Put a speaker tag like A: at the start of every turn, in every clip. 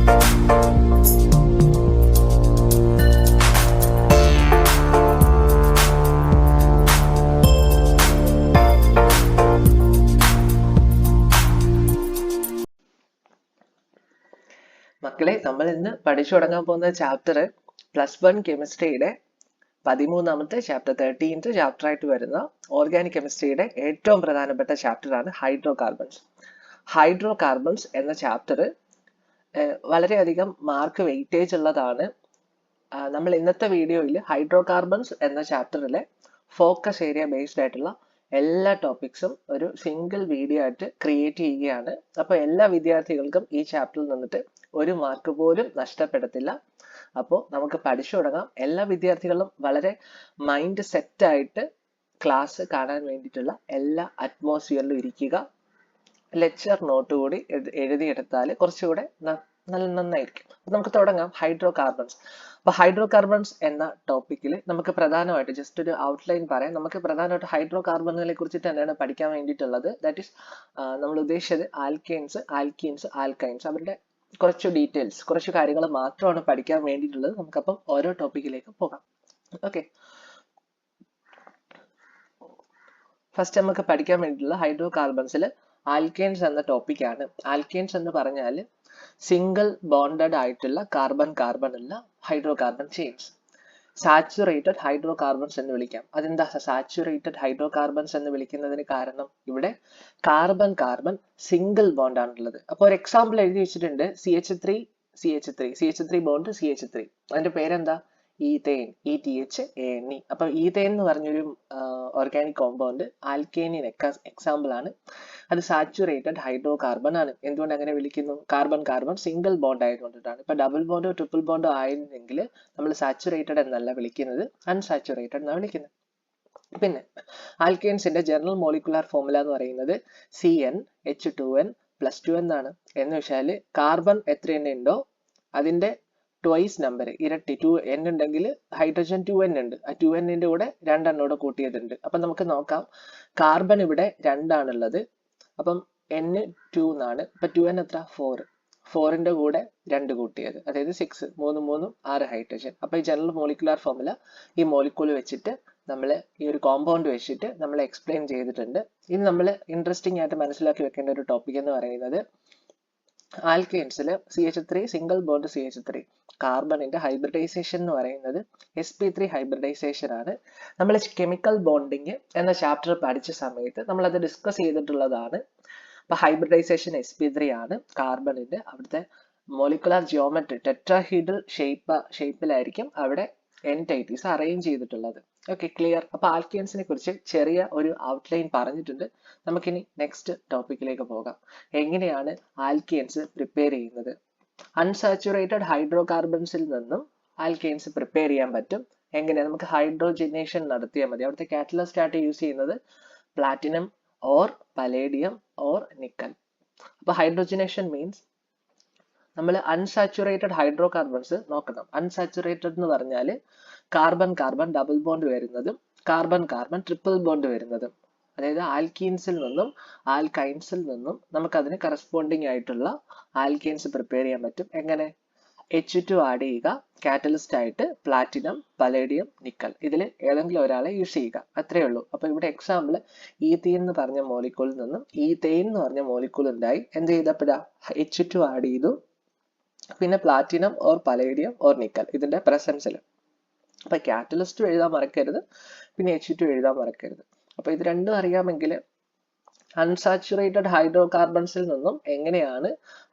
A: മക്കളെ, നമ്മൾ ഇന്ന് പഠിച്ചു തുടങ്ങാൻ പോകുന്ന ചാപ്റ്റർ +1 കെമിസ്ട്രിയുടെ 13ാമത്തെ ചാപ്റ്റർ 13th ചാപ്റ്റർ ആയിട്ട് വരുന്ന ഓർഗാനിക് കെമിസ്ട്രിയുടെ ഏറ്റവും പ്രധാനപ്പെട്ട ചാപ്റ്റർ ആണ് ഹൈഡ്രോ കാർബൺസ്. ഹൈഡ്രോ കാർബൺസ് എന്ന ചാപ്റ്റർ വളരെയധികം മാർക്ക് വെയിറ്റേജ് ഉള്ളതാണ്. നമ്മൾ ഇന്നത്തെ വീഡിയോയിൽ ഹൈഡ്രോ കാർബൺസ് എന്ന ചാപ്റ്ററിലെ ഫോക്കസ് ഏരിയ ബേസ്ഡ് ആയിട്ടുള്ള എല്ലാ ടോപ്പിക്സും ഒരു സിംഗിൾ വീഡിയോ ആയിട്ട് ക്രിയേറ്റ് ചെയ്യുകയാണ്. അപ്പൊ എല്ലാ വിദ്യാർത്ഥികൾക്കും ഈ ചാപ്റ്ററിൽ നിന്നിട്ട് ഒരു മാർക്ക് പോലും നഷ്ടപ്പെടത്തില്ല. അപ്പോൾ നമുക്ക് പഠിച്ചു തുടങ്ങാം. എല്ലാ വിദ്യാർത്ഥികളും വളരെ മൈൻഡ് സെറ്റ് ആയിട്ട് ക്ലാസ് കാണാൻ വേണ്ടിയിട്ടുള്ള എല്ലാ അറ്റ്മോസ്ഫിയറിലും ഇരിക്കുക. ലെക്ചർ നോട്ട് കൂടി എഴുതിയെടുത്താൽ കുറച്ചുകൂടെ നന്നായിരിക്കും. നമുക്ക് തുടങ്ങാം. Hydro carbons. അപ്പൊ ഹൈഡ്രോ കാർബൺസ് എന്ന ടോപ്പിക്കിൽ നമുക്ക് പ്രധാനമായിട്ട് ജസ്റ്റ് ഒരു ഔട്ട്ലൈൻ പറയാം. നമുക്ക് പ്രധാനമായിട്ട് ഹൈഡ്രോ കാർബണുകളെ കുറിച്ചിട്ട് തന്നെയാണ് പഠിക്കാൻ വേണ്ടിയിട്ടുള്ളത്. ദാറ്റ് ഈസ് നമ്മൾ ഉദ്ദേശിച്ചത് ആൽക്കെയിൻസ്, ആൽക്കീൻസ്, ആൽക്കൈൻസ്, അവരുടെ കുറച്ച് ഡീറ്റെയിൽസ്, കുറച്ച് കാര്യങ്ങൾ മാത്രമാണ് പഠിക്കാൻ വേണ്ടിയിട്ടുള്ളത്. നമുക്കപ്പം ഓരോ ടോപ്പിക്കിലേക്ക് പോകാം. ഓക്കെ, ഫസ്റ്റ് നമുക്ക് പഠിക്കാൻ വേണ്ടിയിട്ടുള്ള ഹൈഡ്രോ കാർബൺസിൽ ആൽക്കെയിൻസ് എന്ന ടോപ്പിക്കാണ്. ആൽക്കെയിൻസ് എന്ന് പറഞ്ഞാൽ സിംഗിൾ ബോണ്ടഡ് ആയിട്ടുള്ള കാർബൺ കാർബൺ ഉള്ള hydro carbon chains. Saturated hydro carbons എന്ന് വിളിക്കാം. അതെന്താ സാച്ചുറേറ്റഡ് ഹൈഡ്രോ കാർബൺസ് എന്ന് വിളിക്കുന്നതിന് കാരണം ഇവിടെ കാർബൺ കാർബൺ സിംഗിൾ ബോണ്ട് ആണുള്ളത്. അപ്പൊ ഒരു എക്സാമ്പിൾ എഴുതി വെച്ചിട്ടുണ്ട്. CH3 ബോണ്ട് CH3, അതിന്റെ പേരെന്താ? Ethane, ETHANE. അപ്പൊ ഈതേൻ എന്ന് പറഞ്ഞൊരു ഓർഗാനിക് കോമ്പൗണ്ട് ആൽക്കേനിന് എക്സാമ്പിൾ ആണ്. അത് സാച്ചുറേറ്റഡ് ഹൈഡ്രോ കാർബൺ ആണ്. എന്തുകൊണ്ട് അങ്ങനെ വിളിക്കുന്നു? കാർബൺ കാർബൺ സിംഗിൾ ബോണ്ട് ആയതുകൊണ്ടിട്ടാണ്. ഇപ്പൊ ഡബിൾ ബോണ്ടോ ട്രിപ്പിൾ ബോണ്ടോ ആയിരുന്നെങ്കിൽ നമ്മൾ സാച്ചുറേറ്റഡ് എന്നല്ല വിളിക്കുന്നത്, അൺസാച്ചുറേറ്റഡ് എന്നാണ് വിളിക്കുന്നത്. പിന്നെ ആൽക്കെയിൻസിന്റെ ജനറൽ മോളിക്കുലാർ ഫോർമുല എന്ന് പറയുന്നത് CnH2n+2 എന്നാണ്. എന്ന് വെച്ചാൽ കാർബൺ എത്ര എണ്ണ ഉണ്ടോ അതിന്റെ ട്വൈസ് നമ്പർ, ഇരട്ടി. 2n ഉണ്ടെങ്കിൽ ഹൈഡ്രജൻ 2n ഉണ്ട്. ആ 2nന്റെ കൂടെ 2 എണ്ണോടെ കൂട്ടിയതുണ്ട്. അപ്പൊ നമുക്ക് നോക്കാം. കാർബൺ ഇവിടെ 2 ആണുള്ളത്. അപ്പം N2 എന്നാണ്. അപ്പൊ 2n എത്ര? 4. 4ന്റെ കൂടെ 2 കൂട്ടിയത്, അതായത് 6. 3 3 6 ഹൈഡ്രജൻ. അപ്പൊ ഈ ജനറൽ മോളിക്കുലാർ ഫോർമുല ഈ മോളിക്യൂൾ വെച്ചിട്ട് നമ്മൾ ഈ ഒരു കോമ്പൗണ്ട് വെച്ചിട്ട് നമ്മൾ എക്സ്പ്ലെയിൻ ചെയ്തിട്ടുണ്ട്. ഇനി നമ്മൾ ഇൻട്രസ്റ്റിംഗ് ആയിട്ട് മനസ്സിലാക്കി വെക്കേണ്ട ഒരു ടോപ്പിക് എന്ന് പറയുന്നത് ആൽക്കെയിൻസിൽ CH3 സിംഗിൾ ബോണ്ട് CH3 കാർബണിന്റെ ഹൈബ്രിഡൈസേഷൻ എന്ന് പറയുന്നത് sp3 ഹൈബ്രിഡൈസേഷൻ ആണ്. നമ്മൾ കെമിക്കൽ ബോണ്ടിങ് എന്ന ചാപ്റ്റർ പഠിച്ച സമയത്ത് നമ്മൾ അത് ഡിസ്കസ് ചെയ്തിട്ടുള്ളതാണ്. അപ്പൊ ഹൈബ്രിഡൈസേഷൻ sp3 ആണ്. കാർബണിന്റെ അവിടുത്തെ മോളിക്കുലാർ ജിയോമെട്രി ടെട്രാഹീഡ്രൽ ഷേപ്പിലായിരിക്കും അവിടെ N-titles അറേഞ്ച് ചെയ്തിട്ടുള്ളത്. Okay, clear. അപ്പൊ ആൽക്കെയിൻസിനെ കുറിച്ച് ചെറിയ ഒരു ഔട്ട്ലൈൻ പറഞ്ഞിട്ടുണ്ട്. നമുക്കിനി നെക്സ്റ്റ് ടോപ്പിക്കിലേക്ക് പോകാം. എങ്ങനെയാണ് ആൽക്കെയിൻസ് പ്രിപ്പയർ ചെയ്യുന്നത്? അൺസാച്ചുറേറ്റഡ് ഹൈഡ്രോ കാർബൺസിൽ നിന്നും ആൽക്കെയിൻസ് പ്രിപ്പയർ ചെയ്യാൻ പറ്റും. എങ്ങനെ? നമുക്ക് ഹൈഡ്രോജനേഷൻ നടത്തിയാൽ മതി. അവിടുത്തെ കാറ്റലിസ്റ്റ് ആയിട്ട് യൂസ് ചെയ്യുന്നത് platinum or palladium or nickel. അപ്പൊ ഹൈഡ്രോജനേഷൻ മീൻസ് നമ്മൾ അൺസാച്ചുറേറ്റഡ് ഹൈഡ്രോ കാർബൺസ് നോക്കണം. അൺസാച്ചുറേറ്റഡ് എന്ന് പറഞ്ഞാൽ കാർബൺ കാർബൺ ഡബിൾ ബോണ്ട് വരുന്നതും കാർബൺ കാർബൺ ട്രിപ്പിൾ ബോണ്ട് വരുന്നതും, അതായത് ആൽക്കീൻസിൽ നിന്നും ആൽക്കൈൻസിൽ നിന്നും നമുക്ക് അതിന് കറസ്പോണ്ടിങ് ആയിട്ടുള്ള ആൽക്കെയിൻസ് പ്രിപ്പയർ ചെയ്യാൻ പറ്റും. എങ്ങനെ? H2 ആഡ് ചെയ്യുക, കാറ്റലിസ്റ്റ് ആയിട്ട് പ്ലാറ്റിനം, പലേഡിയം, നിക്കൽ, ഇതിൽ ഏതെങ്കിലും ഒരാളെ യൂസ് ചെയ്യുക, അത്രേ ഉള്ളൂ. അപ്പൊ ഇവിടെ എക്സാമ്പിൾ ഈത്തീൻ എന്ന് പറഞ്ഞ മോളിക്യൂളിൽ നിന്നും ഈതെയിൻ എന്ന് പറഞ്ഞ മോളിക്യൂൾ ഉണ്ടായി. എന്ത് ചെയ്തപ്പോഴാ? H2 ആഡ് ചെയ്തു, പിന്നെ platinum or palladium or nickel ഇതിന്റെ പ്രസൻസിൽ. അപ്പൊ കാറ്റലിസ്റ്റ് എഴുതാൻ മറക്കരുത്, പിന്നെ H2 എഴുതാൻ മറക്കരുത്. അപ്പൊ ഇത് രണ്ടും അറിയാമെങ്കിൽ അൺസാച്ചുറേറ്റഡ് ഹൈഡ്രോ കാർബൺസിൽ നിന്നും എങ്ങനെയാണ്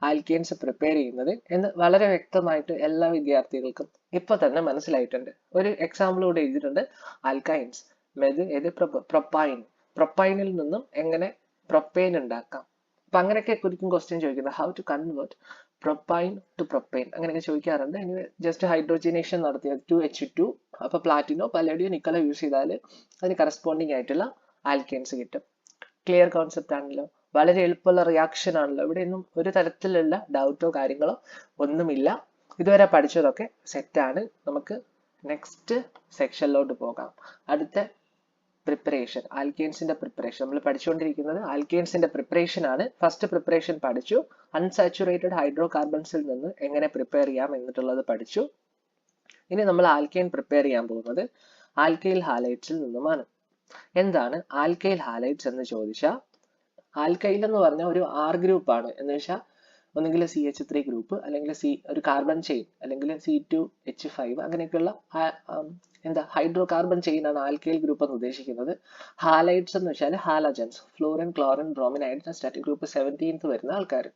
A: ആൽക്കെയിൻസ് പ്രിപ്പയർ ചെയ്യുന്നത് എന്ന് വളരെ വ്യക്തമായിട്ട് എല്ലാ വിദ്യാർത്ഥികൾക്കും ഇപ്പൊ തന്നെ മനസ്സിലായിട്ടുണ്ട്. ഒരു എക്സാമ്പിൾ കൂടെ എഴുതിയിട്ടുണ്ട്. ആൽക്കൈൻസ് പ്രൊപ്പൈൻ, പ്രൊപ്പൈനിൽ നിന്നും എങ്ങനെ പ്രൊപ്പൈൻ ഉണ്ടാക്കാം. അപ്പൊ അങ്ങനെയൊക്കെ കുറിക്കും ക്വസ്റ്റ്യൻ ചോദിക്കുന്നത്. How to convert propyne to propyne അങ്ങനെയൊക്കെ ചോദിക്കാറുണ്ട്. ഇനി ജസ്റ്റ് ഹൈഡ്രോജനേഷൻ നടത്തിയത് 2H2, അപ്പൊ പ്ലാറ്റിനോ പലേഡിയോ നിക്കലോ യൂസ് ചെയ്താൽ അതിന് കറസ്പോണ്ടിങ് ആയിട്ടുള്ള ആൽക്കെയിൻസ് കിട്ടും. ക്ലിയർ കോൺസെപ്റ്റ് ആണല്ലോ, വളരെ എളുപ്പമുള്ള റിയാക്ഷൻ ആണല്ലോ. ഇവിടെയൊന്നും ഒരു തരത്തിലുള്ള ഡൗട്ടോ കാര്യങ്ങളോ ഒന്നുമില്ല. ഇതുവരെ പഠിച്ചതൊക്കെ സെറ്റാണ്. നമുക്ക് നെക്സ്റ്റ് സെക്ഷനിലോട്ട് പോകാം. അടുത്ത പ്രിപ്പറേഷൻ, ആൽക്കെയിൻസിന്റെ പ്രിപ്പറേഷൻ. നമ്മൾ പഠിച്ചുകൊണ്ടിരിക്കുന്നത് ആൽക്കെയിൻസിന്റെ പ്രിപ്പറേഷൻ ആണ്. ഫസ്റ്റ് പ്രിപ്പറേഷൻ പഠിച്ചു, അൺസാച്ചുറേറ്റഡ് ഹൈഡ്രോ കാർബൺസിൽ നിന്ന് എങ്ങനെ പ്രിപ്പയർ ചെയ്യാം എന്നിട്ടുള്ളത് പഠിച്ചു. ഇനി നമ്മൾ ആൽക്കെയിൻ പ്രിപ്പയർ ചെയ്യാൻ പോകുന്നത് ആൽക്കൈൽ ഹാലൈഡ്സിൽ നിന്നുമാണ്. എന്താണ് ആൽക്കൈൽ ഹാലൈഡ്സ് എന്ന് ചോദിച്ചാൽ, ആൽക്കൈൽ എന്ന് പറഞ്ഞാൽ ഒരു ആർ ഗ്രൂപ്പ് ആണ്. എന്ന് വെച്ചാൽ ഒന്നെങ്കിൽ CH3 ഗ്രൂപ്പ്, അല്ലെങ്കിൽ ഒരു കാർബൺ ചെയിൻ, അല്ലെങ്കിൽ C2H5 അങ്ങനെയൊക്കെയുള്ള ഹൈഡ്രോ കാർബൺ ചെയിൻ ആണ് ആൽക്കൈൽ ഗ്രൂപ്പ് എന്ന് ഉദ്ദേശിക്കുന്നത്. ഹാലൈഡ്സ് എന്ന് വെച്ചാൽ halogens, fluorine, chlorine, bromine, hydrogen, static group 17th വരുന്ന ആൾക്കാർ.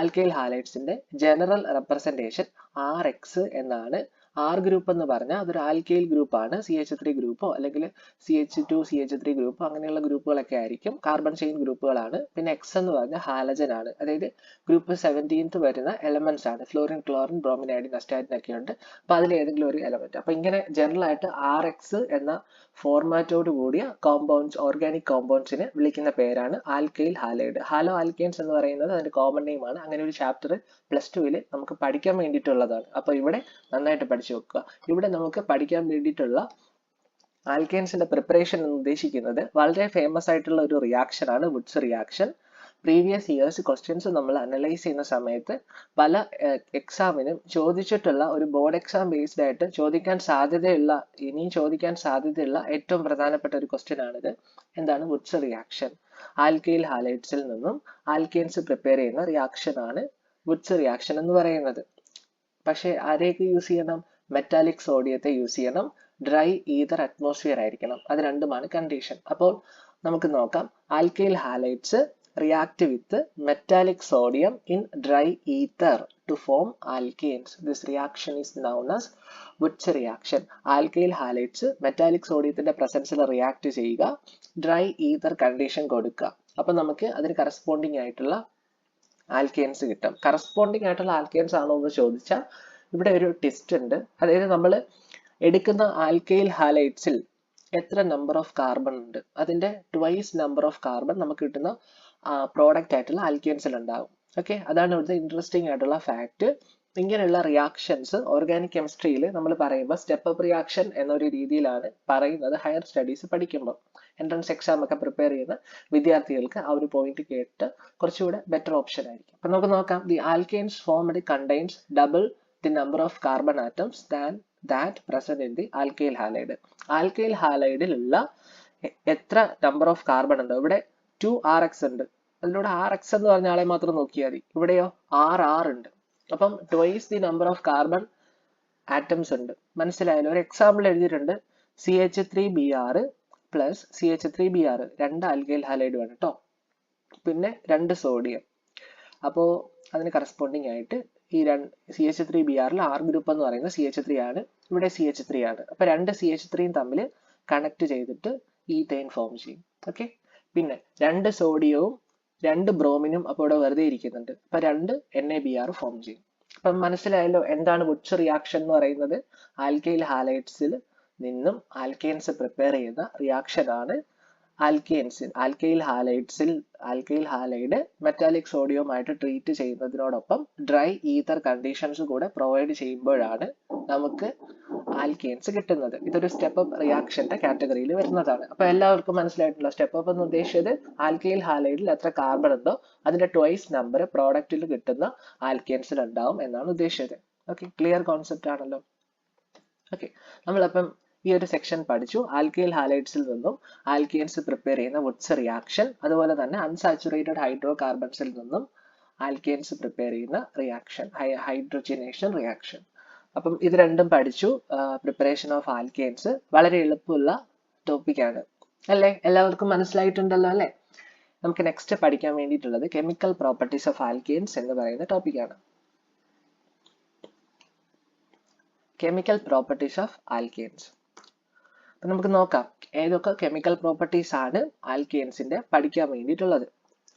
A: ആൽക്കൈൽ ഹാലൈഡ്സിന്റെ ജനറൽ റെപ്രസെന്റേഷൻ RX എന്നാണ്. ആർ ഗ്രൂപ്പ് എന്ന് പറഞ്ഞാൽ അതൊരു ആൽക്കൈൽ ഗ്രൂപ്പ് ആണ്. CH3 ഗ്രൂപ്പോ അല്ലെങ്കിൽ CH2 CH3 ഗ്രൂപ്പോ അങ്ങനെയുള്ള ഗ്രൂപ്പുകളൊക്കെ ആയിരിക്കും, കാർബൺ ചെയിൻ ഗ്രൂപ്പുകളാണ്. പിന്നെ എക്സ് എന്ന് പറഞ്ഞാൽ ഹാലജൻ ആണ്, അതായത് ഗ്രൂപ്പ് 17th വരുന്ന എലമെന്റ്സ് ആണ്. Florin, chlorine, bromine, iodine, astatine ഒക്കെ ഉണ്ട്. അപ്പൊ അതിൽ ഏതെങ്കിലും ഒരു എലമെന്റ്. അപ്പൊ ഇങ്ങനെ ജനറൽ ആയിട്ട് RX എന്ന ഫോർമാറ്റോട് കൂടിയ കോമ്പൗണ്ട്സ്, ഓർഗാനിക് കോമ്പൗണ്ട്സിനെ വിളിക്കുന്ന പേരാണ് ആൽക്കൈൽ ഹാലൈഡ്. ഹാലോ ആൽക്കെയിൻസ് എന്ന് പറയുന്നത് അതിന്റെ കോമൺ നെയിം ആണ്. അങ്ങനെ ഒരു ചാപ്റ്റർ +2 നമുക്ക് പഠിക്കാൻ വേണ്ടിയിട്ടുള്ളതാണ്. അപ്പൊ ഇവിടെ നന്നായിട്ട് പഠിച്ചു വെക്കുക. ഇവിടെ നമുക്ക് പഠിക്കാൻ വേണ്ടിയിട്ടുള്ള ആൽക്കെയിൻസിന്റെ പ്രിപ്പറേഷൻ എന്ന് ഉദ്ദേശിക്കുന്നത് വളരെ ഫേമസ് ആയിട്ടുള്ള ഒരു റിയാക്ഷൻ ആണ്, Woods reaction. Previous years questions നമ്മൾ അനലൈസ് ചെയ്യുന്ന സമയത്ത് പല എക്സാമിനും ചോദിച്ചിട്ടുള്ള, ഒരു ബോർഡ് എക്സാം ബേസ്ഡ് ആയിട്ട് ഇനിയും ചോദിക്കാൻ സാധ്യതയുള്ള ഏറ്റവും പ്രധാനപ്പെട്ട ഒരു ക്വസ്റ്റ്യൻ ആണിത്. എന്താണ് വുഡ്സ് റിയാക്ഷൻ? ആൽക്കൈൽ ഹാലൈഡ്സിൽ നിന്നും ആൽക്കെയിൻസ് പ്രിപ്പയർ ചെയ്യുന്ന റിയാക്ഷൻ ആണ് വുഡ്സ് റിയാക്ഷൻ എന്ന് പറയുന്നത്. പക്ഷെ ആരെയൊക്കെ യൂസ് ചെയ്യണം? മെറ്റാലിക് സോഡിയത്തെ യൂസ് ചെയ്യണം. ഡ്രൈ ഈതർ അറ്റ്മോസ്ഫിയർ ആയിരിക്കണം. അത് രണ്ടുമാണ് കണ്ടീഷൻ. അപ്പോൾ നമുക്ക് നോക്കാം. Alkyl halides react with metallic sodium in dry ether to form alkanes. This reaction is known as Wurtz reaction. Alkyl halides metallic sodium presence react ചെയ്യുക, dry ether condition കൊടുക്കുക. അപ്പോൾ നമുക്ക് അതിന് കറസ്പോണ്ടിങ് ആയിട്ടുള്ള ആൽക്കെയിൻസ് കിട്ടും. കറസ്പോണ്ടിങ് ആയിട്ടുള്ള alkanes ആണോ എന്ന് ചോദിച്ചാൽ ഇവിടെ ഒരു ടെസ്റ്റ് ഉണ്ട്. അതായത് നമ്മൾ എടുക്കുന്ന ആൽക്കൈൽ ഹാലൈഡ്സിൽ എത്ര നമ്പർ ഓഫ് കാർബൺ ഉണ്ട്, അതിന്റെ ട്വൈസ് നമ്പർ ഓഫ് കാർബൺ നമുക്ക് കിട്ടുന്ന പ്രോഡക്റ്റ് ആയിട്ടുള്ള ആൽക്കെയിൻസിൽ ഉണ്ടാകും. ഓക്കെ, അതാണ് ഇവിടുത്തെ ഇൻട്രസ്റ്റിംഗ് ആയിട്ടുള്ള ഫാക്ട്. ഇങ്ങനെയുള്ള റിയാക്ഷൻസ് ഓർഗാനിക് കെമിസ്ട്രിയിൽ നമ്മൾ പറയുമ്പോൾ സ്റ്റെപ്പ് അപ്പ് റിയാക്ഷൻ എന്നൊരു രീതിയിലാണ് പറയുന്നത്. ഹയർ സ്റ്റഡീസ് പഠിക്കുമ്പോൾ എൻട്രൻസ് എക്സാം ഒക്കെ പ്രിപ്പയർ ചെയ്യുന്ന വിദ്യാർത്ഥികൾക്ക് ആ ഒരു പോയിന്റ് കേട്ട് കുറച്ചുകൂടെ ബെറ്റർ ഓപ്ഷൻ ആയിരിക്കും. അപ്പൊ നമുക്ക് നോക്കാം. The alkanes formed contains double the number of carbon atoms than that present in the alkyl halide. Alkyl halide ഉള്ള എത്ര നമ്പർ ഓഫ് കാർബൺ ഉണ്ട്? ഇവിടെ 2RX ഉണ്ട്. അതിലൂടെ RX എന്ന് പറഞ്ഞ ആളെ മാത്രം നോക്കിയാൽ മതി. ഇവിടെയോ RR ഉണ്ട്. അപ്പം twice the number of carbon atoms ഉണ്ട്. മനസ്സിലായാലും ഒരു എക്സാമ്പിൾ എഴുതിയിട്ടുണ്ട്. CH3Br പ്ലസ് CH3Br, രണ്ട് ആൽക്കൈൽ ഹാലൈഡ് വേണം കേട്ടോ. പിന്നെ 2 സോഡിയം. അപ്പോൾ അതിന് കറസ്പോണ്ടിങ് ആയിട്ട് ഈ CH3Br ആർ ഗ്രൂപ്പ് എന്ന് പറയുന്നത് CH3 ആണ്, ഇവിടെ CH3 ആണ്. അപ്പൊ 2 CH3 തമ്മിൽ കണക്ട് ചെയ്തിട്ട് ഈഥൈൻ ഫോം ചെയ്യും. ഓക്കെ, പിന്നെ 2 സോഡിയവും 2 ബ്രോമിനും അപ്പോൾ ഇവിടെ വെറുതെ ഇരിക്കുന്നുണ്ട്. അപ്പൊ 2 NaBr ഫോം ചെയ്യും. അപ്പം മനസ്സിലായല്ലോ എന്താണ് വുഡ്സ് റിയാക്ഷൻ എന്ന് പറയുന്നത്. ആൽക്കൈൽ ഹാലൈഡ്സിൽ നിന്നും ആൽക്കെയിൻസ് പ്രിപ്പയർ ചെയ്യുന്ന റിയാക്ഷൻ ആണ് ആൽക്കൈൽ ഹാലൈഡ് മെറ്റാലിക് സോഡിയവുമായിട്ട് ട്രീറ്റ് ചെയ്യുന്നതിനോടൊപ്പം ഡ്രൈ ഈതർ കണ്ടീഷൻസ് കൂടെ പ്രൊവൈഡ് ചെയ്യുമ്പോഴാണ് നമുക്ക് ആൽക്കെയിൻസ് കിട്ടുന്നത്. ഇതൊരു സ്റ്റെപ്പ് അപ്പ് റിയാക്ഷന്റെ കാറ്റഗറിയിൽ വരുന്നതാണ്. അപ്പൊ എല്ലാവർക്കും മനസ്സിലായിട്ടുള്ള സ്റ്റെപ്പ് അപ്പ് എന്ന് ഉദ്ദേശിച്ചത് ആൽക്കൈൽ ഹാലൈഡിൽ എത്ര കാർബൺ ഉണ്ടോ അതിന്റെ ട്വൈസ് നമ്പർ പ്രോഡക്റ്റിൽ കിട്ടുന്ന ആൽക്കെയിൻസിൽ ഉണ്ടാവും എന്നാണ് ഉദ്ദേശിച്ചത്. ഓക്കെ, ക്ലിയർ കോൺസെപ്റ്റ് ആണല്ലോ. ഓക്കെ, നമ്മളപ്പം ഈ ഒരു സെക്ഷൻ പഠിച്ചു. ആൽക്കൈൽ ഹാലൈഡ്സിൽ നിന്നും ആൽക്കെയിൻസ് പ്രിപ്പയർ ചെയ്യുന്ന വുഡ്സ് റിയാക്ഷൻ, അതുപോലെ തന്നെ അൺസാച്ചുറേറ്റഡ് ഹൈഡ്രോ കാർബൺസിൽ നിന്നും ആൽക്കെയിൻസ് പ്രിപ്പയർ ചെയ്യുന്ന റിയാക്ഷൻ, ഹൈഡ്രോജനേഷൻ റിയാക്ഷൻ. അപ്പം ഇത് രണ്ടും പഠിച്ചു. പ്രിപ്പറേഷൻ ഓഫ് ആൽക്കെയിൻസ് വളരെ എളുപ്പമുള്ള ടോപ്പിക്കാണ് അല്ലേ? എല്ലാവർക്കും മനസ്സിലായിട്ടുണ്ടല്ലോ അല്ലേ? നമുക്ക് നെക്സ്റ്റ് പഠിക്കാൻ വേണ്ടിയിട്ടുള്ളത് കെമിക്കൽ പ്രോപ്പർട്ടീസ് ഓഫ് ആൽക്കെയിൻസ് എന്ന് പറയുന്ന ടോപ്പിക്കാണ്. Chemical properties of alkanes. അപ്പൊ നമുക്ക് നോക്കാം ഏതൊക്കെ കെമിക്കൽ പ്രോപ്പർട്ടീസ് ആണ് ആൽക്കെയിൻസിന്റെ പഠിക്കാൻ വേണ്ടിയിട്ടുള്ളത്.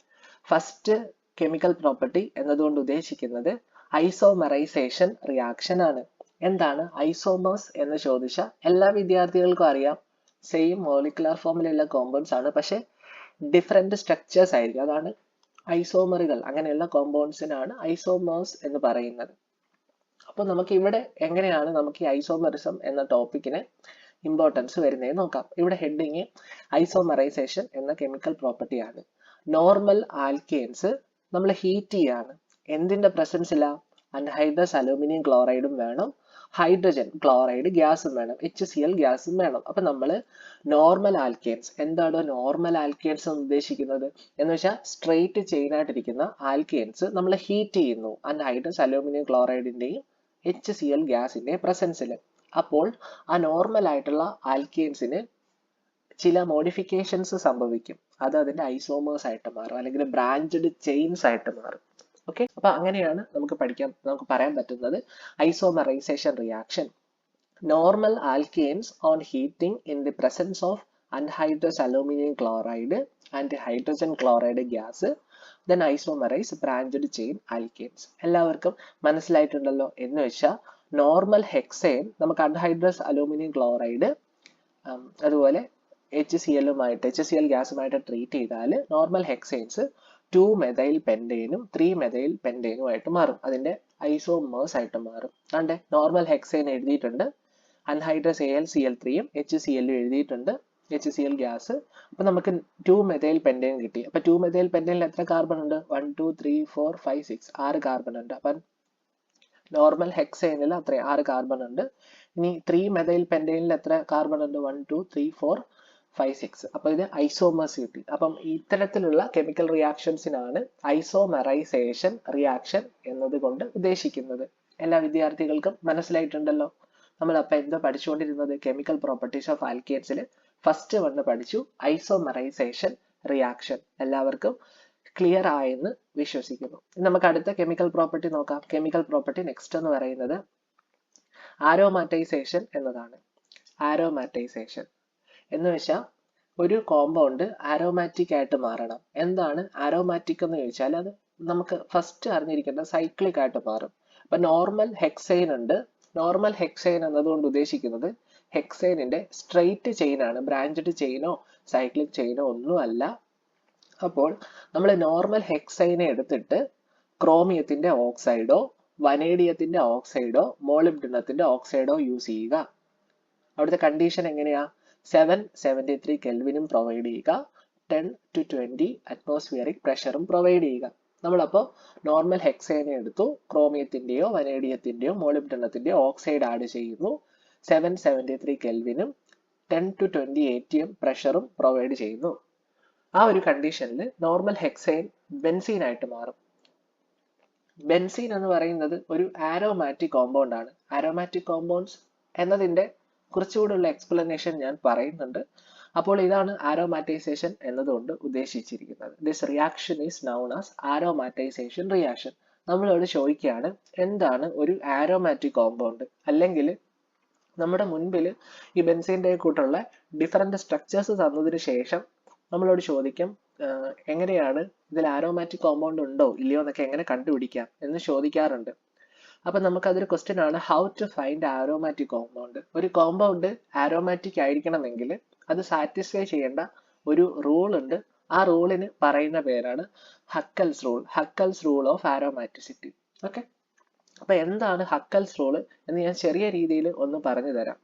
A: ഫസ്റ്റ് കെമിക്കൽ പ്രോപ്പർട്ടി എന്നതുകൊണ്ട് ഉദ്ദേശിക്കുന്നത് ഐസോമെറൈസേഷൻ റിയാക്ഷൻ ആണ്. എന്താണ് ഐസോമേഴ്സ് എന്ന് ചോദിച്ചാൽ എല്ലാ വിദ്യാർത്ഥികൾക്കും അറിയാം, സെയിം മോളിക്കുലർ ഫോമിലുള്ള കോമ്പൗണ്ട്സ് ആണ്, പക്ഷെ ഡിഫറെന്റ് സ്ട്രക്ചേഴ്സ് ആയിരിക്കും. അതാണ് ഐസോമറുകൾ. അങ്ങനെയുള്ള കോമ്പൗണ്ട്സിനാണ് ഐസോമേഴ്സ് എന്ന് പറയുന്നത്. അപ്പൊ നമുക്ക് ഇവിടെ എങ്ങനെയാണ് നമുക്ക് ഈ ഐസോമെറിസം എന്ന ടോപ്പിക്കിനെ ഇമ്പോർട്ടൻസ് വരുന്നതെന്ന് നോക്കാം. ഇവിടെ ഹെഡിങ് ഐസോമറൈസേഷൻ എന്ന കെമിക്കൽ പ്രോപ്പർട്ടിയാണ്. നോർമൽ ആൽക്കെയിൻസ് നമ്മൾ ഹീറ്റ് ചെയ്യാണ്. എന്തിന്റെ പ്രസൻസിലാ? അൺഹൈഡ്രസ് അലൂമിനിയം ക്ലോറൈഡും വേണം, ഹൈഡ്രജൻ ക്ലോറൈഡ് ഗ്യാസും വേണം, HCl ഗ്യാസും വേണം. അപ്പൊ നമ്മൾ നോർമൽ ആൽക്കെയിൻസ്, എന്താണ് നോർമൽ ആൽക്കെയിൻസ് എന്ന് ഉദ്ദേശിക്കുന്നത് എന്ന് വെച്ചാൽ സ്ട്രെയിറ്റ് ചെയിൻ ആയിട്ടിരിക്കുന്ന ആൽക്കെയിൻസ് നമ്മൾ ഹീറ്റ് ചെയ്യുന്നു അൺഹൈഡ്രസ് അലൂമിനിയം ക്ലോറൈഡിന്റെയും HCl ഗ്യാസിന്റെയും പ്രസൻസിൽ. അപ്പോൾ ആ നോർമൽ ആയിട്ടുള്ള ആൽക്കെയിൻസിന് ചില മോഡിഫിക്കേഷൻസ് സംഭവിക്കും. അത് അതിന്റെ ഐസോമേഴ്സ് ആയിട്ട് മാറും, അല്ലെങ്കിൽ ബ്രാഞ്ചഡ് ചെയിൻസ് ആയിട്ട് മാറും. ഓക്കെ, അപ്പൊ അങ്ങനെയാണ് നമുക്ക് പറയാൻ പറ്റുന്നത് isomerization reaction. Normal alkanes on heating in the presence of anhydrous aluminium chloride and hydrogen chloride gas then isomerize branched chain alkanes. എല്ലാവർക്കും മനസ്സിലായിട്ടുണ്ടല്ലോ? എന്ന് വെച്ചാൽ നോർമൽ ഹെക്സൈൻ നമുക്ക് അൺഹൈഡ്രസ് അലൂമിനിയം ക്ലോറൈഡ് അതുപോലെ HCl ഗ്യാസുമായിട്ട് ട്രീറ്റ് ചെയ്താൽ നോർമൽ ഹെക്സൈൻസ് 2-മെഥൈൽ പെൻറ്റേനും three methyl പെൻറ്റേനും ആയിട്ട് മാറും. അതിന്റെ ഐസോമേഴ്സ് ആയിട്ട് മാറും. അതെ, നോർമൽ ഹെക്സൈൻ എഴുതിയിട്ടുണ്ട്, അൺഹൈഡ്രസ് AlCl3യും HCl എഴുതിയിട്ടുണ്ട്, HCl ഗ്യാസ്. അപ്പൊ നമുക്ക് 2-മെഥൈൽ പെൻറ്റേൻ കിട്ടി. അപ്പൊ 2-മെഥൈൽ പെൻറ്റേനിൽ എത്ര കാർബൺ ഉണ്ട്? 1 2 3 4 5 6 6 കാർബൺ ഉണ്ട്. അപ്പൊ നോർമൽ ഹെക്സൈനിൽ അത്ര 6 കാർബൺ ഉണ്ട്. ഇനി 3-മെഥൈൽ പെൻറ്റേനിൽ എത്ര കാർബൺ ഉണ്ട്? 1 2 3 4 5 6. അപ്പൊ ഇത് ഐസോമേഴ്സ് കിട്ടി. അപ്പം ഇത്തരത്തിലുള്ള കെമിക്കൽ റിയാക്ഷൻസിനാണ് ഐസോമറൈസേഷൻ റിയാക്ഷൻ എന്നതുകൊണ്ട് ഉദ്ദേശിക്കുന്നത്. എല്ലാ വിദ്യാർത്ഥികൾക്കും മനസ്സിലായിട്ടുണ്ടല്ലോ? നമ്മൾ അപ്പൊ എന്താ പഠിച്ചുകൊണ്ടിരുന്നത്? കെമിക്കൽ പ്രോപ്പർട്ടീസ് ഓഫ് ആൽക്കെയിൻസിൽ ഫസ്റ്റ് വന്ന് പഠിച്ചു ഐസോമറൈസേഷൻ റിയാക്ഷൻ. എല്ലാവർക്കും ക്ലിയർ ആയെന്ന് വിശ്വസിക്കുന്നു. നമുക്ക് അടുത്ത കെമിക്കൽ പ്രോപ്പർട്ടി നോക്കാം. കെമിക്കൽ പ്രോപ്പർട്ടി നെക്സ്റ്റ് എന്ന് പറയുന്നത് ആരോമാറ്റൈസേഷൻ എന്നതാണ്. ആരോമാറ്റൈസേഷൻ എന്ന് വെച്ചാൽ ഒരു കോമ്പൗണ്ട് ആരോമാറ്റിക് ആയിട്ട് മാറണം. എന്താണ് ആരോമാറ്റിക് എന്ന് ചോദിച്ചാൽ അത് നമുക്ക് ഫസ്റ്റ് അറിഞ്ഞിരിക്കേണ്ടത് സൈക്ലിക് ആയിട്ട് മാറും. അപ്പൊ നോർമൽ ഹെക്സൈൻ ഉണ്ട്. നോർമൽ ഹെക്സൈൻ എന്നതുകൊണ്ട് ഉദ്ദേശിക്കുന്നത് ഹെക്സൈനിന്റെ സ്ട്രെയിറ്റ് ചെയിൻ ആണ്, ബ്രാഞ്ചഡ് ചെയിനോ സൈക്ലിക് ചെയിനോ ഒന്നും അല്ല. അപ്പോൾ നമ്മൾ നോർമൽ ഹെക്സൈനെ എടുത്തിട്ട് ക്രോമിയത്തിന്റെ ഓക്സൈഡോ വനേഡിയത്തിന്റെ ഓക്സൈഡോ മോളിബ്ഡിനത്തിന്റെ ഓക്സൈഡോ യൂസ് ചെയ്യുക. അവിടുത്തെ കണ്ടീഷൻ എങ്ങനെയാ? 773 കെൽവിനും പ്രൊവൈഡ് ചെയ്യുക, 10 to 20 അറ്റ്മോസ്ഫിയറിക് പ്രഷറും പ്രൊവൈഡ് ചെയ്യുക. നമ്മളപ്പോൾ നോർമൽ ഹെക്സൈനെ എടുത്തു, ക്രോമിയത്തിന്റെയോ വനേഡിയത്തിന്റെയോ മോളിബ്ഡിനത്തിന്റെയോ ഓക്സൈഡ് ആഡ് ചെയ്യുന്നു, 773 കെൽവിനും 10 to 20 atm പ്രഷറും പ്രൊവൈഡ് ചെയ്യുന്നു. ആ ഒരു കണ്ടീഷനിൽ നോർമൽ ഹെക്സൈൻ ബെൻസീൻ ആയിട്ട് മാറും. ബെൻസീൻ എന്ന് പറയുന്നത് ഒരു ആരോമാറ്റിക് കോമ്പൗണ്ട് ആണ്. ആരോമാറ്റിക് കോമ്പൗണ്ട്സ് എന്നതിന്റെ കുറച്ചുകൂടെയുള്ള എക്സ്പ്ലനേഷൻ ഞാൻ പറയുന്നുണ്ട്. അപ്പോൾ ഇതാണ് ആരോമാറ്റൈസേഷൻ എന്നതുകൊണ്ട് ഉദ്ദേശിച്ചിരിക്കുന്നത്. This reaction is known as aromatisation reaction. നമ്മളോട് ചോദിക്കുകയാണ് എന്താണ് ഒരു ആരോമാറ്റിക് കോമ്പൗണ്ട്, അല്ലെങ്കിൽ നമ്മുടെ മുൻപിൽ ഈ ബെൻസീന്റെ കൂട്ടുള്ള ഡിഫറെന്റ് സ്ട്രക്ചേഴ്സ് തന്നതിന് ശേഷം നമ്മളോട് ചോദിക്കും എങ്ങനെയാണ് ഇതിൽ ആരോമാറ്റിക് കോമ്പൗണ്ട് ഉണ്ടോ ഇല്ലയോ എന്നൊക്കെ എങ്ങനെ കണ്ടുപിടിക്കാം എന്ന് ചോദിക്കാറുണ്ട്. അപ്പൊ നമുക്കതൊരു ക്വസ്റ്റ്യൻ ആണ്, how to find aromatic compound. ഒരു കോമ്പൗണ്ട് ആരോമാറ്റിക് ആയിരിക്കണമെങ്കിൽ അത് സാറ്റിസ്ഫൈ ചെയ്യേണ്ട ഒരു റൂൾ ഉണ്ട്. ആ റൂളിന് പറയുന്ന പേരാണ് Huckel's rule. Huckel's rule of aromaticity. Okay, അപ്പൊ എന്താണ് ഹക്കൽസ് റൂൾ എന്ന് ഞാൻ ചെറിയ രീതിയിൽ ഒന്ന് പറഞ്ഞു തരാം.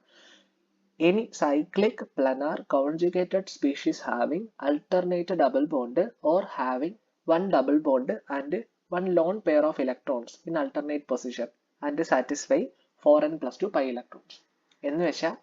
A: Any cyclic planar conjugated species having alternate double bond or having one double bond and one lone pair of electrons in alternate position and satisfy 4n+2 pi electrons. എന്ന് വെച്ചാൽ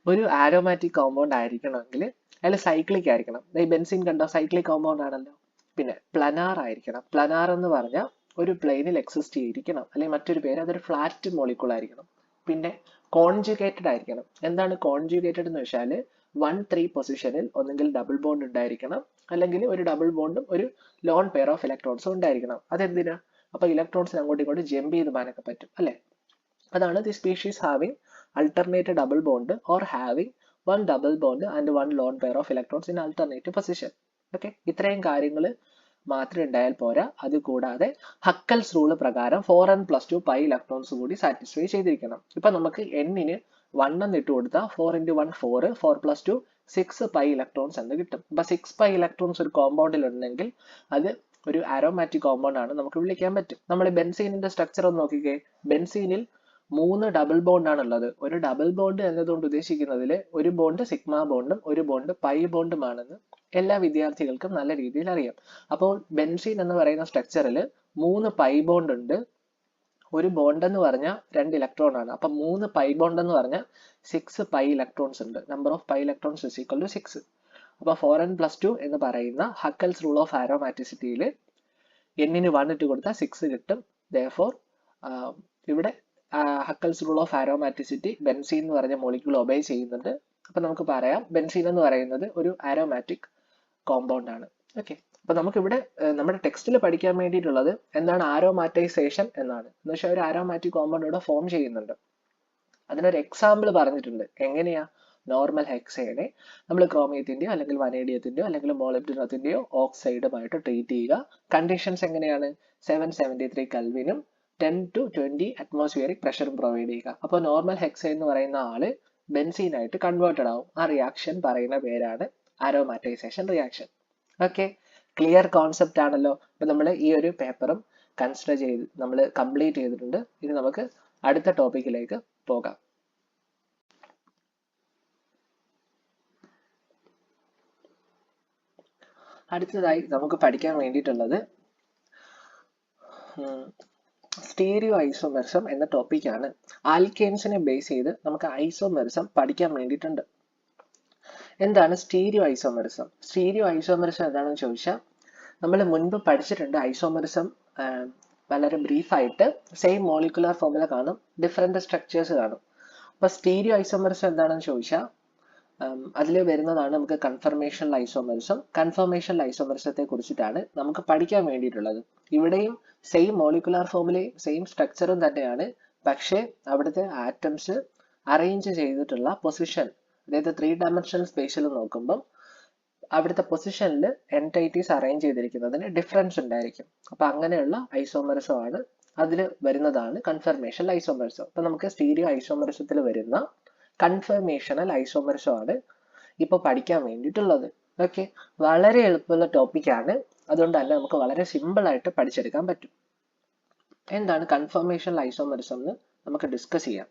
A: ഒരു ആരോമാറ്റിക് കോമ്പൗണ്ട് ആയിരിക്കണമെങ്കിൽ അതിൽ സൈക്ലിക് ആയിരിക്കണം. ഈ benzene കണ്ടോ cyclic compound ആണല്ലോ. പിന്നെ planar ആയിരിക്കണം. പ്ലനാർ എന്ന് പറഞ്ഞാൽ ഒരു പ്ലെയിനിൽ എക്സിസ്റ്റ് ചെയ്തിരിക്കണം, അല്ലെങ്കിൽ മറ്റൊരു പേര് അതൊരു ഫ്ലാറ്റ് മോളിക്യൂൾ ആയിരിക്കണം. പിന്നെ കോൺജുഗേറ്റഡ് ആയിരിക്കണം. എന്താണ് കോൺജുഗേറ്റഡ് എന്ന് വെച്ചാൽ 1-3 പൊസിഷനിൽ ഒന്നെങ്കിൽ ഡബിൾ ബോണ്ട് ഉണ്ടായിരിക്കണം, അല്ലെങ്കിൽ ഒരു ഡബിൾ ബോണ്ടും ഒരു ലോൺ പെയർ ഓഫ് ഇലക്ട്രോൺസും ഉണ്ടായിരിക്കണം. അതെന്തിനാ? അപ്പൊ ഇലക്ട്രോൺസിന് അങ്ങോട്ടും ഇങ്ങോട്ടും ജമ്പ് ചെയ്ത് പോകാനൊക്കെ പറ്റും അല്ലെ. അതാണ് the species having alternate double bond or having one double bond and one lone pair of electrons in alternative position. Okay, ഇത്രയും കാര്യങ്ങൾ മാത്രം ഉണ്ടായാൽ പോരാ. അതുകൂടാതെ ഹക്കൽസ് റൂൾ പ്രകാരം 4n+2 pi ഇലക്ട്രോൺസ് കൂടി സാറ്റിസ്ഫൈ ചെയ്തിരിക്കണം. ഇപ്പൊ നമുക്ക് n-ന് 1 എന്ന് ഇട്ട് കൊടുത്താൽ 4 × 1 4, 4+2 6 pi ഇലക്ട്രോൺസ് എന്ന് കിട്ടും. അപ്പൊ 6 pi ഇലക്ട്രോൺസ് ഒരു കോമ്പൗണ്ടിൽ ഉണ്ടെങ്കിൽ അത് ഒരു ആരോമാറ്റിക് കോമ്പൗണ്ട് ആണ് നമുക്ക് വിളിക്കാൻ പറ്റും. നമ്മൾ ബെൻസീനിന്റെ സ്ട്രക്ചർ ഒന്ന് നോക്കിക്കേ. ബെൻസീനിൽ മൂന്ന് ഡബിൾ ബോണ്ട് ആണുള്ളത്. ഒരു ഡബിൾ ബോണ്ട് എന്നതുകൊണ്ട് ഉദ്ദേശിക്കുന്നതിൽ ഒരു ബോണ്ട് സിഗ്മ ബോണ്ടും ഒരു ബോണ്ട് പൈ ബോണ്ടുമാണെന്ന് എല്ലാ വിദ്യാർത്ഥികൾക്കും നല്ല രീതിയിൽ അറിയാം. അപ്പോൾ ബെൻസീൻ എന്ന് പറയുന്ന സ്ട്രക്ചറിൽ 3 പൈ ബോണ്ട് ഉണ്ട്. ഒരു ബോണ്ട് എന്ന് പറഞ്ഞാൽ 2 ഇലക്ട്രോൺ ആണ്. അപ്പൊ 3 പൈ ബോണ്ട് എന്ന് പറഞ്ഞാൽ 6 പൈ ഇലക്ട്രോൺസ് ഉണ്ട്. Number of pi electrons is equal to 6. അപ്പൊ 4n+2 എന്ന് പറയുന്ന ഹക്കൽസ് റൂൾ ഓഫ് ആരോമാറ്റിസിറ്റിയിൽ n-ന് 1 ഇട്ട് കൊടുത്താൽ 6 കിട്ടും. therefore ഇവിടെ Huckel's rule of aromaticity benzene എന്ന് പറഞ്ഞ മോളിക്യൂൾ ഒബേ ചെയ്യുന്നുണ്ട്. അപ്പൊ നമുക്ക് പറയാം ബെൻസീൻ എന്ന് പറയുന്നത് ഒരു ആരോമാറ്റിക് കോമ്പൗണ്ട് ആണ്. ഓക്കെ, അപ്പൊ നമുക്ക് ഇവിടെ നമ്മുടെ ടെക്സ്റ്റിൽ പഠിക്കാൻ വേണ്ടിയിട്ടുള്ളത് എന്താണ് ആരോമാറ്റൈസേഷൻ എന്നാണ്. എന്ന് വെച്ചാൽ ഒരു ആരോമാറ്റിക് കോമ്പൗണ്ട് ഇവിടെ ഫോം ചെയ്യുന്നുണ്ട്. അതിനൊരു എക്സാമ്പിൾ പറഞ്ഞിട്ടുണ്ട്. എങ്ങനെയാ? നോർമൽ ഹെക്സേനെ നമ്മൾ ക്രോമിയത്തിന്റെയോ അല്ലെങ്കിൽ വനേഡിയത്തിന്റെയോ അല്ലെങ്കിൽ മോളിബ്ഡിനത്തിന്റെയോ ഓക്സൈഡുമായിട്ട് ട്രീറ്റ് ചെയ്യുക. കണ്ടീഷൻസ് എങ്ങനെയാണ്? 773 കെൽവിനും 10 to 20 അറ്റ്മോസ്ഫിയറിക് പ്രഷറും പ്രൊവൈഡ് ചെയ്യുക. അപ്പോൾ നോർമൽ ഹെക്സൈൻ എന്ന് പറയുന്ന ആള് ബെൻസീൻ ആയിട്ട് കൺവേർട്ടഡ് ആവും. ആ റിയാക്ഷൻ പറയുന്ന പേരാണ് ആരോമാറ്റൈസേഷൻ റിയാക്ഷൻ. ഓക്കെ, ക്ലിയർ കോൺസെപ്റ്റ് ആണല്ലോ. അപ്പൊ നമ്മൾ ഈ ഒരു പേപ്പറും കൺസിഡർ ചെയ്ത് നമ്മൾ കംപ്ലീറ്റ് ചെയ്തിട്ടുണ്ട്. ഇനി നമുക്ക് അടുത്ത ടോപ്പിക്കിലേക്ക് പോകാം. അടുത്തതായി നമുക്ക് പഠിക്കാൻ വേണ്ടിയിട്ടുള്ളത് സ്റ്റീരിയോ ഐസോമെറിസം എന്ന ടോപ്പിക്കാണ്. ആൽക്കെയിൻസിനെ ബേസ് ചെയ്ത് നമുക്ക് ഐസോമെറിസം പഠിക്കാൻ വേണ്ടിയിട്ടുണ്ട്. എന്താണ് സ്റ്റീരിയോ ഐസോമെറിസം? സ്റ്റീരിയോ ഐസോമെറിസം എന്താണെന്ന് ചോദിച്ചാൽ നമ്മൾ മുൻപ് പഠിച്ചിട്ടുണ്ട്. ഐസോമെറിസം വളരെ ബ്രീഫായിട്ട് സെയിം മോളിക്കുലർ ഫോർമുല കാണും, ഡിഫറെന്റ് സ്ട്രക്ചേഴ്സ് കാണും. അപ്പൊ സ്റ്റീരിയോ ഐസോമെറിസം എന്താണെന്ന് ചോദിച്ചാൽ അതിൽ വരുന്നതാണ് നമുക്ക് കൺഫർമേഷൻ ഐസോമെറിസം. കൺഫർമേഷൻ ഐസോമെറിസത്തെ കുറിച്ചിട്ടാണ് നമുക്ക് പഠിക്കാൻ വേണ്ടിയിട്ടുള്ളത്. ഇവിടെയും സെയിം മോളിക്കുലർ ഫോർമുലയും സെയിം സ്ട്രക്ചറും തന്നെയാണ്. പക്ഷേ അവിടുത്തെ ആറ്റംസ് അറേഞ്ച് ചെയ്തിട്ടുള്ള പൊസിഷൻ, അതായത് 3 ഡയമെൻഷണൽ സ്പേസിൽ നോക്കുമ്പോൾ അവിടുത്തെ പൊസിഷനിൽ എൻറ്റൈറ്റീസ് അറേഞ്ച് ചെയ്തിരിക്കുന്നതിന് ഡിഫറൻസ് ഉണ്ടായിരിക്കും. അപ്പൊ അങ്ങനെയുള്ള ഐസോമെറിസം ആണ് അതിൽ വരുന്നതാണ് കൺഫർമേഷൻ ഐസോമെറിസം. അപ്പൊ നമുക്ക് സ്റ്റീരിയോ ഐസോമെറിസത്തിൽ വരുന്ന കൺഫർമേഷണൽ ഐസോമെറിസം ആണ് ഇപ്പൊ പഠിക്കാൻ വേണ്ടിയിട്ടുള്ളത്. ഓക്കെ, വളരെ എളുപ്പമുള്ള ടോപ്പിക്കാണ്. അതുകൊണ്ട് തന്നെ നമുക്ക് വളരെ സിമ്പിൾ ആയിട്ട് പഠിച്ചെടുക്കാൻ പറ്റും. എന്താണ് കൺഫർമേഷണൽ ഐസോമെറിസം എന്ന് നമുക്ക് ഡിസ്കസ് ചെയ്യാം.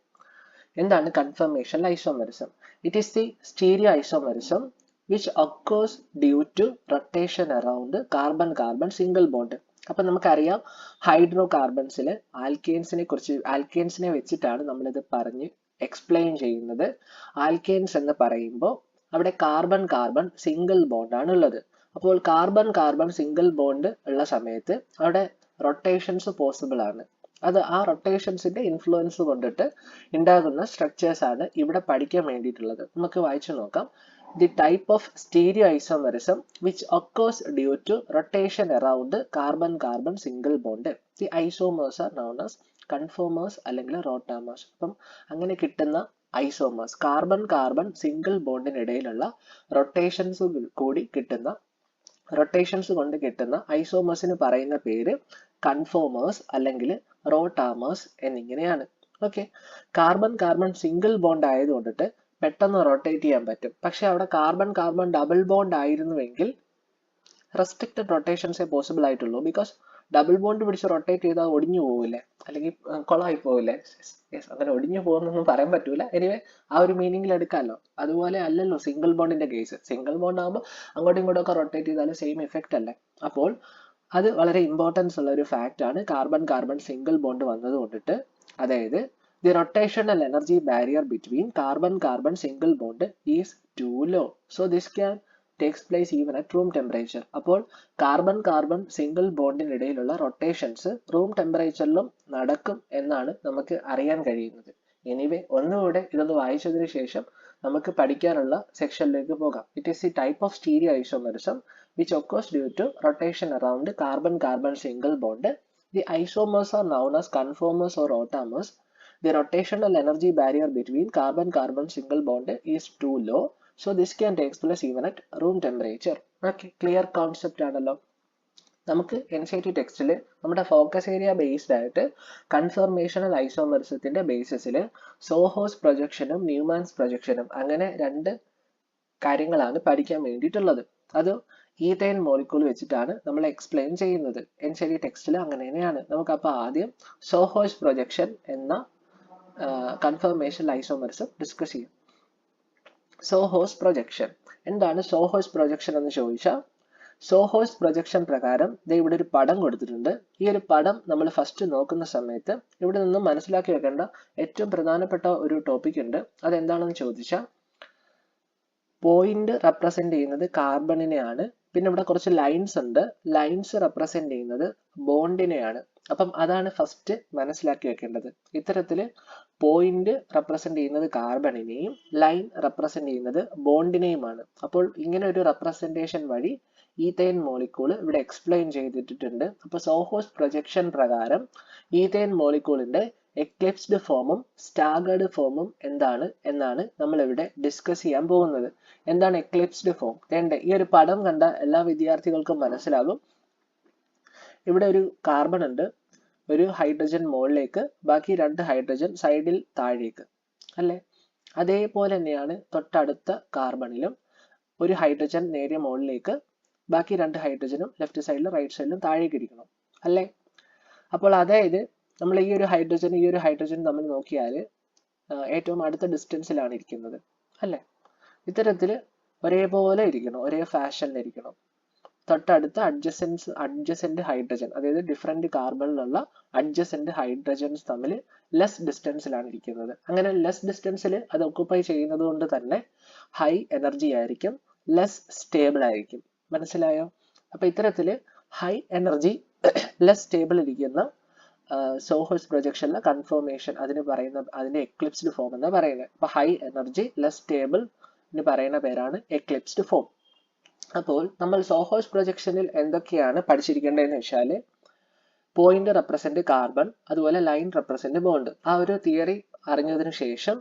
A: എന്താണ് conformational isomerism? It is the stereo isomerism which occurs due to rotation around carbon carbon single bond. അപ്പൊ നമുക്കറിയാം ഹൈഡ്രോ കാർബൺസിൽ ആൽക്കെയിൻസിനെ വെച്ചിട്ടാണ് നമ്മളിത് പറഞ്ഞ് എക്സ്പ്ലെയിൻ ചെയ്യുന്നത്. ആൽക്കെയിൻസ് എന്ന് പറയുമ്പോൾ അവിടെ കാർബൺ കാർബൺ സിംഗിൾ ബോണ്ട് ആണ് ഉള്ളത്. അപ്പോൾ കാർബൺ കാർബൺ സിംഗിൾ ബോണ്ട് ഉള്ള സമയത്ത് അവിടെ റൊട്ടേഷൻസ് പോസിബിൾ ആണ്. അത് ആ റൊട്ടേഷൻസിന്റെ ഇൻഫ്ലുവൻസ് കൊണ്ടിട്ട് ഉണ്ടാകുന്ന സ്ട്രക്ചേഴ്സ് ആണ് ഇവിടെ പഠിക്കാൻ വേണ്ടിയിട്ടുള്ളത്. നമുക്ക് വായിച്ചു നോക്കാം. The type of stereoisomerism which occurs due to rotation around carbon-carbon single bond. The isomers are known as conformers അല്ലെങ്കിൽ rotamers. അപ്പം അങ്ങനെ കിട്ടുന്ന ഐസോമേഴ്സ്, കാർബൺ കാർബൺ സിംഗിൾ ബോണ്ടിനിടയിലുള്ള റൊട്ടേഷൻസ് കൊണ്ട് കിട്ടുന്ന ഐസോമേഴ്സിന് പറയുന്ന പേര് കൺഫോമേഴ്സ് അല്ലെങ്കിൽ റോട്ടാമേഴ്സ് എന്നിങ്ങനെയാണ്. Okay, carbon carbon single bond ആയതുകൊണ്ടിട്ട് പെട്ടെന്ന് റൊട്ടേറ്റ് ചെയ്യാൻ പറ്റും. പക്ഷെ അവിടെ കാർബൺ കാർബൺ ഡബിൾ ബോണ്ട് ആയിരുന്നുവെങ്കിൽ റെസ്ട്രിക്റ്റഡ് റൊട്ടേഷൻസേ പോസിബിൾ ആയിട്ടുള്ളൂ. ബിക്കോസ് ഡബിൾ ബോണ്ട് പിടിച്ച് റൊട്ടേറ്റ് ചെയ്താൽ ഒടിഞ്ഞു പോവില്ലേ, അല്ലെങ്കിൽ കൊളായി പോവില്ലേ? അങ്ങനെ ഒടിഞ്ഞു പോകുന്നൊന്നും പറയാൻ പറ്റൂല. എനിവേ ആ ഒരു മീനിങ്ങിൽ എടുക്കാമല്ലോ. അതുപോലെ അല്ലല്ലോ സിംഗിൾ ബോണ്ടിന്റെ കേസ്. സിംഗിൾ ബോണ്ട് ആകുമ്പോൾ അങ്ങോട്ടും ഇങ്ങോട്ടും ഒക്കെ റൊട്ടേറ്റ് ചെയ്താലും സെയിം ഇഫക്റ്റ് അല്ലേ. അപ്പോൾ അത് വളരെ ഇമ്പോർട്ടൻസ് ഉള്ള ഒരു ഫാക്റ്റ് ആണ് കാർബൺ കാർബൺ സിംഗിൾ ബോണ്ട് വന്നത് കൊണ്ടിട്ട്. അതായത് the rotational energy barrier between carbon-carbon single bond is too low. So this can takes place even at room temperature. അപ്പോൾ കാർബൺ സിംഗിൾ ബോണ്ടിനിടയിലുള്ള റൊട്ടേഷൻസ് റൂം ടെമ്പറേച്ചറിലും നടക്കും എന്നാണ് നമുക്ക് അറിയാൻ കഴിയുന്നത്. എനിവേ ഒന്നുകൂടെ ഇതൊന്ന് വായിച്ചതിന് ശേഷം നമുക്ക് പഠിക്കാനുള്ള സെക്ഷനിലേക്ക് പോകാം. It is the type of stereo isomerism which occurs due to rotation around carbon-carbon single bond. The isomers are known as conformers or rotamers. The rotational energy barrier between carbon-carbon single bond is too low, so this can take place even at room temperature. Okay, clear concept ആണല്ലോ. നമുക്ക് NCERT ടെക്സ്റ്റിൽ നമ്മുടെ focus area based ആയിട്ട് conformational ഐസോമെറിസത്തിന്റെ ബേസിസിൽ സോഹോസ് പ്രൊജക്ഷനും Newman's പ്രൊജക്ഷനും അങ്ങനെ 2 കാര്യങ്ങളാണ് പഠിക്കാൻ വേണ്ടിയിട്ടുള്ളത്. അത് ethyne molecule വെച്ചിട്ടാണ് നമ്മൾ എക്സ്പ്ലെയിൻ ചെയ്യുന്നത്. NCERT ടെക്സ്റ്റിൽ അങ്ങനെ തന്നെയാണ്. നമുക്ക് അപ്പോൾ ആദ്യം സോഹോസ് പ്രൊജക്ഷൻ എന്ന കൺഫർമേഷൻ ഐസോമർസും ഡിസ്കസ് ചെയ്യും. സോഹോസ് പ്രൊജക്ഷൻ. എന്താണ് സോഹോസ് പ്രൊജക്ഷൻ എന്ന് ചോദിച്ചാൽ, സോഹോസ് പ്രൊജക്ഷൻ പ്രകാരം ഇവിടെ ഒരു പടം കൊടുത്തിട്ടുണ്ട്. ഈ ഒരു പടം നമ്മൾ ഫസ്റ്റ് നോക്കുന്ന സമയത്ത് ഇവിടെ നിന്നും മനസ്സിലാക്കി വെക്കേണ്ട ഏറ്റവും പ്രധാനപ്പെട്ട ഒരു ടോപ്പിക് ഉണ്ട്. അതെന്താണെന്ന് ചോദിച്ചാൽ, പോയിന്റ് റെപ്രസെന്റ് ചെയ്യുന്നത് കാർബണിനെയാണ്. പിന്നെ ഇവിടെ കുറച്ച് ലൈൻസ് ഉണ്ട്. ലൈൻസ് റെപ്രസെന്റ് ചെയ്യുന്നത് ബോണ്ടിനെയാണ്. അപ്പം അതാണ് ഫസ്റ്റ് മനസ്സിലാക്കി വെക്കേണ്ടത്. ഇത്തരത്തില് പോയിന്റ് റെപ്രസെന്റ് ചെയ്യുന്നത് കാർബണിനെയും ലൈൻ റെപ്രസെന്റ് ചെയ്യുന്നത് ബോണ്ടിനെയുമാണ്. അപ്പോൾ ഇങ്ങനെ ഒരു റെപ്രസെന്റേഷൻ വഴി ഈഥൈൻ മോളിക്യൂൾ ഇവിടെ എക്സ്പ്ലെയിൻ ചെയ്തിട്ടുണ്ട്. അപ്പൊ സോഹോസ് പ്രൊജക്ഷൻ പ്രകാരം ഈഥൈൻ മോളിക്യൂളിന്റെ എക്ലിപ്സ്ഡ് ഫോമും സ്റ്റാഗേർഡ് ഫോമും എന്നാണ് നമ്മൾ ഇവിടെ ഡിസ്കസ് ചെയ്യാൻ പോകുന്നത്. എന്താണ് എക്ലിപ്സ്ഡ് ഫോം? ഈ ഒരു പടം കണ്ട എല്ലാ വിദ്യാർത്ഥികൾക്കും മനസ്സിലാകും. ഇവിടെ ഒരു കാർബൺ ഉണ്ട്, ഒരു ഹൈഡ്രജൻ മുകളിലേക്ക്, ബാക്കി 2 ഹൈഡ്രജൻ സൈഡിൽ താഴേക്ക്, അല്ലേ? അതേപോലെ തന്നെയാണ് തൊട്ടടുത്ത കാർബണിലും ഒരു ഹൈഡ്രജൻ നേരെ മുകളിലേക്ക്, ബാക്കി 2 ഹൈഡ്രജനും ലെഫ്റ്റ് സൈഡിലും റൈറ്റ് സൈഡിലും താഴേക്ക് ഇരിക്കണം, അല്ലേ? അപ്പോൾ അതായത് നമ്മൾ ഈ ഒരു ഹൈഡ്രജൻ തമ്മിൽ നോക്കിയാൽ ഏറ്റവും അടുത്ത ഡിസ്റ്റൻസിലാണ് ഇരിക്കുന്നത്, അല്ലേ? ഇത്തരത്തിൽ ഒരേപോലെ ഇരിക്കണം, ഒരേ ഫാഷനിൽ ഇരിക്കണം. തൊട്ടടുത്ത അഡ്ജസെന്റ് ഹൈഡ്രജൻ, അതായത് ഡിഫറെന്റ് കാർബണിലുള്ള അഡ്ജസെന്റ് ഹൈഡ്രജൻസ് തമ്മിൽ ലെസ് ഡിസ്റ്റൻസിലാണ് ഇരിക്കുന്നത്. അങ്ങനെ ലെസ് ഡിസ്റ്റൻസിൽ അത് ഒക്കുപ്പൈ ചെയ്യുന്നത് കൊണ്ട് തന്നെ ഹൈ എനർജി ആയിരിക്കും, ലെസ് സ്റ്റേബിൾ ആയിരിക്കും. മനസ്സിലായോ? അപ്പൊ ഇത്തരത്തില് ഹൈ എനർജി ലെസ് സ്റ്റേബിൾ ഇരിക്കുന്ന സോഹോസ് പ്രൊജക്ഷനിലെ കൺഫർമേഷൻ അതിന്റെ എക്ലിപ്സ്ഡ് ഫോം എന്ന് പറയുന്നത്. അപ്പൊ ഹൈ എനർജി ലെസ് സ്റ്റേബിൾ പറയുന്ന പേരാണ് എക്ലിപ്സ്ഡ് ഫോം. അപ്പോൾ നമ്മൾ സോഹോസ് പ്രൊജക്ഷനിൽ എന്തൊക്കെയാണ് പഠിച്ചിരിക്കേണ്ടതെന്ന് വെച്ചാൽ, പോയിന്റ് റെപ്രസെന്റ് കാർബൺ, അതുപോലെ ലൈൻ റെപ്രസെന്റ് ബോണ്ട്. ആ ഒരു തിയറി അറിഞ്ഞതിന് ശേഷം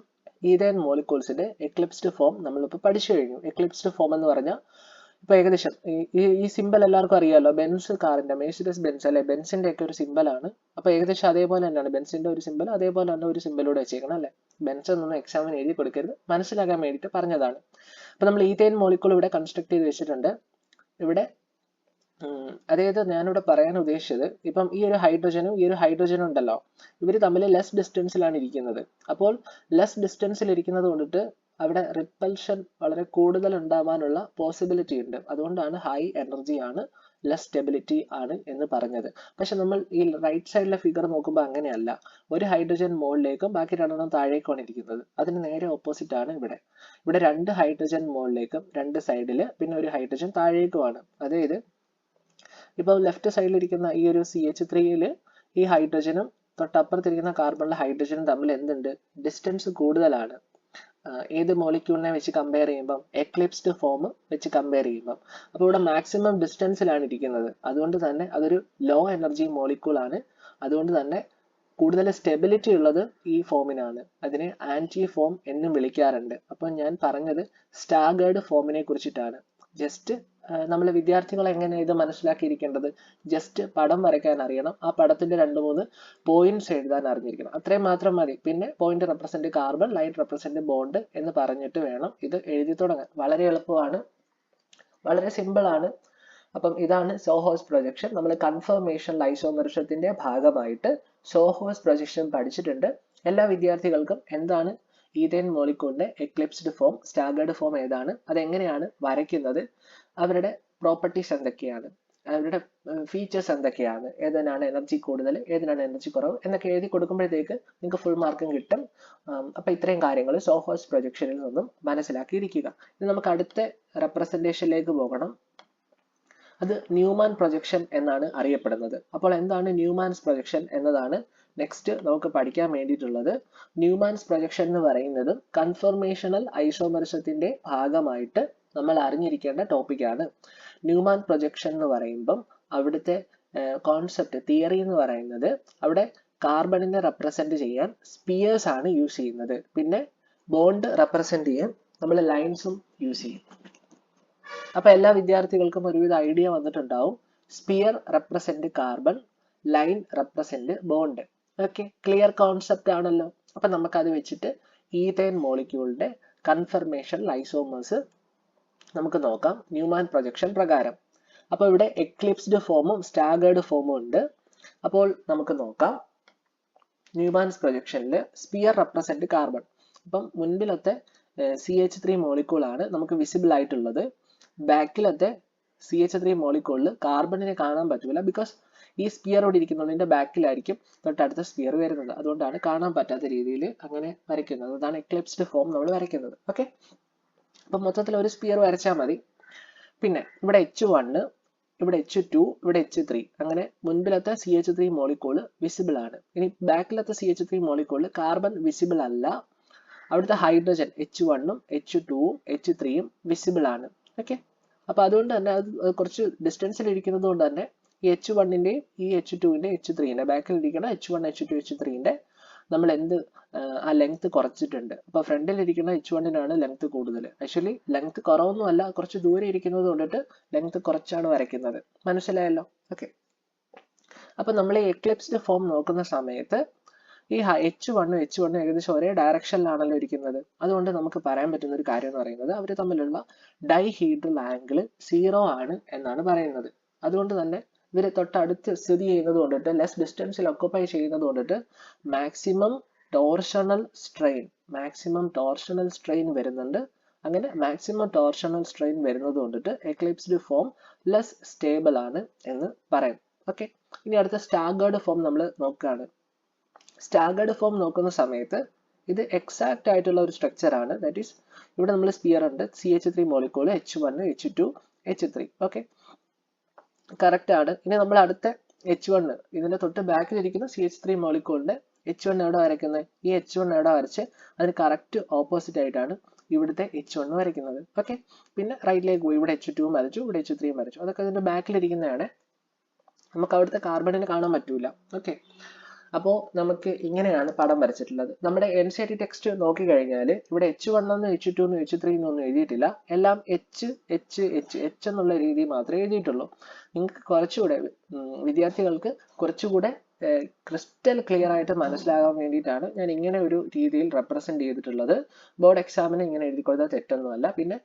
A: ഈഥൈൻ മോളിക്യൂൾസിന്റെ എക്ലിപ്സ്ഡ് ഫോം നമ്മളിപ്പോൾ പഠിച്ചു കഴിഞ്ഞു. എക്ലിപ്സ്ഡ് ഫോം എന്ന് പറഞ്ഞാൽ ഇപ്പൊ ഏകദേശം ഈ സിമ്പിൾ എല്ലാവർക്കും അറിയാലോ, ബെൻസ് കാറിന്റെ, മെഴ്സിഡസ് ബെൻസ് അല്ലെ, ബെൻസിന്റെ ഒക്കെ ഒരു സിമ്പിൾ ആണ്. അപ്പൊ ഏകദേശം അതേപോലെ തന്നെയാണ് ബെൻസിന്റെ ഒരു സിമ്പിൾ, അതേപോലെ തന്നെ ഒരു സിമ്പിളൂടെ വെച്ചേക്കണം, അല്ലെ? ബെൻസ് ഒന്നും എക്സാമിന് എഴുതി കൊടുക്കരുത്, മനസ്സിലാക്കാൻ വേണ്ടിയിട്ട് പറഞ്ഞതാണ്. അപ്പൊ നമ്മൾ ഈഥൈൻ മോളിക്യൂൾ ഇവിടെ കൺസ്ട്രക്ട് ചെയ്ത് വെച്ചിട്ടുണ്ട്. ഇവിടെ അതായത് ഞാനിവിടെ പറയാൻ ഉദ്ദേശിച്ചത്, ഇപ്പം ഈ ഒരു ഹൈഡ്രജനും ഉണ്ടല്ലോ, ഇവർ തമ്മിൽ ലെസ് ഡിസ്റ്റൻസിലാണ് ഇരിക്കുന്നത്. അപ്പോൾ ലെസ് ഡിസ്റ്റൻസിൽ ഇരിക്കുന്നത് കൊണ്ടിട്ട് അവിടെ റിപ്പൽഷൻ വളരെ കൂടുതൽ ഉണ്ടാവാനുള്ള പോസിബിലിറ്റി ഉണ്ട്. അതുകൊണ്ടാണ് ഹൈ എനർജി ആണ്, ലെസ് സ്റ്റെബിലിറ്റി ആണ് എന്ന് പറഞ്ഞത്. പക്ഷെ നമ്മൾ ഈ റൈറ്റ് സൈഡിലെ ഫിഗർ നോക്കുമ്പോൾ അങ്ങനെയല്ല. ഒരു ഹൈഡ്രജൻ മുകളിലേക്കും ബാക്കി 2 താഴേക്കുമാണ് ഇരിക്കുന്നത്. അതിന് നേരെ ഓപ്പോസിറ്റ് ആണ് ഇവിടെ. 2 ഹൈഡ്രജൻ മുകളിലേക്കും 2 സൈഡില്, പിന്നെ ഒരു ഹൈഡ്രജൻ താഴേക്കുമാണ്. അതായത് ഇപ്പൊ ലെഫ്റ്റ് സൈഡിലിരിക്കുന്ന ഈ ഒരു CH3 ഈ ഹൈഡ്രജനും തൊട്ടപ്പുറത്തിരിക്കുന്ന കാർബണിലെ ഹൈഡ്രജനും തമ്മിൽ എന്തുണ്ട്? ഡിസ്റ്റൻസ് കൂടുതലാണ്. ഏത് മോളിക്യൂളിനെ വെച്ച് കമ്പയർ ചെയ്യുമ്പം? എക്ലിപ്സ്ഡ് ഫോം വെച്ച് കമ്പയർ ചെയ്യുമ്പം. അപ്പോൾ ഇവിടെ മാക്സിമം ഡിസ്റ്റൻസിലാണ് ഇരിക്കുന്നത്. അതുകൊണ്ട് തന്നെ അതൊരു ലോ എനർജി മോളിക്യൂൾ ആണ്. അതുകൊണ്ട് തന്നെ കൂടുതൽ സ്റ്റെബിലിറ്റി ഉള്ളത് ഈ ഫോമിനാണ്. അതിനെ ആന്റി ഫോം എന്നും വിളിക്കാറുണ്ട്. അപ്പോൾ ഞാൻ പറഞ്ഞത് സ്റ്റാഗേർഡ് ഫോമിനെ കുറിച്ചിട്ടാണ്. ജസ്റ്റ് നമ്മൾ വിദ്യാർത്ഥികൾ എങ്ങനെ ഇത് മനസ്സിലാക്കിയിരിക്കേണ്ടത്? ജസ്റ്റ് പടം വരയ്ക്കാൻ അറിയണം, ആ പടത്തിന്റെ 2-3 പോയിന്റ്സ് എഴുതാൻ അറിഞ്ഞിരിക്കണം, അത്രയും മാത്രം മതി. പിന്നെ point represent carbon, line represent bond എന്ന് പറഞ്ഞിട്ട് വേണം ഇത് എഴുതി തുടങ്ങാൻ. വളരെ എളുപ്പമാണ്, വളരെ സിമ്പിൾ ആണ്. അപ്പം ഇതാണ് സോഹോസ് പ്രൊജക്ഷൻ. നമ്മൾ കൺഫർമേഷൻ ഐസോമെറിസത്തിന്റെ ഭാഗമായിട്ട് സോഹോസ് പ്രൊജക്ഷൻ പഠിച്ചിട്ടുണ്ട്. എല്ലാ വിദ്യാർത്ഥികൾക്കും എന്താണ് ഈഥൈൻ മോളിക്യൂളിന്റെ എക്ലിപ്സ്ഡ് ഫോം, സ്റ്റാഗേർഡ് ഫോം ഏതാണ്, അതെങ്ങനെയാണ് വരയ്ക്കുന്നത്, അവരുടെ പ്രോപ്പർട്ടീസ് എന്തൊക്കെയാണ്, അവരുടെ ഫീച്ചേഴ്സ് എന്തൊക്കെയാണ്, ഏതിനാണ് എനർജി കൂടുതൽ, ഏതിനാണ് എനർജി കുറവ് എന്നൊക്കെ എഴുതി കൊടുക്കുമ്പോഴത്തേക്ക് നിങ്ങൾക്ക് ഫുൾ മാർക്കും കിട്ടും. അപ്പൊ ഇത്രയും കാര്യങ്ങൾ സോഹോസ് പ്രൊജക്ഷനിൽ നിന്നും മനസ്സിലാക്കിയിരിക്കുക. ഇനി നമുക്ക് അടുത്ത റെപ്രസെന്റേഷനിലേക്ക് പോകണം. അത് ന്യൂമാൻ പ്രൊജക്ഷൻ എന്നാണ് അറിയപ്പെടുന്നത്. അപ്പോൾ എന്താണ് ന്യൂമാൻസ് പ്രൊജക്ഷൻ എന്നതാണ് നെക്സ്റ്റ് നമുക്ക് പഠിക്കാൻ വേണ്ടിയിട്ടുള്ളത്. ന്യൂമാൻസ് പ്രൊജക്ഷൻ എന്ന് പറയുന്നത് കൺഫർമേഷണൽ ഐസോമെറിസത്തിന്റെ ഭാഗമായിട്ട് നമ്മൾ അറിഞ്ഞിരിക്കേണ്ട ടോപ്പിക്കാണ്. ന്യൂമാൻ പ്രൊജക്ഷൻ എന്ന് പറയുമ്പം അവിടുത്തെ കോൺസെപ്റ്റ്, തിയറി എന്ന് പറയുന്നത്, അവിടെ കാർബണിനെ റെപ്രസെന്റ് ചെയ്യാൻ സ്പിയേഴ്സ് ആണ് യൂസ് ചെയ്യുന്നത്. പിന്നെ ബോണ്ട് റെപ്രസെന്റ് ചെയ്യാൻ നമ്മൾ ലൈൻസും യൂസ് ചെയ്യും. അപ്പൊ എല്ലാ വിദ്യാർത്ഥികൾക്കും ഒരുവിധ ഐഡിയ വന്നിട്ടുണ്ടാവും. Sphere represent carbon, line represent bond. Okay, clear concept ആണല്ലോ. അപ്പൊ നമുക്കത് വെച്ചിട്ട് ഈഥൈൻ മോളിക്യൂളിന്റെ കൺഫർമേഷൻ ഐസോമേഴ്സ് നമുക്ക് നോക്കാം ന്യൂമാൻ പ്രൊജക്ഷൻ പ്രകാരം. അപ്പൊ ഇവിടെ എക്ലിപ്സ്ഡ് ഫോമും സ്റ്റാഗേർഡ് ഫോമും ഉണ്ട്. അപ്പോൾ നമുക്ക് നോക്കാം. ന്യൂമാൻസ് പ്രൊജക്ഷനിൽ സ്പിയർ റെപ്രസെന്റ് കാർബൺ. അപ്പം മുൻപിലത്തെ CH3 മോളിക്കൂൾ ആണ് നമുക്ക് വിസിബിൾ ആയിട്ടുള്ളത്. ബാക്കിലത്തെ CH3 മോളിക്കൂളിൽ കാർബണിനെ കാണാൻ പറ്റില്ല, ബിക്കോസ് ഈ സ്പിയറോട് ഇരിക്കുന്നതിന്റെ ബാക്കിലായിരിക്കും തൊട്ടടുത്ത സ്പിയർ വരുന്നത്. അതുകൊണ്ടാണ് കാണാൻ പറ്റാത്ത രീതിയിൽ അങ്ങനെ വരയ്ക്കുന്നത്. അതാണ് എക്ലിപ്സ്ഡ് ഫോം നമ്മൾ വരയ്ക്കുന്നത്. ഓക്കെ, അപ്പം മൊത്തത്തിൽ ഒരു സ്പിയർ വരച്ചാൽ മതി. പിന്നെ ഇവിടെ H1, ഇവിടെ H2, ഇവിടെ H3, അങ്ങനെ മുൻപിലത്തെ CH3 മോളിക്കൂൾ വിസിബിൾ ആണ്. ഇനി ബാക്കിലത്തെ CH3 മോളിക്കൂളിൽ കാർബൺ വിസിബിൾ അല്ല. അവിടുത്തെ ഹൈഡ്രജൻ H1ഉം H2ഉം H3യും വിസിബിൾ ആണ്. ഓക്കെ, അപ്പൊ അതുകൊണ്ട് തന്നെ അത് കുറച്ച് ഡിസ്റ്റൻസിൽ ഇരിക്കുന്നത് കൊണ്ട് തന്നെ ഈ H1ന്റെയും ഈ H2ന്റെ H3ന്റെ ബാക്കിൽ ഇരിക്കുന്ന H1, H2, H3ന്റെ നമ്മൾ ആ ലെങ്ത് കുറച്ചിട്ടുണ്ട്. അപ്പൊ ഫ്രണ്ടിൽ ഇരിക്കുന്ന H1നാണ് ലെങ്ത് കൂടുതൽ. ആക്ച്വലി ലെങ്ത് കുറവൊന്നും അല്ല, കുറച്ച് ദൂരെ ഇരിക്കുന്നത് കൊണ്ടിട്ട് ലെങ്ത് കുറച്ചാണ് വരയ്ക്കുന്നത്. മനസ്സിലായല്ലോ? ഓക്കെ, അപ്പൊ നമ്മൾ ഈ എക്ലിപ്സ്ഡ് ഫോം നോക്കുന്ന സമയത്ത് ഈ H1ഉം H1ഉം ഏകദേശം ഒരേ ഡയറക്ഷനിലാണല്ലോ ഇരിക്കുന്നത്. അതുകൊണ്ട് നമുക്ക് പറയാൻ പറ്റുന്ന ഒരു കാര്യം എന്ന് പറയുന്നത് അവർ തമ്മിലുള്ള ഡൈഹീഡ്രൽ ആംഗിൾ 0 ആണ് എന്നാണ് പറയുന്നത്. അതുകൊണ്ട് തന്നെ ഇവര് തൊട്ടടുത്ത് സ്ഥിതി ചെയ്യുന്നത് കൊണ്ടിട്ട്, ലെസ് ഡിസ്റ്റൻസിൽ ഒക്കുപ്പൈ ചെയ്യുന്നത് കൊണ്ടിട്ട് മാക്സിമം ടോർഷണൽ സ്ട്രെയിൻ വരുന്നുണ്ട്. അങ്ങനെ മാക്സിമം ടോർഷണൽ സ്ട്രെയിൻ വരുന്നത് കൊണ്ടിട്ട് എക്ലിപ്സ്ഡ് ഫോം ലെസ് സ്റ്റേബിൾ ആണ് എന്ന് പറയും. ഓക്കെ, ഇനി അടുത്ത സ്റ്റാഗേർഡ് ഫോം നമ്മൾ നോക്കുകയാണ്. സ്റ്റാഗേർഡ് ഫോം നോക്കുന്ന സമയത്ത് ഇത് എക്സാക്ട് ആയിട്ടുള്ള ഒരു സ്ട്രക്ചർ ആണ്. ദാറ്റ് ഈസ്, ഇവിടെ നമ്മൾ സ്പിയർ ഉണ്ട്, CH3 molecule H1, H2, H3. Okay, correct ആണ്. ഇനി നമ്മൾ അടുത്ത H1, ഇതിന്റെ തൊട്ട് ബാക്കിൽ ഇരിക്കുന്ന CH3 മോളിക്കൂളിന്റെ H1 എവിടെ വരയ്ക്കുന്നത്? ഈ H1 എവിടെ വരച്ച് അതിന് കറക്റ്റ് ഓപ്പോസിറ്റ് ആയിട്ടാണ് ഇവിടുത്തെ H1 വരയ്ക്കുന്നത്. ഓക്കെ, പിന്നെ റൈറ്റിലേക്ക് പോയി ഇവിടെ H2 വരച്ചു, ഇവിടെ H3 വരച്ചു. അതൊക്കെ അതിന്റെ ബാക്കിൽ ഇരിക്കുന്നതാണ്. നമുക്ക് അവിടുത്തെ കാർബണിനെ കാണാൻ പറ്റൂല. ഓക്കെ, അപ്പോൾ നമുക്ക് ഇങ്ങനെയാണ് പടം വരച്ചിട്ടുള്ളത്. നമ്മുടെ NCERT ടെക്സ്റ്റ് നോക്കി കഴിഞ്ഞാൽ ഇവിടെ H1 H2 H3 ഒന്നും എഴുതിയിട്ടില്ല. എല്ലാം H എന്നുള്ള രീതി മാത്രമേ എഴുതിയിട്ടുള്ളൂ. നിങ്ങൾക്ക് കുറച്ചുകൂടെ വിദ്യാർത്ഥികൾക്ക് കുറച്ചുകൂടെ ക്രിസ്റ്റൽ ക്ലിയർ ആയിട്ട് മനസ്സിലാകാൻ വേണ്ടിയിട്ടാണ് ഞാൻ ഇങ്ങനെ ഒരു രീതിയിൽ റെപ്രസെന്റ് ചെയ്തിട്ടുള്ളത്. ബോർഡ് എക്സാമിന് ഇങ്ങനെ എഴുതി കൊടുത്താൽ തെറ്റൊന്നുമല്ല. പിന്നെ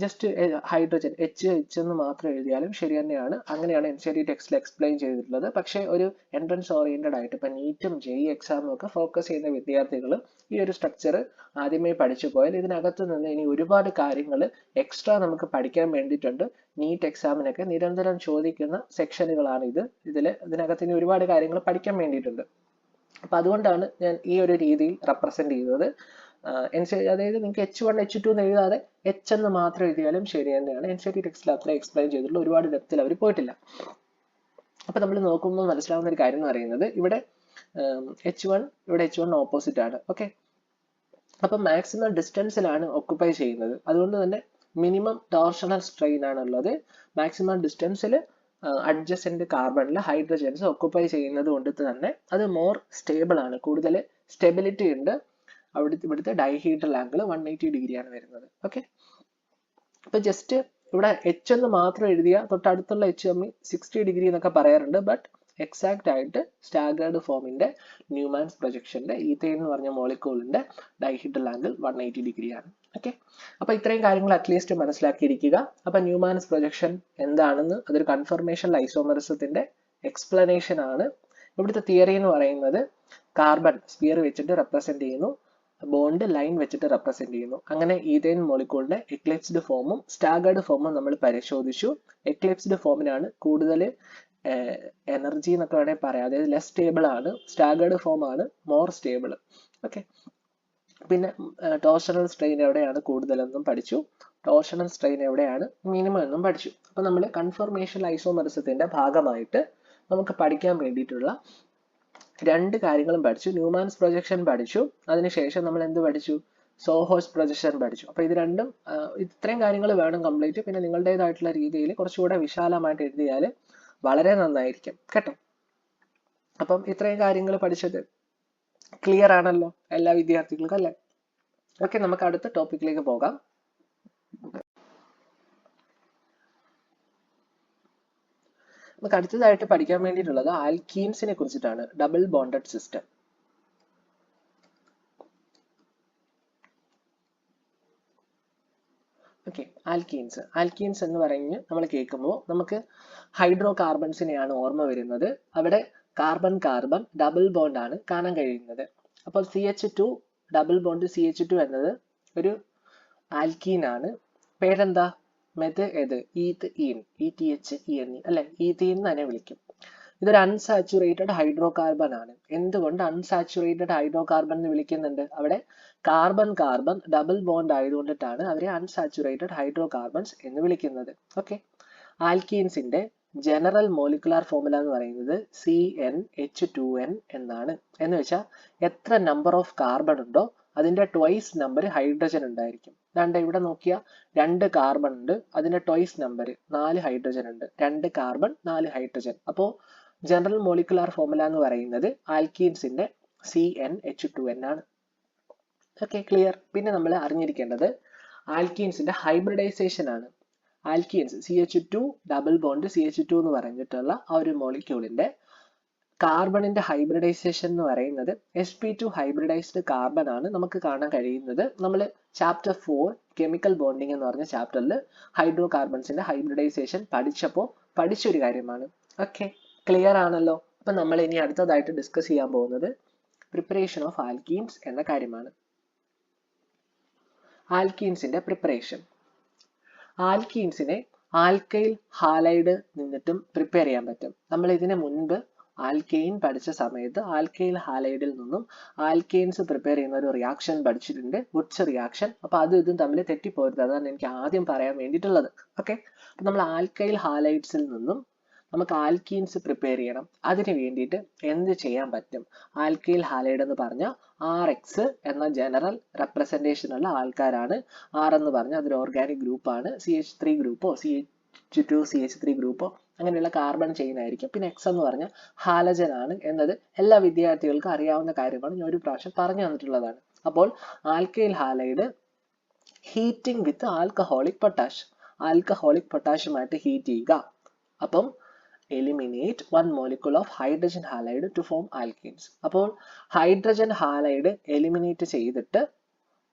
A: ജസ്റ്റ് ഹൈഡ്രജൻ H എന്ന് മാത്രം എഴുതിയാലും ശരി തന്നെയാണ്. അങ്ങനെയാണ് NCERT ടെക്സ്റ്റിൽ എക്സ്പ്ലെയിൻ ചെയ്തിട്ടുള്ളത്. പക്ഷേ ഒരു എൻട്രൻസ് ഓറിയന്റഡ് ആയിട്ട് ഇപ്പം നീറ്റും JEE എക്സാമും ഒക്കെ ഫോക്കസ് ചെയ്യുന്ന വിദ്യാർത്ഥികൾ ഈ ഒരു സ്ട്രക്ചർ ആദ്യമേ പഠിച്ചു പോയാൽ ഇതിനകത്ത് നിന്ന് ഇനി ഒരുപാട് കാര്യങ്ങൾ എക്സ്ട്രാ നമുക്ക് പഠിക്കാൻ വേണ്ടിയിട്ടുണ്ട്. നീറ്റ് എക്സാമിനൊക്കെ നിരന്തരം ചോദിക്കുന്ന സെക്ഷനുകളാണ് ഇതിനകത്ത് ഇനി ഒരുപാട് കാര്യങ്ങൾ പഠിക്കാൻ വേണ്ടിയിട്ടുണ്ട്. അപ്പൊ അതുകൊണ്ടാണ് ഞാൻ ഈ ഒരു രീതിയിൽ റെപ്രസെന്റ് ചെയ്തത്. അതായത് നിങ്ങൾക്ക് H1, H2 എന്ന് എഴുതാതെ H എന്ന് മാത്രം എഴുതിയാലും ശരി തന്നെയാണ്. NCERT ടെക്സ്റ്റിൽ അത്ര എക്സ്പ്ലെയിൻ ചെയ്തിട്ടുള്ള ഒരുപാട് ഡെപ്തിൽ അവർ പോയിട്ടില്ല. അപ്പൊ നമ്മൾ നോക്കുമ്പോൾ മനസ്സിലാവുന്ന ഒരു കാര്യം എന്ന് പറയുന്നത് ഇവിടെ H1, ഇവിടെ H1 ഓപ്പോസിറ്റ് ആണ്. ഓക്കെ, അപ്പൊ മാക്സിമം ഡിസ്റ്റൻസിലാണ് ഒക്കുപ്പൈ ചെയ്യുന്നത്. അതുകൊണ്ട് തന്നെ മിനിമം ടോർഷണൽ സ്ട്രെയിൻ ആണുള്ളത്. മാക്സിമം ഡിസ്റ്റൻസിൽ അഡ്ജസന്റ് കാർബണിൽ ഹൈഡ്രജൻസ് ഒക്കുപ്പൈ ചെയ്യുന്നത് കൊണ്ട് തന്നെ അത് മോർ സ്റ്റേബിൾ ആണ്, കൂടുതൽ സ്റ്റെബിലിറ്റി ഉണ്ട്. ഇവിടുത്തെ ഡൈഹീഡ്രൽ ആംഗിൾ 180 ഡിഗ്രിയാണ് വരുന്നത്. ഓക്കെ, ഇപ്പൊ ജസ്റ്റ് ഇവിടെ H എന്ന് മാത്രം എഴുതിയ തൊട്ടടുത്തുള്ള H തമ്മിൽ 60 ഡിഗ്രി എന്നൊക്കെ പറയാറുണ്ട്. ബട്ട് എക്സാക്ട് ആയിട്ട് സ്റ്റാഗേർഡ് ഫോമിന്റെ ന്യൂമാൻസ് പ്രൊജക്ഷന്റെ ഈഥെയ്ൻ എന്ന് പറഞ്ഞ മോളിക്കൂളിന്റെ ഡൈഹീഡ്രൽ ആംഗിൾ 180 ഡിഗ്രിയാണ്. ഓക്കെ, അപ്പൊ ഇത്രയും കാര്യങ്ങൾ അറ്റ്ലീസ്റ്റ് മനസ്സിലാക്കിയിരിക്കുക. അപ്പൊ ന്യൂമാൻസ് പ്രൊജക്ഷൻ എന്താണെന്ന്, അതൊരു കൺഫർമേഷൻ ഐസോമെറിസത്തിന്റെ എക്സ്പ്ലനേഷൻ ആണ്. ഇവിടുത്തെ തിയറി എന്ന് പറയുന്നത് കാർബൺ സ്പിയർ വെച്ചിട്ട് റെപ്രസെന്റ് ചെയ്യുന്നു, ബോണ്ട് ലൈൻ വെച്ചിട്ട് റെപ്രസെന്റ് ചെയ്യുന്നു. അങ്ങനെ ഈഥെയ്ൻ മോളിക്കൂളിന്റെ എക്ലിപ്സ്ഡ് ഫോമും സ്റ്റാഗേർഡ് ഫോമും നമ്മൾ പരിശോധിച്ചു. എക്ലിപ്സ്ഡ് ഫോമിനാണ് കൂടുതൽ എനർജി എന്നൊക്കെ വേണമെങ്കിൽ പറയാം, അതായത് ലെസ് സ്റ്റേബിൾ ആണ്. സ്റ്റാഗേർഡ് ഫോം ആണ് മോർ സ്റ്റേബിൾ. ഓക്കെ, പിന്നെ ടോർഷണൽ സ്ട്രെയിൻ എവിടെയാണ് കൂടുതലെന്നും പഠിച്ചു, ടോർഷണൽ സ്ട്രെയിൻ എവിടെയാണ് മിനിമം എന്നും പഠിച്ചു. അപ്പൊ നമ്മൾ കൺഫർമേഷൻ ഐസോമെറിസത്തിന്റെ ഭാഗമായിട്ട് നമുക്ക് പഠിക്കാൻ വേണ്ടിയിട്ടുള്ള രണ്ട് കാര്യങ്ങളും പഠിച്ചു. ന്യൂമാൻസ് പ്രൊജക്ഷൻ പഠിച്ചു, അതിനുശേഷം നമ്മൾ എന്ത് പഠിച്ചു? സോഹോസ് പ്രൊജക്ഷൻ പഠിച്ചു. അപ്പൊ ഇത് രണ്ടും ഇത്രയും കാര്യങ്ങൾ വേണം കംപ്ലീറ്റ്. പിന്നെ നിങ്ങളുടേതായിട്ടുള്ള രീതിയിൽ കുറച്ചുകൂടെ വിശാലമായിട്ട് എഴുതിയാൽ വളരെ നന്നായിരിക്കും കേട്ടോ. അപ്പം ഇത്രയും കാര്യങ്ങൾ പഠിച്ചത് ക്ലിയർ ആണല്ലോ എല്ലാ വിദ്യാർത്ഥികൾക്കും അല്ലേ? ഓക്കെ, നമുക്ക് അടുത്ത ടോപ്പിക്കിലേക്ക് പോകാം. നമുക്ക് അടുത്തതായിട്ട് പഠിക്കാൻ വേണ്ടിയിട്ടുള്ളത് ആൽക്കീൻസിനെ കുറിച്ചിട്ടാണ്. Double bonded system. Okay, alkenes എന്ന് പറഞ്ഞ് നമ്മൾ കേൾക്കുമ്പോൾ നമുക്ക് ഹൈഡ്രോ കാർബൺസിനെയാണ് ഓർമ്മ വരുന്നത്. അവിടെ കാർബൺ കാർബൺ ഡബിൾ ബോണ്ട് ആണ് കാണാൻ കഴിയുന്നത്. അപ്പോൾ CH2 ഡബിൾ ബോണ്ട് CH2 എന്നത് ഒരു ആൽക്കീൻ ആണ്. പേരെന്താ? ETHENE അല്ലെ, ഈത്തീൻ തന്നെ വിളിക്കും. ഇതൊരു അൺസാച്ചുറേറ്റഡ് ഹൈഡ്രോ കാർബൺ ആണ്. എന്തുകൊണ്ട് അൺസാച്ചുറേറ്റഡ് ഹൈഡ്രോ കാർബൺ എന്ന് വിളിക്കുന്നുണ്ട്? അവിടെ കാർബൺ കാർബൺ ഡബിൾ ബോണ്ട് ആയതുകൊണ്ടിട്ടാണ് അവരെ അൺസാച്ചുറേറ്റഡ് ഹൈഡ്രോ കാർബൺസ് എന്ന് വിളിക്കുന്നത്. ഓക്കെ, ആൽക്കീൻസിന്റെ ജനറൽ മോളിക്കുലാർ ഫോർമുല എന്ന് പറയുന്നത് CnH2n എന്നാണ്. എന്ന് വെച്ചാൽ എത്ര നമ്പർ ഓഫ് കാർബൺ ഉണ്ടോ അതിന്റെ ട്വൈസ് നമ്പർ ഹൈഡ്രജൻ ഉണ്ടായിരിക്കും. ഇവിടെ നോക്കിയാൽ 2 കാർബൺ ഉണ്ട്, അതിന്റെ ട്വൈസ് നമ്പർ 4 ഹൈഡ്രജൻ ഉണ്ട്. 2 കാർബൺ 4 ഹൈഡ്രജൻ. അപ്പോൾ ജനറൽ മോളിക്കുലാർ ഫോർമുല എന്ന് പറയുന്നത് ആൽക്കീൻസിന്റെ CnH2n ആണ്. Okay, clear. പിന്നെ നമ്മൾ അറിഞ്ഞിരിക്കേണ്ടത് ആൽക്കീൻസിന്റെ ഹൈബ്രിഡൈസേഷൻ ആണ്. Alkenes CH2 double bond CH2 എന്ന് പറഞ്ഞിട്ടുള്ള ആ ഒരു മോളിക്യൂളിന്റെ കാർബണിന്റെ ഹൈബ്രിഡൈസേഷൻ എന്ന് പറയുന്നത് sp2 ഹൈബ്രിഡൈസ്ഡ് കാർബൺ ആണ് നമുക്ക് കാണാൻ കഴിയുന്നത്. നമ്മൾ ചാപ്റ്റർ 4 കെമിക്കൽ ബോണ്ടിങ് എന്ന് പറഞ്ഞ ചാപ്റ്ററിൽ ഹൈഡ്രോ കാർബൺസിന്റെ ഹൈബ്രിഡൈസേഷൻ പഠിച്ചൊരു കാര്യമാണ്. ഓക്കെ, ക്ലിയർ ആണല്ലോ. അപ്പൊ നമ്മൾ ഇനി അടുത്തതായിട്ട് ഡിസ്കസ് ചെയ്യാൻ പോകുന്നത് പ്രിപ്പറേഷൻ ഓഫ് ആൽക്കീൻസ് എന്ന കാര്യമാണ്. ആൽക്കീൻസിന്റെ പ്രിപ്പറേഷൻ. ആൽക്കീൻസിനെ ആൽക്കൈൽ ഹാലൈഡ് നിന്നിട്ടും പ്രിപ്പയർ ചെയ്യാൻ പറ്റും. നമ്മൾ ഇതിനു മുൻപ് ആൽക്കെയിൻ പഠിച്ച സമയത്ത് ആൽക്കൈൽ ഹാലൈഡിൽ നിന്നും ആൽക്കെയിൻസ് പ്രിപ്പയർ ചെയ്യുന്ന ഒരു റിയാക്ഷൻ പഠിച്ചിട്ടുണ്ട്, വുഡ്സ് റിയാക്ഷൻ. അപ്പൊ ഇതും തമ്മിൽ തെറ്റിപ്പോരുത്, അതാണ് എനിക്ക് ആദ്യം പറയാൻ വേണ്ടിയിട്ടുള്ളത്. ഓക്കെ, അപ്പൊ നമ്മൾ ആൽക്കൈൽ ഹാലൈഡ്സിൽ നിന്നും നമുക്ക് ആൽക്കീൻസ് പ്രിപ്പയർ ചെയ്യണം. അതിന് വേണ്ടിയിട്ട് എന്ത് ചെയ്യാൻ പറ്റും? ആൽക്കൈൽ ഹാലൈഡ് എന്ന് പറഞ്ഞാൽ RX എന്ന ജനറൽ റെപ്രസെന്റേഷൻ ഉള്ള ആൾക്കാരാണ്. R എന്ന് പറഞ്ഞാൽ അതൊരു ഓർഗാനിക് ഗ്രൂപ്പ് ആണ്. CH3 ഗ്രൂപ്പോ CH2 CH3 ഗ്രൂപ്പോ അങ്ങനെയുള്ള കാർബൺ ചെയിൻ ആയിരിക്കും. പിന്നെ X എന്ന് പറഞ്ഞാൽ ഹാലജൻ ആണ് എന്നത് എല്ലാ വിദ്യാർത്ഥികൾക്കും അറിയാവുന്ന കാര്യമാണ്, ഞാൻ ഒരു പ്രാവശ്യം പറഞ്ഞു തന്നിട്ടുള്ളതാണ്. അപ്പോൾ alkyl halide heating with alcoholic പൊട്ടാഷുമായിട്ട് ഹീറ്റ് ചെയ്യുക. അപ്പം eliminate one molecule of hydrogen halide to form alkenes. അപ്പോൾ ഹൈഡ്രജൻ ഹാലൈഡ് എലിമിനേറ്റ് ചെയ്തിട്ട്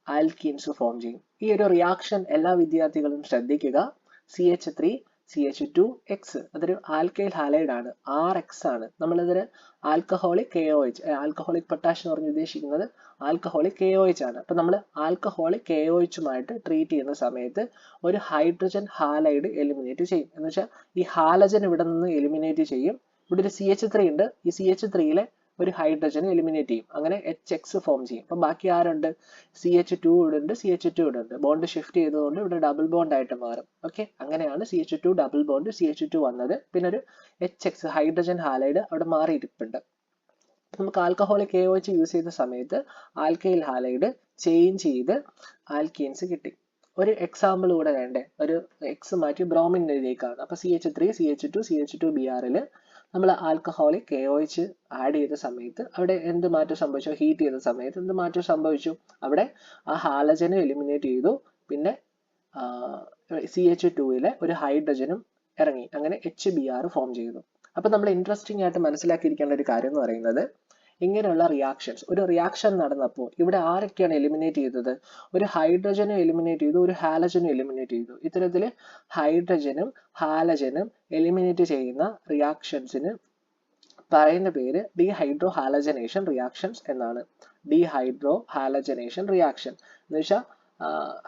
A: ആൽക്കീൻസ് ഫോം ചെയ്യും. ഈ ഒരു റിയാക്ഷൻ എല്ലാ വിദ്യാർത്ഥികളും ശ്രദ്ധിക്കുക. CH3 CH2X അതൊരു ആൽക്കൈൽ ഹാലൈഡ് ആണ്, RX ആണ്. നമ്മളിതൊരു ആൽക്കഹോളിക് KOH, ആൽക്കഹോളിക് പൊട്ടാഷ് എന്ന് പറഞ്ഞ് ഉദ്ദേശിക്കുന്നത് ആൽക്കഹോളിക് KOH ആണ്. അപ്പൊ നമ്മൾ ആൽക്കഹോളിക് KOHുമായിട്ട് ട്രീറ്റ് ചെയ്യുന്ന സമയത്ത് ഒരു ഹൈഡ്രജൻ ഹാലൈഡ് എലിമിനേറ്റ് ചെയ്യും. എന്ന് വെച്ചാൽ ഈ ഹാലജൻ ഇവിടെ നിന്ന് എലിമിനേറ്റ് ചെയ്യും. ഇവിടെ ഒരു CH3 ഉണ്ട്, ഈ CH3യിലെ ഒരു ഹൈഡ്രജൻ എലിമിനേറ്റ് ചെയ്യും. അങ്ങനെ HX ഫോം ചെയ്യും. അപ്പൊ ബാക്കി ആരുണ്ട്? CH2 ഇവിടെ ഉണ്ട്, CH2 ഇവിടെ ഉണ്ട്. ബോണ്ട് ഷിഫ്റ്റ് ചെയ്തതുകൊണ്ട് ഇവിടെ ഡബിൾ ബോണ്ട് ആയിട്ട് മാറും. ഓക്കെ, അങ്ങനെയാണ് CH2 ഡബിൾ ബോണ്ട് CH2 വന്നത്. പിന്നെ ഒരു HX ഹൈഡ്രജൻ ഹാലൈഡ് അവിടെ മാറിയിരിപ്പുണ്ട്. നമുക്ക് ആൽക്കഹോളിക് KOH യൂസ് ചെയ്ത സമയത്ത് ആൽക്കൈൽ ഹാലൈഡ് ചേഞ്ച് ചെയ്ത് ആൽക്കീൻസ് കിട്ടി. ഒരു എക്സാമ്പിൾ കൂടെ വേണ്ടേ? ഒരു X മാറ്റി ബ്രോമിനിലേക്കാണ്. അപ്പൊ CH3 CH2 CH2Br നമ്മൾ ആൽക്കഹോളിക് KOH ആഡ് ചെയ്ത സമയത്ത് അവിടെ എന്ത് മാറ്റം സംഭവിച്ചു? ഹീറ്റ് ചെയ്ത സമയത്ത് എന്ത് മാറ്റം സംഭവിച്ചു? അവിടെ ആ ഹാലജനെ എലിമിനേറ്റ് ചെയ്തു. പിന്നെ CH2യിലെ ഒരു ഹൈഡ്രജനും ഇറങ്ങി. അങ്ങനെ HBr ഫോം ചെയ്തു. അപ്പൊ നമ്മൾ ഇൻട്രസ്റ്റിംഗ് ആയിട്ട് മനസ്സിലാക്കിയിരിക്കേണ്ട ഒരു കാര്യം എന്ന് പറയുന്നത്, ഇങ്ങനെയുള്ള റിയാക്ഷൻസ്, ഒരു റിയാക്ഷൻ നടന്നപ്പോൾ ഇവിടെ ആരൊക്കെയാണ് എലിമിനേറ്റ് ചെയ്തത്? ഒരു ഹൈഡ്രജനും എലിമിനേറ്റ് ചെയ്തു, ഒരു ഹാലജനും എലിമിനേറ്റ് ചെയ്തു. ഇത്തരത്തിൽ ഹൈഡ്രജനും ഹാലജനും എലിമിനേറ്റ് ചെയ്യുന്ന റിയാക്ഷൻസിന് പറയുന്ന പേര് ഡീഹൈഡ്രോ ഹാലജനേഷൻ റിയാക്ഷൻസ് എന്നാണ്. ഡീഹൈഡ്രോ ഹാലജനേഷൻ റിയാക്ഷൻ എന്ന് വെച്ചാൽ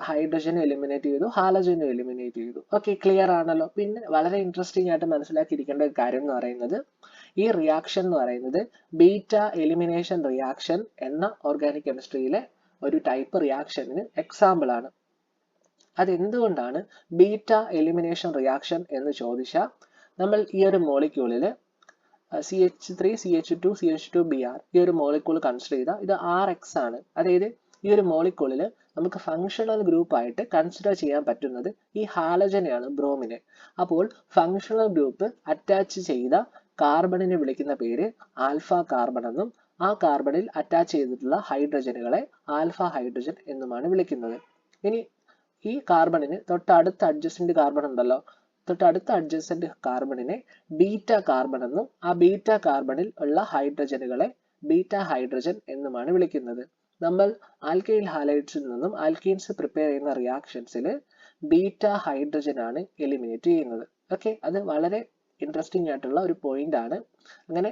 A: ഹൈഡ്രജനും എലിമിനേറ്റ് ചെയ്തു, ഹാലജനും എലിമിനേറ്റ് ചെയ്തു. ഓക്കെ, ക്ലിയർ ആണല്ലോ. പിന്നെ വളരെ ഇൻട്രസ്റ്റിംഗ് ആയിട്ട് മനസ്സിലാക്കിയിരിക്കേണ്ട ഒരു കാര്യം എന്ന് പറയുന്നത്, ഈ റിയാക്ഷൻ എന്ന് പറയുന്നത് ബീറ്റ എലിമിനേഷൻ റിയാക്ഷൻ എന്ന ഓർഗാനിക് കെമിസ്ട്രിയിലെ ഒരു ടൈപ്പ് റിയാക്ഷന് എക്സാമ്പിൾ ആണ്. അതെന്തുകൊണ്ടാണ് ബീറ്റ എലിമിനേഷൻ റിയാക്ഷൻ എന്ന് ചോദിച്ചാൽ, നമ്മൾ ഈ ഒരു മോളിക്യൂളില് CH3 CH2 CH2Br ഈ ഒരു മോളിക്യൂൾ കൺസിഡർ ചെയ്താൽ ഇത് RX ആണ്. അതായത് ഈ ഒരു മോളിക്യൂളിൽ നമുക്ക് ഫങ്ഷണൽ ഗ്രൂപ്പ് ആയിട്ട് കൺസിഡർ ചെയ്യാൻ പറ്റുന്നത് ഈ ഹാലജനെയാണ്, ബ്രോമിനെ. അപ്പോൾ ഫങ്ഷണൽ ഗ്രൂപ്പ് അറ്റാച്ച് ചെയ്ത കാർബണിനെ വിളിക്കുന്ന പേര് ആൽഫ കാർബൺ എന്നും ആ കാർബണിൽ അറ്റാച്ച് ചെയ്തിട്ടുള്ള ഹൈഡ്രജനുകളെ ആൽഫ ഹൈഡ്രജൻ എന്നുമാണ് വിളിക്കുന്നത്. ഇനി ഈ കാർബണിന് തൊട്ടടുത്ത അഡ്ജസ്റ്റന്റ് കാർബൺ ഉണ്ടല്ലോ, തൊട്ടടുത്ത അഡ്ജസ്റ്റന്റ് കാർബണിനെ ബീറ്റ കാർബൺ എന്നും ആ ബീറ്റ കാർബണിൽ ഉള്ള ഹൈഡ്രജനുകളെ ബീറ്റ ഹൈഡ്രജൻ എന്നുമാണ് വിളിക്കുന്നത്. നമ്മൾ ആൽക്കൈൽ ഹാലൈഡ്സിൽ നിന്നും ആൽക്കീൻസ് പ്രിപ്പയർ ചെയ്യുന്ന റിയാക്ഷൻസിൽ ബീറ്റ ഹൈഡ്രജൻ ആണ് എലിമിനേറ്റ് ചെയ്യുന്നത്. ഓക്കെ, അത് വളരെ ഇൻട്രസ്റ്റിംഗ് ആയിട്ടുള്ള ഒരു പോയിന്റ് ആണ്. അങ്ങനെ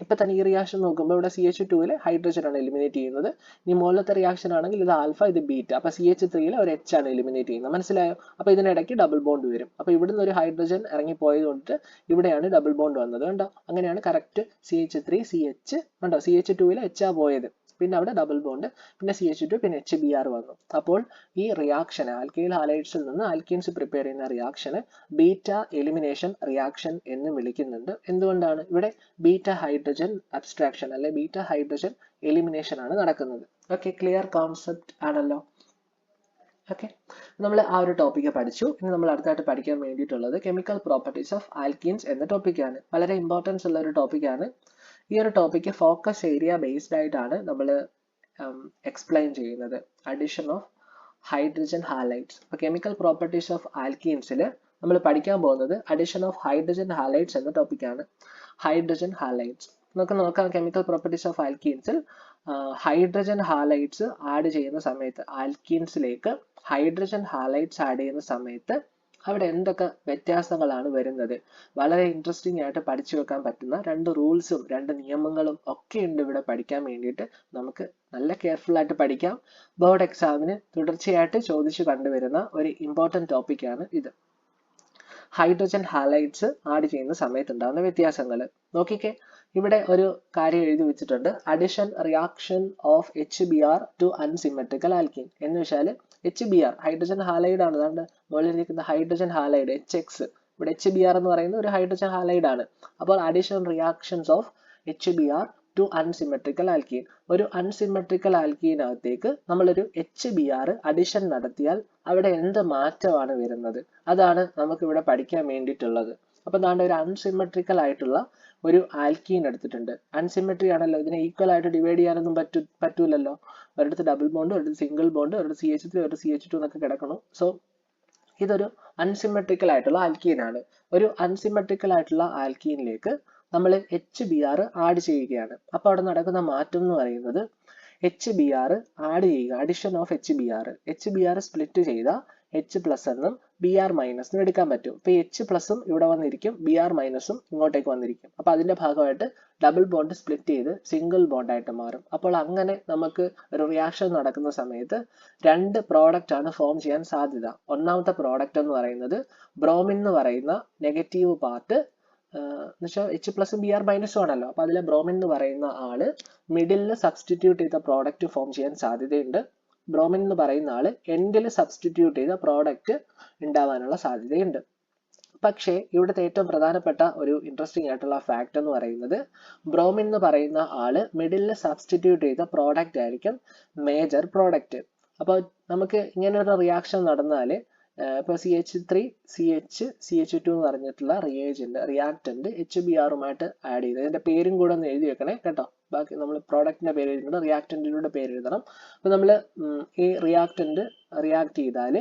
A: ഇപ്പൊ തന്നെ ഈ റിയാക്ഷൻ നോക്കുമ്പോൾ ഇവിടെ CH2 ഹൈഡ്രജൻ ആണ് എലിമിനേറ്റ് ചെയ്യുന്നത്. ഇനി മുകളിലത്തെ റിയാക്ഷൻ ആണെങ്കിൽ ഇത് ആൽഫ, ഇത് ബീറ്റ. അപ്പൊ CH3 ഒരു H ആണ് എലിമിനേറ്റ് ചെയ്യുന്നത്. മനസ്സിലായോ? അപ്പൊ ഇതിനിടയ്ക്ക് ഡബിൾ ബോണ്ട് വരും. അപ്പൊ ഇവിടുന്ന് ഒരു ഹൈഡ്രജൻ ഇറങ്ങി പോയത് കൊണ്ട് ഇവിടെയാണ് ഡബിൾ ബോണ്ട് വന്നത്. കണ്ടോ? അങ്ങനെയാണ് കറക്റ്റ് CH3 CH കണ്ടോ, CH2 H ആ പോയത്, പിന്നെ അവിടെ ഡബിൾ ബോണ്ട്, പിന്നെ CH2, പിന്നെ HBr വന്നു. അപ്പോൾ ഈ റിയാക്ഷൻ ആൽക്കൈൽ ഹാലൈഡ്സിൽ നിന്ന് ആൽക്കീൻസ് പ്രിപ്പയർ ചെയ്യുന്ന റിയാക്ഷന് ബീറ്റ എലിമിനേഷൻ റിയാക്ഷൻ എന്ന് വിളിക്കുന്നുണ്ട്. എന്തുകൊണ്ടാണ്? ഇവിടെ ബീറ്റ ഹൈഡ്രജൻ അബ്സ്ട്രാക്ഷൻ അല്ലെ ബീറ്റ ഹൈഡ്രജൻ എലിമിനേഷൻ ആണ് നടക്കുന്നത്. ഓക്കെ, ക്ലിയർ കോൺസെപ്റ്റ് ആണല്ലോ. ഓക്കെ, നമ്മൾ ആ ഒരു ടോപ്പിക്ക് പഠിച്ചു. ഇനി നമ്മൾ അടുത്തായിട്ട് പഠിക്കാൻ വേണ്ടിയിട്ടുള്ളത് കെമിക്കൽ പ്രോപ്പർട്ടീസ് ഓഫ് ആൽക്കീൻസ് എന്ന ടോപ്പിക്കാണ്. വളരെ ഇമ്പോർട്ടൻസ് ഉള്ള ഒരു ടോപ്പിക്കാണ്. ഈ ഒരു ടോപ്പിക്ക് ഫോക്കസ് ഏരിയ ബേസ്ഡ് ആയിട്ടാണ് നമ്മൾ എക്സ്പ്ലെയിൻ ചെയ്യുന്നത്. Addition of hydrogen halides. അപ്പോൾ കെമിക്കൽ പ്രോപ്പർട്ടീസ് ഓഫ് ആൽക്കീൻസിൽ നമ്മൾ പഠിക്കാൻ പോകുന്നത് അഡിഷൻ ഓഫ് ഹൈഡ്രജൻ ഹാലൈഡ്സ് എന്ന ടോപ്പിക്കാണ്. ഹൈഡ്രജൻ ഹാലൈഡ്സ് നമുക്ക് നോക്കാം. കെമിക്കൽ പ്രോപ്പർട്ടീസ് ഓഫ് ആൽക്കീൻസിൽ ഹൈഡ്രജൻ ഹാലൈഡ്സ് ആഡ് ചെയ്യുന്ന സമയത്ത്, ആൽക്കീൻസിലേക്ക് ഹൈഡ്രജൻ ഹാലൈഡ്സ് ആഡ് ചെയ്യുന്ന സമയത്ത് അവിടെ എന്തൊക്കെ വ്യത്യാസങ്ങളാണ് വരുന്നത്? വളരെ ഇൻട്രസ്റ്റിംഗ് ആയിട്ട് പഠിച്ചു വെക്കാൻ പറ്റുന്ന 2 റൂൾസും 2 നിയമങ്ങളും ഒക്കെ ഉണ്ട് ഇവിടെ പഠിക്കാൻ വേണ്ടിയിട്ട്. നമുക്ക് നല്ല കെയർഫുൾ ആയിട്ട് പഠിക്കാം. ബോർഡ് എക്സാമിന് തുടർച്ചയായിട്ട് ചോദിച്ചു കണ്ടുവരുന്ന ഒരു ഇമ്പോർട്ടൻറ്റ് ടോപ്പിക്കാണ് ഇത്. ഹൈഡ്രജൻ ഹാലൈഡ്സ് ആഡ് ചെയ്യുന്ന സമയത്ത് ഉണ്ടാകുന്ന വ്യത്യാസങ്ങൾ നോക്കിക്കേ. ഇവിടെ ഒരു കാര്യം എഴുതി വെച്ചിട്ടുണ്ട്. Addition reaction of HBr to unsymmetrical alkene എന്ന് വെച്ചാൽ HBr ഹൈഡ്രജൻ ഹാലൈഡ് ആണ്. അതാണ്ട് മുകളിലിരിക്കുന്ന ഹൈഡ്രജൻ ഹാലൈഡ് HX, ഇവിടെ HBr എന്ന് പറയുന്നത് ഒരു ഹൈഡ്രജൻ ഹാലൈഡ് ആണ്. അപ്പോൾ addition reactions of HBr to unsymmetrical alkene. ഒരു അൺസിമെട്രിക്കൽ ആൽക്കീനകത്തേക്ക് നമ്മളൊരു HBr അഡിഷൻ നടത്തിയാൽ അവിടെ എന്ത് മാറ്റമാണ് വരുന്നത്? അതാണ് നമുക്ക് ഇവിടെ പഠിക്കാൻ വേണ്ടിയിട്ടുള്ളത്. അപ്പൊ ദാണ്ട് ഒരു അൺസിമെട്രിക്കൽ ആയിട്ടുള്ള ഒരു ആൽക്കീൻ എടുത്തിട്ടുണ്ട്. അൺസിമെട്രി ആണല്ലോ, ഇതിനെ ഈക്വൽ ആയിട്ട് ഡിവൈഡ് ചെയ്യാനൊന്നും പറ്റൂലല്ലോ. ഒരിടത്ത് ഡബിൾ ബോണ്ട്, ഒരിടത്ത് സിംഗിൾ ബോണ്ട്, ഒരിടത്ത് CH3, ഒരിടത്ത് CH2 എന്നൊക്കെ കിടക്കണം. സോ ഇതൊരു അൺസിമെട്രിക്കൽ ആയിട്ടുള്ള ആൽക്കീൻ ആണ്. ഒരു അൺസിമെട്രിക്കൽ ആയിട്ടുള്ള ആൽക്കീനിലേക്ക് നമ്മൾ HBr ആഡ് ചെയ്യുകയാണ്. അപ്പൊ അവിടെ നടക്കുന്ന മാറ്റം എന്ന് പറയുന്നത് HBr ആഡ് ചെയ്യുക, അഡിഷൻ ഓഫ് HBr സ്പ്ലിറ്റ് ചെയ്ത H പ്ലസ് എന്നും Br മൈനസ് എന്നും എടുക്കാൻ പറ്റും. ഇപ്പൊ H പ്ലസും ഇവിടെ വന്നിരിക്കും, Br മൈനസും ഇങ്ങോട്ടേക്ക് വന്നിരിക്കും. അപ്പൊ അതിന്റെ ഭാഗമായിട്ട് ഡബിൾ ബോണ്ട് സ്പ്ലിറ്റ് ചെയ്ത് സിംഗിൾ ബോണ്ട് ആയിട്ട് മാറും. അപ്പോൾ അങ്ങനെ നമുക്ക് ഒരു റിയാക്ഷൻ നടക്കുന്ന സമയത്ത് 2 പ്രോഡക്റ്റ് ആണ് ഫോം ചെയ്യാൻ സാധ്യത. ഒന്നാമത്തെ പ്രോഡക്റ്റ് എന്ന് പറയുന്നത് ബ്രോമിൻ എന്ന് പറയുന്ന നെഗറ്റീവ് പാർട്ട്, എന്നുവെച്ചാൽ H പ്ലസും Br മൈനസും ആണല്ലോ. അപ്പൊ അതിലെ ബ്രോമിൻ എന്ന് പറയുന്ന ആള് മിഡിലിൽ സബ്സ്റ്റിറ്റ്യൂട്ട് ചെയ്ത പ്രോഡക്റ്റ് ഫോം ചെയ്യാൻ സാധ്യതയുണ്ട്. ബ്രോമിൻ എന്ന് പറയുന്ന ആള് എൻഡിൽ സബ്സ്റ്റിറ്റ്യൂട്ട് ചെയ്ത പ്രോഡക്റ്റ് ഉണ്ടാവാനുള്ള സാധ്യതയുണ്ട്. പക്ഷേ ഇവിടുത്തെ ഏറ്റവും പ്രധാനപ്പെട്ട ഒരു ഇൻട്രസ്റ്റിംഗ് ആയിട്ടുള്ള ഫാക്ട് എന്ന് പറയുന്നത് ബ്രോമിൻ എന്ന് പറയുന്ന ആള് മിഡിലിൽ സബ്സ്റ്റിറ്റ്യൂട്ട് ചെയ്ത പ്രോഡക്റ്റ് ആയിരിക്കും മേജർ പ്രോഡക്റ്റ്. അപ്പോൾ നമുക്ക് ഇങ്ങനെ ഒരു റിയാക്ഷൻ നടന്നാൽ ഇപ്പോൾ CH3 CH2 എന്ന് പറഞ്ഞിട്ടുള്ള റിയാക്ടന്റ് HBrമായിട്ട് ആഡ് ചെയ്ത്, ഇതിന്റെ പേരും കൂടെ ഒന്ന് എഴുതി വെക്കണേ കേട്ടോ. ബാക്കി നമ്മൾ പ്രോഡക്റ്റിന്റെ പേര് എഴുതുന്നത് റിയാക്ടന്റിലൂടെ പേര് എഴുതണം. അപ്പൊ നമ്മൾ ഈ റിയാക്ടന്റ് റിയാക്ട് ചെയ്താൽ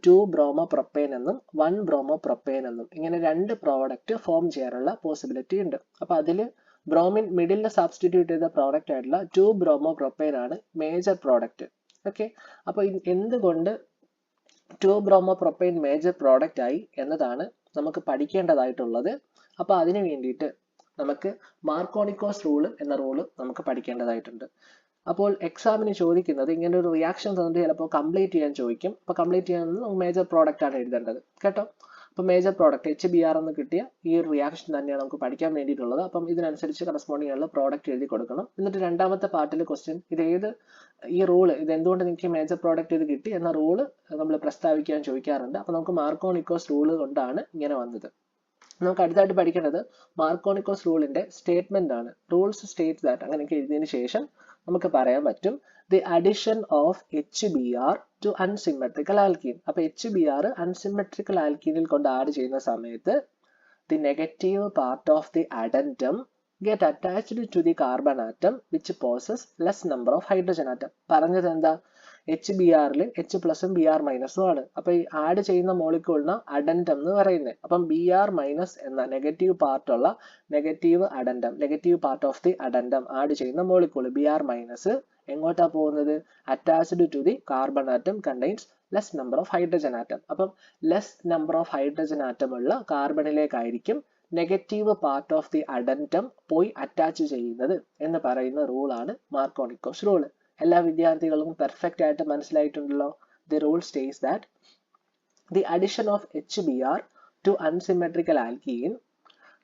A: 2 ബ്രോമോപ്രൊപ്പൈൻ എന്നും 1 ബ്രോമോപ്രൊപ്പൈൻ എന്നും ഇങ്ങനെ 2 പ്രോഡക്റ്റ് ഫോം ചെയ്യാനുള്ള പോസിബിലിറ്റി ഉണ്ട്. അപ്പൊ അതിൽ ബ്രോമിൻ മിഡിലിൽ സബ്സ്റ്റിറ്റ്യൂട്ട് ചെയ്ത പ്രോഡക്റ്റ് ആയിട്ടുള്ള 2 ബ്രോമോപ്രൊപ്പൈൻ ആണ് മേജർ പ്രോഡക്റ്റ്. ഓക്കെ, അപ്പൊ എന്തുകൊണ്ട് 2 ബ്രോമോപ്രൊപ്പൈൻ മേജർ പ്രോഡക്റ്റ് ആയി എന്നതാണ് നമുക്ക് പഠിക്കേണ്ടതായിട്ടുള്ളത്. അപ്പൊ അതിനു വേണ്ടിയിട്ട് നമുക്ക് മാർക്കോണിക്കോസ് റൂൾ എന്ന റൂള് നമുക്ക് പഠിക്കേണ്ടതായിട്ടുണ്ട്. അപ്പോൾ എക്സാമിന് ചോദിക്കുന്നത് ഇങ്ങനെ ഒരു റിയാക്ഷൻ തന്നിട്ട് ചിലപ്പോൾ കംപ്ലീറ്റ് ചെയ്യാൻ ചോദിക്കും. അപ്പൊ കംപ്ലീറ്റ് ചെയ്യാൻ മേജർ പ്രോഡക്റ്റ് ആണ് എഴുതേണ്ടത് കേട്ടോ. അപ്പൊ മേജർ പ്രോഡക്റ്റ് HBr എന്ന് കിട്ടിയ ഈ ഒരു റിയാക്ഷൻ തന്നെയാണ് നമുക്ക് പഠിക്കാൻ വേണ്ടിയിട്ടുള്ളത്. അപ്പം ഇതിനനുസരിച്ച് കറസ്പോണ്ടിങ് ആയിട്ടുള്ള പ്രോഡക്റ്റ് എഴുതി കൊടുക്കണം. എന്നിട്ട് രണ്ടാമത്തെ പാർട്ടിൽ ക്വസ്റ്റ്യൻ ഈ റൂള് ഇത് എന്തുകൊണ്ട് നിങ്ങൾക്ക് മേജർ പ്രോഡക്റ്റ് ഇത് കിട്ടി എന്ന റൂള് നമ്മൾ പ്രസ്താവിക്കാൻ ചോദിക്കാറുണ്ട്. അപ്പൊ നമുക്ക് മാർക്കോണിക്കോസ് റൂള് കൊണ്ടാണ് ഇങ്ങനെ വന്നത്. നമുക്ക് അടുത്തായിട്ട് പഠിക്കേണ്ടത് മാർക്കോണിക്കോസ് റൂളിന്റെ സ്റ്റേറ്റ്മെന്റ് ആണ്. റൂൾസ് സ്റ്റേറ്റ് ദാറ്റ് അങ്ങനെയൊക്കെ എഴുതിയതിനു ശേഷം നമുക്ക് പറയാൻ പറ്റും the addition of HBr to unsymmetrical alkene. അപ്പൊ HBr അൺസിമെട്രിക്കൽ ആൽക്കീനിൽ കൊണ്ട് ആഡ് ചെയ്യുന്ന സമയത്ത് the negative part of the addendum get attached to the carbon atom which possess less number of hydrogen atom. പറഞ്ഞത് എന്താ? HBrൽ H പ്ലസും Br മൈനസും ആണ്. അപ്പൊ ഈ ആഡ് ചെയ്യുന്ന മോളിക്യൂളിന് അഡൻറ്റം എന്ന് പറയുന്നത്. അപ്പം Br മൈനസ് എന്ന നെഗറ്റീവ് പാർട്ടുള്ള negative part of the addendum add ചെയ്യുന്ന മോളിക്യൂൾ Br മൈനസ് എങ്ങോട്ടാ പോകുന്നത്? Attached to the carbon atom contains less number of hydrogen atom. അപ്പം less number of hydrogen atom ഉള്ള കാർബണിലേക്കായിരിക്കും negative part of the addendum പോയി attach ചെയ്യുന്നത് എന്ന് പറയുന്ന റൂളാണ് മാർക്കോണിക്കോസ് റൂൾ. എല്ലാ വിദ്യാർത്ഥികൾക്കും പെർഫെക്റ്റ് ആയിട്ട് മനസ്സിലായിട്ടുണ്ടല്ലോ. The rule states that the addition of HBr to unsymmetrical alkene,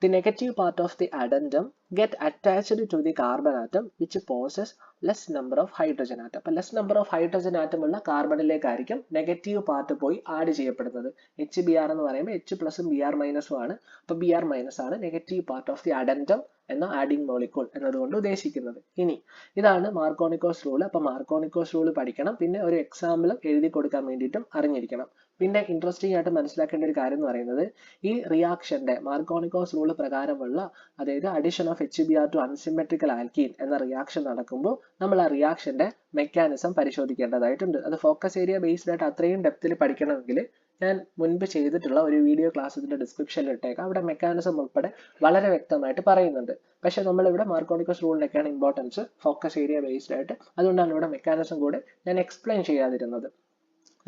A: the negative part of the addendum get attached to the carbon atom which possess less number of hydrogen atom. അപ്പോൾ less number of hydrogen atom ഉള്ള കാർബണിലേക്കായിരിക്കും negative part പോയി add ചെയ്യപ്പെടുന്നത്. HBr എന്ന് പറയുമ്പോൾ H പ്ലസും Br മൈനസും ആണ്. അപ്പോൾ Br മൈനസ് ആണ് നെഗറ്റീവ് പാർട്ട് ഓഫ് ദി അഡൻറ്റം എന്ന ആഡിങ് മോളിക്യൂൾ എന്നതുകൊണ്ട് ഉദ്ദേശിക്കുന്നത്. ഇനി ഇതാണ് മാർക്കോണിക്കോസ് റൂൾ. അപ്പോൾ മാർക്കോണിക്കോസ് റൂൾ പഠിക്കണം, പിന്നെ ഒരു എക്സാമ്പിൾ എഴുതി കൊടുക്കാൻ വേണ്ടിയിട്ടും അറിഞ്ഞിരിക്കണം. പിന്നെ ഇൻട്രസ്റ്റിംഗ് ആയിട്ട് മനസ്സിലാക്കേണ്ട ഒരു കാര്യം എന്ന് പറയുന്നത്, ഈ റിയാക്ഷന്റെ മാർക്കോണിക്കോസ് റൂൾ പ്രകാരമുള്ള, അതായത് addition of HBr to unsymmetrical alkene എന്ന റിയാക്ഷൻ നടക്കുമ്പോൾ നമ്മൾ ആ റിയാക്ഷന്റെ മെക്കാനിസം പരിശോധിക്കേണ്ടതായിട്ടുണ്ട്. അത് ഫോക്കസ് ഏരിയ ബേസ്ഡ് ആയിട്ട് അത്രയും ഡെപ്തിൽ പഠിക്കണമെങ്കിൽ ഞാൻ മുൻപ് ചെയ്തിട്ടുള്ള ഒരു വീഡിയോ ക്ലാസ് ഇതിന്റെ ഡിസ്ക്രിപ്ഷനിൽ ഇട്ടേക്കാം. അവിടെ മെക്കാനിസം ഉൾപ്പെടെ വളരെ വ്യക്തമായിട്ട് പറയുന്നുണ്ട്. പക്ഷെ നമ്മളിവിടെ മാർക്കോണിക്കോസ് റൂളിനൊക്കെയാണ് ഇമ്പോർട്ടൻസ്, ഫോക്കസ് ഏരിയ ബേസ്ഡ് ആയിട്ട്. അതുകൊണ്ടാണ് ഇവിടെ മെക്കാനിസം കൂടെ ഞാൻ എക്സ്പ്ലെയിൻ ചെയ്യാതിരുന്നത്.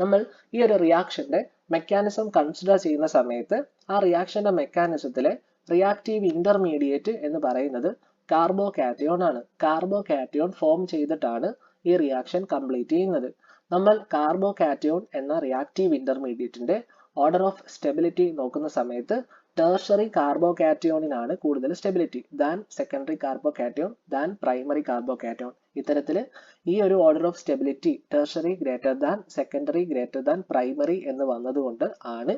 A: നമ്മൾ ഈ ഒരു റിയാക്ഷന്റെ മെക്കാനിസം കൺസിഡർ ചെയ്യുന്ന സമയത്ത് ആ റിയാക്ഷന്റെ മെക്കാനിസത്തിലെ റിയാക്റ്റീവ് ഇന്റർമീഡിയറ്റ് എന്ന് പറയുന്നത് കാർബോകാറ്റയോൺ ആണ്. കാർബോകാറ്റയോൺ ഫോം ചെയ്തിട്ടാണ് ഈ റിയാക്ഷൻ കംപ്ലീറ്റ് ചെയ്യുന്നത്. നമ്മൾ കാർബോകാറ്റയോൺ എന്ന റിയാക്റ്റീവ് ഇന്റർമീഡിയറ്റിന്റെ ഓർഡർ ഓഫ് സ്റ്റെബിലിറ്റി നോക്കുന്ന സമയത്ത് ടെർഷറി കാർബോകാറ്റയോണിനാണ് കൂടുതൽ stability than secondary carbocation than primary carbocation. ഇത്തരത്തിൽ ഈ ഒരു order of stability tertiary greater than secondary greater than primary എന്ന് വന്നതുകൊണ്ട് ആണ്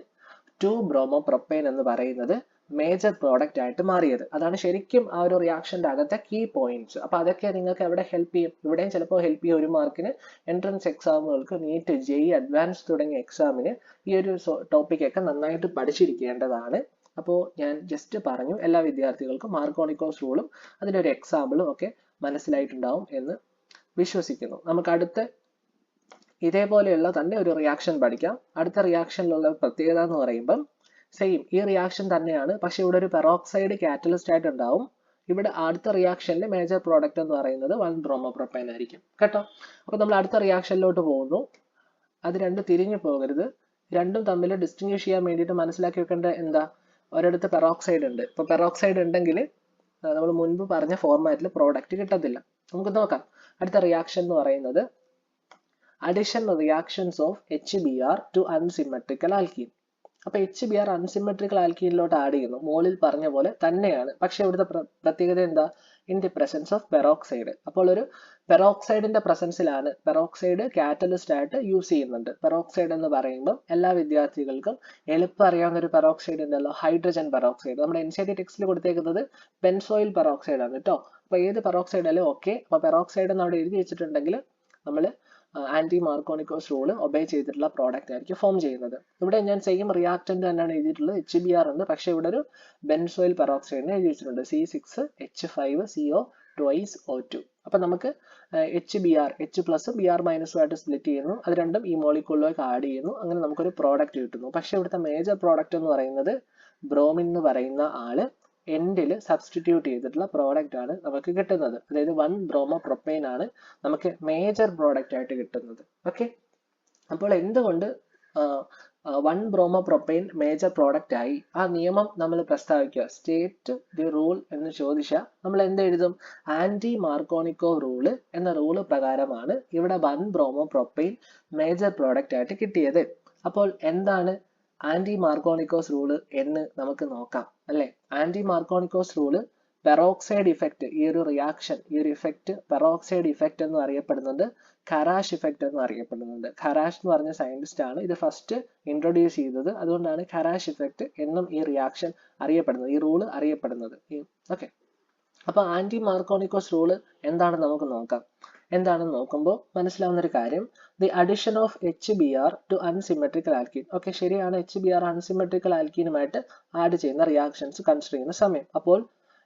A: 2-bromopropane എന്ന് പറയുന്നത് മേജർ പ്രോഡക്റ്റ് ആയിട്ട് മാറിയത്. അതാണ് ശരിക്കും ആ ഒരു റിയാക്ഷന്റെ അകത്തെ കീ പോയിന്റ്സ്. അപ്പൊ അതൊക്കെ നിങ്ങൾക്ക് എവിടെ ഹെൽപ്പ് ചെയ്യും? ഇവിടെയും ചിലപ്പോൾ ഹെൽപ്പ് ചെയ്യും. 1 മാർക്കിന് എൻട്രൻസ് എക്സാമുകൾക്ക്, നീറ്റ്, JEE അഡ്വാൻസ് തുടങ്ങിയ എക്സാമിന് ഈ ഒരു ടോപ്പിക് ഒക്കെ നന്നായിട്ട് പഠിച്ചിരിക്കേണ്ടതാണ്. അപ്പോൾ ഞാൻ ജസ്റ്റ് പറഞ്ഞു, എല്ലാ വിദ്യാർത്ഥികൾക്കും മാർക്കോണിക്കോസ് റൂളും അതിന്റെ ഒരു എക്സാമ്പിളും ഒക്കെ മനസ്സിലായിട്ടുണ്ടാവും എന്ന് വിശ്വസിക്കുന്നു. നമുക്ക് അടുത്ത ഇതേപോലെയുള്ള തന്നെ ഒരു റിയാക്ഷൻ പഠിക്കാം. അടുത്ത റിയാക്ഷനിലുള്ള പ്രത്യേകത എന്ന് പറയുമ്പം സെയിം ഈ റിയാക്ഷൻ തന്നെയാണ്, പക്ഷെ ഇവിടെ ഒരു പെറോക്സൈഡ് കാറ്റലിസ്റ്റ് ആയിട്ട് ഉണ്ടാവും. ഇവിടെ അടുത്ത റിയാക്ഷനിലെ മേജർ പ്രോഡക്റ്റ് എന്ന് പറയുന്നത് 1-bromopropane ആയിരിക്കും കേട്ടോ. അപ്പൊ നമ്മൾ അടുത്ത റിയാക്ഷനിലോട്ട് പോകുന്നു. അത് രണ്ടും തിരിഞ്ഞു പോകരുത്. രണ്ടും തമ്മിൽ ഡിസ്റ്റിങ്വിഷ് ചെയ്യാൻ വേണ്ടിയിട്ട് മനസ്സിലാക്കി വെക്കേണ്ട എന്താ, ഒരിടത്ത് പെറോക്സൈഡ് ഉണ്ട്. ഇപ്പൊ പെറോക്സൈഡ് ഉണ്ടെങ്കിൽ നമ്മൾ മുൻപ് പറഞ്ഞ ഫോർമാറ്റിൽ പ്രോഡക്റ്റ് കിട്ടത്തില്ല. നമുക്ക് നോക്കാം. അടുത്ത റിയാക്ഷൻ എന്ന് പറയുന്നത് addition reactions of HBr to unsymmetrical alkene. അപ്പൊ HBr അൺസിമെട്രിക്കൽ ആൽക്കീനിലോട്ട് ആഡ് ചെയ്യുന്നു. മോളിൽ പറഞ്ഞ പോലെ തന്നെയാണ്, പക്ഷെ ഇവിടുത്തെ പ്രത്യേകത എന്താ, in the presence of peroxide. അപ്പോൾ ഒരു പെറോക്സൈഡിന്റെ പ്രസൻസിലാണ്, പെറോക്സൈഡ് കാറ്റലിസ്റ്റ് ആയിട്ട് യൂസ് ചെയ്യുന്നുണ്ട്. പെറോക്സൈഡ് എന്ന് പറയുമ്പോൾ എല്ലാ വിദ്യാർത്ഥികൾക്കും എളുപ്പം അറിയാവുന്ന ഒരു പെറോക്സൈഡ് ഉണ്ടല്ലോ, ഹൈഡ്രജൻ പെറോക്സൈഡ്. നമ്മുടെ NCERT ടെക്സ്റ്റിൽ കൊടുത്തേക്കുന്നത് ബെൻസോയിൽ പെറോക്സൈഡ് ആണ് കേട്ടോ. അപ്പൊ ഏത് പെറോക്സൈഡ് ആയാലും ഓക്കെ. അപ്പൊ പെറോക്സൈഡ് എന്ന് അവിടെ എഴുതി വെച്ചിട്ടുണ്ടെങ്കിൽ നമ്മൾ ആന്റി മാർക്കോണിക്കോസ് റൂൾ ഒബേ ചെയ്തിട്ടുള്ള പ്രോഡക്റ്റ് ആയിരിക്കും ഫോം ചെയ്യുന്നത്. ഇവിടെ ഞാൻ സെയിം റിയാക്ടന്റ് തന്നെയാണ് എഴുതിയിട്ടുള്ളത്, HBr ഉണ്ട്, പക്ഷെ ഇവിടെ ഒരു ബെൻസോയിൽ പെറോക്സൈഡിനെ എഴുതി വെച്ചിട്ടുണ്ട്, C6H5CO twice O2. അപ്പൊ നമുക്ക് HBr H പ്ലസും Br മൈനസും ആയിട്ട് സ്പ്ലിറ്റ് ചെയ്യുന്നു. അത് രണ്ടും ഈ മോളിക്യൂളിലേക്ക് ആഡ് ചെയ്യുന്നു. അങ്ങനെ നമുക്കൊരു പ്രോഡക്റ്റ് കിട്ടുന്നു. പക്ഷെ ഇവിടുത്തെ മേജർ പ്രോഡക്റ്റ് എന്ന് പറയുന്നത് ബ്രോമിൻ എന്ന് പറയുന്ന ആള് എൻഡിൽ സബ്സ്റ്റിറ്റ്യൂട്ട് ചെയ്തിട്ടുള്ള പ്രോഡക്റ്റ് ആണ് നമുക്ക് കിട്ടുന്നത്. അതായത് 1-bromopropane ആണ് നമുക്ക് മേജർ പ്രോഡക്റ്റ് ആയിട്ട് കിട്ടുന്നത്. ഓക്കെ, അപ്പോൾ എന്തുകൊണ്ട് 1-bromopropane മേജർ പ്രോഡക്റ്റ് ആയി? ആ നിയമം നമ്മൾ പ്രസ്താവിക്കുക. സ്റ്റേറ്റ് ദി റൂൾ എന്ന് ചോദിച്ചാൽ നമ്മൾ എന്ത് എഴുതും? ആന്റി മാർക്കോണിക്കോ റൂള് എന്ന റൂള് പ്രകാരമാണ് ഇവിടെ 1-bromopropane മേജർ പ്രോഡക്റ്റ് ആയിട്ട് കിട്ടിയത്. അപ്പോൾ എന്താണ് ആന്റി മാർക്കോണിക്കോസ് റൂള് എന്ന് നമുക്ക് നോക്കാം അല്ലെ. Anti Markovnikov's rule peroxide effect, ഈ ഒരു റിയാക്ഷൻ, ഈ ഒരു ഇഫക്റ്റ് പെറോക്സൈഡ് ഇഫക്റ്റ് എന്ന് അറിയപ്പെടുന്നുണ്ട്, ഖരാഷ് ഇഫക്റ്റ് എന്ന് അറിയപ്പെടുന്നുണ്ട്. ഖരാഷ് എന്ന് പറഞ്ഞ സയന്റിസ്റ്റ് ആണ് ഇത് ഫസ്റ്റ് ഇൻട്രൊഡ്യൂസ് ചെയ്തത്. അതുകൊണ്ടാണ് ഖരാഷ് ഇഫക്റ്റ് എന്നും ഈ റിയാക്ഷൻ അറിയപ്പെടുന്നത്, ഈ റൂള് അറിയപ്പെടുന്നത്. ഓക്കെ, അപ്പൊ ആന്റി മാർക്കോണിക്കോസ് റൂള് എന്താണെന്ന് നമുക്ക് നോക്കാം. എന്താണെന്ന് നോക്കുമ്പോൾ മനസ്സിലാവുന്ന ഒരു കാര്യം, the addition of HBr to unsymmetrical alkene. Okay, ശരിയാണ്, HBr അൺസിമെട്രിക്കൽ ആൽക്കീനുമായിട്ട് ആഡ് ചെയ്യുന്ന റിയാക്ഷൻസ് കൺസിഡർ ചെയ്യുന്ന സമയം. അപ്പോൾ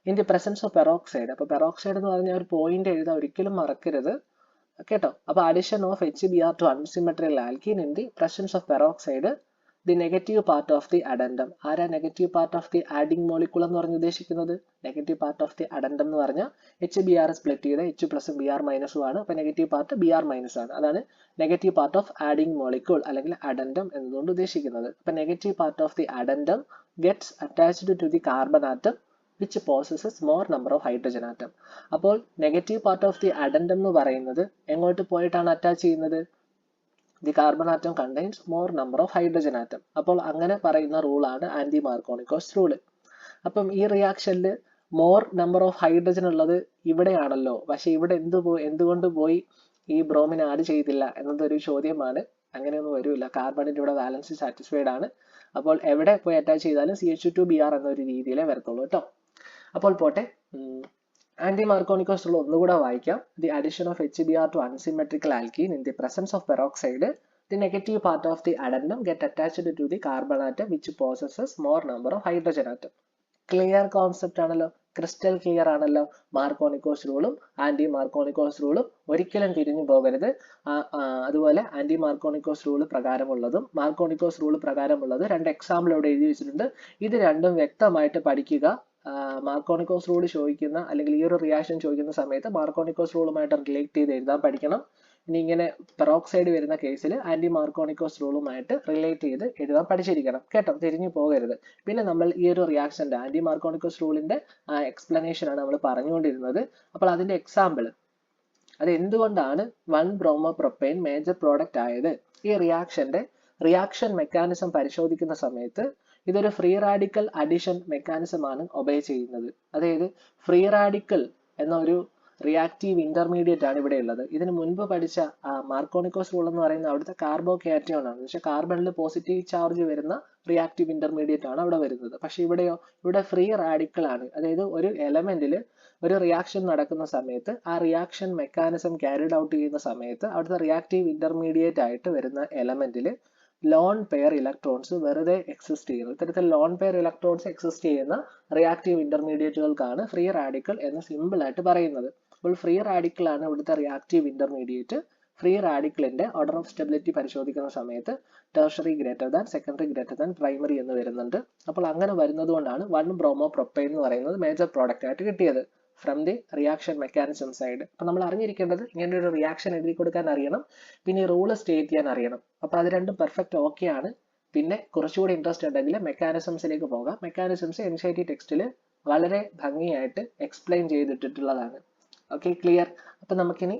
A: in the presence of peroxide, അപ്പൊ പെറോക്സൈഡ് എന്ന് പറഞ്ഞ ഒരു പോയിന്റ് എഴുതാൻ ഒരിക്കലും മറക്കരുത് കേട്ടോ. അപ്പൊ addition of HBr to unsymmetrical alkene in the presence of peroxide the negative part of the addendum. ആരാ negative part of the adding molecule എന്ന് പറഞ്ഞ് ഉദ്ദേശിക്കുന്നത്? Negative part of the addendum എന്ന് പറഞ്ഞാൽ HBr സ്പ്ലിറ്റ് ചെയ്ത H പ്ലസും Br മൈനസും ആണ്. അപ്പൊ നെഗറ്റീവ് പാർട്ട് Br മൈനസ് ആണ്. അതാണ് negative part of adding molecule അല്ലെങ്കിൽ അഡൻഡം എന്നതുകൊണ്ട് ഉദ്ദേശിക്കുന്നത്. അപ്പൊ negative part of the addendum gets attached to the carbon atom which possesses more number of hydrogen atom. അപ്പോൾ negative part of the addendum എന്ന് പറയുന്നത് എങ്ങോട്ട് പോയിട്ടാണ് അറ്റാച്ച് ചെയ്യുന്നത്? The carbon atom contains more number of hydrogen atom. അപ്പോൾ അങ്ങനെ പറയുന്ന റൂളാണ് anti Markovnikov's rule. അപ്പം ഈ റിയാക്ഷനിൽ മോർ നമ്പർ ഓഫ് ഹൈഡ്രജൻ ഉള്ളത് ഇവിടെയാണല്ലോ, പക്ഷെ ഇവിടെ എന്തുകൊണ്ട് പോയി ഈ ബ്രോമിൻ ആഡ് ചെയ്തില്ല എന്നതൊരു ചോദ്യമാണ്. അങ്ങനെയൊന്നും വരില്ല, കാർബണിന്റെ ഇവിടെ ബാലൻസ് സാറ്റിസ്ഫൈഡ് ആണ്. അപ്പോൾ എവിടെ പോയി അറ്റാച്ച് ചെയ്താലും CH2Br എന്നൊരു രീതിയിലേ വരത്തുള്ളൂ കേട്ടോ. അപ്പോൾ പോട്ടെ, ആന്റി മാർക്കോണിക്കോസ് റൂൾ ഒന്നുകൂടെ വായിക്കാം. The addition of HBr to unsymmetrical alkene in the presence of peroxide, the negative part of the addendum get attached to the carbon atom which possesses more number of hydrogen atom. Clear concept ആണല്ലോ, crystal clear ആണല്ലോ. Markovnikov's റൂളും anti Markovnikov's റൂളും ഒരിക്കലും തിരിഞ്ഞു പോകരുത്. അതുപോലെ anti Markovnikov's rule പ്രകാരമുള്ളതും Markovnikov's rule പ്രകാരമുള്ളത് രണ്ട് എക്സാമ്പിൾ ഇവിടെ എഴുതി വെച്ചിട്ടുണ്ട്. ഇത് രണ്ടും വ്യക്തമായിട്ട് പഠിക്കുക. മാർക്കോണിക്കോസ് റൂൾ ചോദിക്കുന്ന അല്ലെങ്കിൽ ഈ ഒരു റിയാക്ഷൻ ചോദിക്കുന്ന സമയത്ത് മാർക്കോണിക്കോസ് റൂളുമായിട്ട് റിലേറ്റ് ചെയ്ത് എഴുതാൻ പഠിക്കണം. ഇനി ഇങ്ങനെ പെറോക്സൈഡ് വരുന്ന കേസിൽ ആന്റി മാർക്കോണിക്കോസ് റൂളുമായിട്ട് റിലേറ്റ് ചെയ്ത് എഴുതാൻ പഠിച്ചിരിക്കണം കേട്ടോ, തിരിഞ്ഞു പോകരുത്. പിന്നെ നമ്മൾ ഈ ഒരു റിയാക്ഷന്റെ ആന്റി മാർക്കോണിക്കോസ് റൂളിന്റെ എക്സ്പ്ലനേഷൻ ആണ് നമ്മൾ പറഞ്ഞുകൊണ്ടിരുന്നത്. അപ്പോൾ അതിന്റെ എക്സാമ്പിൾ, അത് എന്തുകൊണ്ടാണ് 1-bromopropane മേജർ പ്രോഡക്റ്റ് ആയത്? ഈ റിയാക്ഷന്റെ റിയാക്ഷൻ മെക്കാനിസം പരിശോധിക്കുന്ന സമയത്ത് ഇതൊരു ഫ്രീ റാഡിക്കൽ അഡിഷൻ മെക്കാനിസം ആണ് ഒബേ ചെയ്യുന്നത്. അതായത് ഫ്രീ റാഡിക്കൽ എന്ന ഒരു റിയാക്റ്റീവ് ഇന്റർമീഡിയറ്റ് ആണ് ഇവിടെ ഉള്ളത്. ഇതിന് മുൻപ് പഠിച്ച മാർക്കോണിക്കോസ് റൂൾ എന്ന് പറയുന്നത് അവിടുത്തെ കാർബോകാറ്റയോൺ ആണ്. പക്ഷെ കാർബണിൽ പോസിറ്റീവ് ചാർജ് വരുന്ന റിയാക്റ്റീവ് ഇന്റർമീഡിയറ്റ് ആണ് അവിടെ വരുന്നത്. പക്ഷെ ഇവിടെയോ, ഇവിടെ ഫ്രീ റാഡിക്കൽ ആണ്. അതായത് ഒരു എലമെന്റിൽ ഒരു റിയാക്ഷൻ നടക്കുന്ന സമയത്ത് ആ റിയാക്ഷൻ മെക്കാനിസം ക്യാരിഡ് ഔട്ട് ചെയ്യുന്ന സമയത്ത് അവിടുത്തെ റിയാക്റ്റീവ് ഇന്റർമീഡിയറ്റ് ആയിട്ട് വരുന്ന എലമെന്റിൽ ലോൺ പെയർ ഇലക്ട്രോൺസ് വെറുതെ എക്സിസ്റ്റ് ചെയ്യുന്നു. ഇത്തരത്തിൽ ലോൺ പെയർ ഇലക്ട്രോൺസ് എക്സിസ്റ്റ് ചെയ്യുന്ന റിയാക്റ്റീവ് ഇന്റർമീഡിയറ്റുകൾക്കാണ് ഫ്രീ റാഡിക്കൽ എന്ന് സിമ്പിൾ ആയിട്ട് പറയുന്നത്. അപ്പോൾ ഫ്രീ റാഡിക്കൽ ആണ് ഇവിടുത്തെ റിയാക്റ്റീവ് ഇന്റർമീഡിയറ്റ്. ഫ്രീ റാഡിക്കലിന്റെ ഓർഡർ ഓഫ് സ്റ്റെബിലിറ്റി പരിശോധിക്കുന്ന സമയത്ത് tertiary greater than, secondary greater than, primary എന്ന് വരുന്നുണ്ട്. അപ്പോൾ അങ്ങനെ വരുന്നത് കൊണ്ടാണ് 1-bromopropane എന്ന് പറയുന്നത് മേജർ പ്രോഡക്റ്റ് ആയിട്ട് കിട്ടിയത് from the reaction mechanism side. അപ്പൊ നമ്മൾ അറിഞ്ഞിരിക്കേണ്ടത് ഇങ്ങനെ ഒരു റിയാക്ഷൻ എഴുതി കൊടുക്കാൻ അറിയണം, പിന്നെ റൂള് സ്റ്റേറ്റ് ചെയ്യാൻ അറിയണം. അപ്പൊ അത് രണ്ടും പെർഫെക്റ്റ് ഓക്കെ ആണ്. പിന്നെ കുറച്ചുകൂടി ഇൻട്രസ്റ്റ് ഉണ്ടെങ്കിൽ മെക്കാനിസംസിലേക്ക് പോകാം. മെക്കാനിസംസ് NCERT ടെക്സ്റ്റിൽ വളരെ ഭംഗിയായിട്ട് എക്സ്പ്ലെയിൻ ചെയ്തിട്ടുള്ളതാണ്. Okay, clear. അപ്പൊ നമുക്കിനി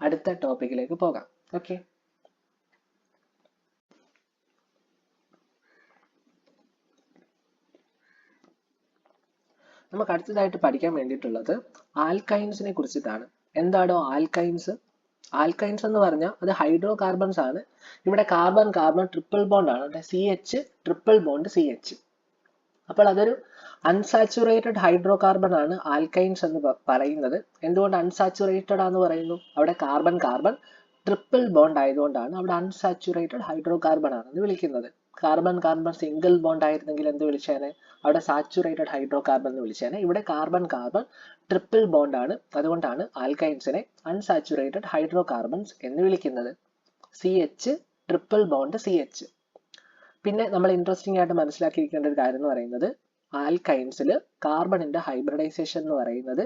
A: അടുത്ത ടോപ്പിക്കിലേക്ക് പോകാം. ഓക്കെ, നമുക്ക് അടുത്തതായിട്ട് പഠിക്കാൻ വേണ്ടിയിട്ടുള്ളത് ആൽക്കൈൻസിനെ കുറിച്ചിട്ടാണ്. എന്താണോ ആൽക്കൈൻസ്? ആൽക്കൈൻസ് എന്ന് പറഞ്ഞാൽ അത് ഹൈഡ്രോ കാർബൺസ് ആണ്. ഇവിടെ കാർബൺ കാർബൺ ട്രിപ്പിൾ ബോണ്ട് ആണ്, CH ട്രിപ്പിൾ ബോണ്ട് CH. അപ്പോൾ അതൊരു അൺസാച്ചുറേറ്റഡ് ഹൈഡ്രോ കാർബൺ ആണ് ആൽക്കൈൻസ് എന്ന് പറയുന്നത്. എന്തുകൊണ്ട് അൺസാച്ചുറേറ്റഡ് ആണെന്ന് പറയുന്നു? അവിടെ കാർബൺ കാർബൺ ട്രിപ്പിൾ ബോണ്ട് ആയതുകൊണ്ടാണ് അവിടെ അൺസാച്ചുറേറ്റഡ് ഹൈഡ്രോ കാർബൺ ആണെന്ന് വിളിക്കുന്നത്. കാർബൺ കാർബൺ സിംഗിൾ ബോണ്ട് ആയിരുന്നെങ്കിൽ എന്ത് വിളിച്ചേനെ? അവിടെ സാച്ചുറേറ്റഡ് ഹൈഡ്രോ കാർബൺ എന്ന് വിളിച്ചേനെ. ഇവിടെ കാർബൺ കാർബൺ ട്രിപ്പിൾ ബോണ്ട് ആണ്, അതുകൊണ്ടാണ് ആൽക്കൈൻസിനെ അൺസാച്ചുറേറ്റഡ് ഹൈഡ്രോ കാർബൺസ് എന്ന് വിളിക്കുന്നത്. CH triple bond CH. പിന്നെ നമ്മൾ ഇൻട്രസ്റ്റിംഗ് ആയിട്ട് മനസ്സിലാക്കിയിരിക്കേണ്ട ഒരു കാര്യം എന്ന് പറയുന്നത് ആൽക്കൈൻസിൽ കാർബണിന്റെ ഹൈബ്രിഡൈസേഷൻ എന്ന് പറയുന്നത്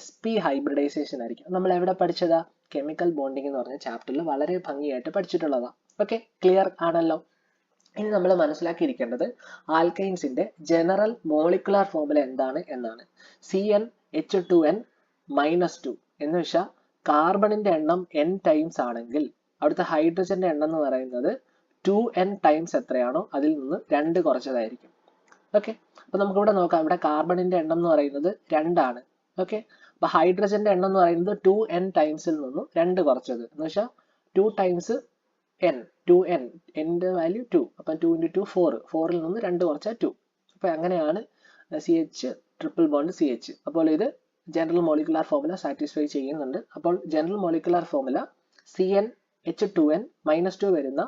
A: sp ഹൈബ്രിഡൈസേഷൻ ആയിരിക്കും. നമ്മൾ എവിടെ പഠിച്ചതാ? കെമിക്കൽ ബോണ്ടിങ് എന്ന് പറഞ്ഞ ചാപ്റ്ററിൽ വളരെ ഭംഗിയായിട്ട് പഠിച്ചിട്ടുള്ളതാണ്. ഓക്കെ, ക്ലിയർ ആണല്ലോ. ഇനി നമ്മൾ മനസ്സിലാക്കിയിരിക്കേണ്ടത് ആൽക്കൈൻസിന്റെ ജനറൽ മോളിക്കുലാർ ഫോർമുല എന്താണ് എന്നാണ്. CnH2n -2 എന്ന് വെച്ചാൽ കാർബണിന്റെ എണ്ണം n ടൈംസ് ആണെങ്കിൽ അവിടുത്തെ ഹൈഡ്രജന്റെ എണ്ണം എന്ന് പറയുന്നത് 2n ടൈംസ് എത്രയാണോ അതിൽ നിന്ന് 2 കുറച്ചതായിരിക്കും. ഓക്കെ, അപ്പൊ നമുക്ക് ഇവിടെ നോക്കാം. ഇവിടെ കാർബണിന്റെ എണ്ണം എന്ന് പറയുന്നത് 2 ആണ്. ഓക്കെ, അപ്പൊ ഹൈഡ്രജന്റെ എണ്ണം എന്ന് പറയുന്നത് 2n ടൈംസിൽ നിന്നും 2 കുറച്ചത് എന്ന് വെച്ചാൽ 2 times n, 2n, n value 2, അപ്പൊ 2 × 2 4, 4ൽ നിന്ന് 2 കുറച്ചാൽ 2. അപ്പൊ അങ്ങനെയാണ് CH ട്രിപ്പിൾ ബോണ്ട് CH. അപ്പോൾ ഇത് ജനറൽ മോളിക്കുലാർ ഫോർമുല സാറ്റിസ്ഫൈ ചെയ്യുന്നുണ്ട്. അപ്പോൾ ജനറൽ മോളിക്കുലാർ ഫോർമുല CnH2n -2 വരുന്ന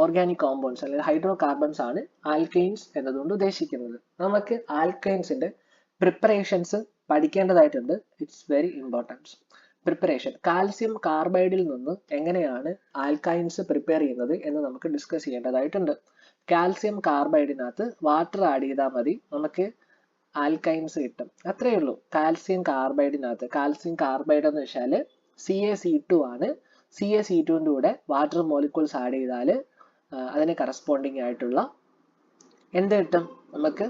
A: ഓർഗാനിക് കോമ്പൗണ്ട്സ് അല്ലെങ്കിൽ ഹൈഡ്രോ കാർബൺസ് ആണ് ആൽക്കൈൻസ് എന്നതുകൊണ്ട് ഉദ്ദേശിക്കുന്നത്. നമുക്ക് ആൽക്കൈൻസിന്റെ പ്രിപ്പറേഷൻസ് പഠിക്കേണ്ടതായിട്ടുണ്ട്. It's very important. Preparation, calcium കാർബൈഡിൽ നിന്ന് എങ്ങനെയാണ് ആൽക്കൈൻസ് പ്രിപ്പയർ ചെയ്യുന്നത് എന്ന് നമുക്ക് ഡിസ്കസ് ചെയ്യേണ്ടതായിട്ടുണ്ട്. കാൽസ്യം കാർബൈഡിനകത്ത് വാട്ടർ ആഡ് ചെയ്താൽ മതി, നമുക്ക് ആൽക്കൈൻസ് കിട്ടും. അത്രയേ ഉള്ളൂ. കാൽസ്യം കാർബൈഡിനകത്ത്, കാൽസ്യം കാർബൈഡ് എന്ന് വെച്ചാൽ CaC2 ആണ്. CaC2ന്റെ കൂടെ വാട്ടർ മോളിക്യൂൾസ് ആഡ് ചെയ്താൽ അതിന് കറസ്പോണ്ടിങ് ആയിട്ടുള്ള എന്ത് കിട്ടും, നമുക്ക്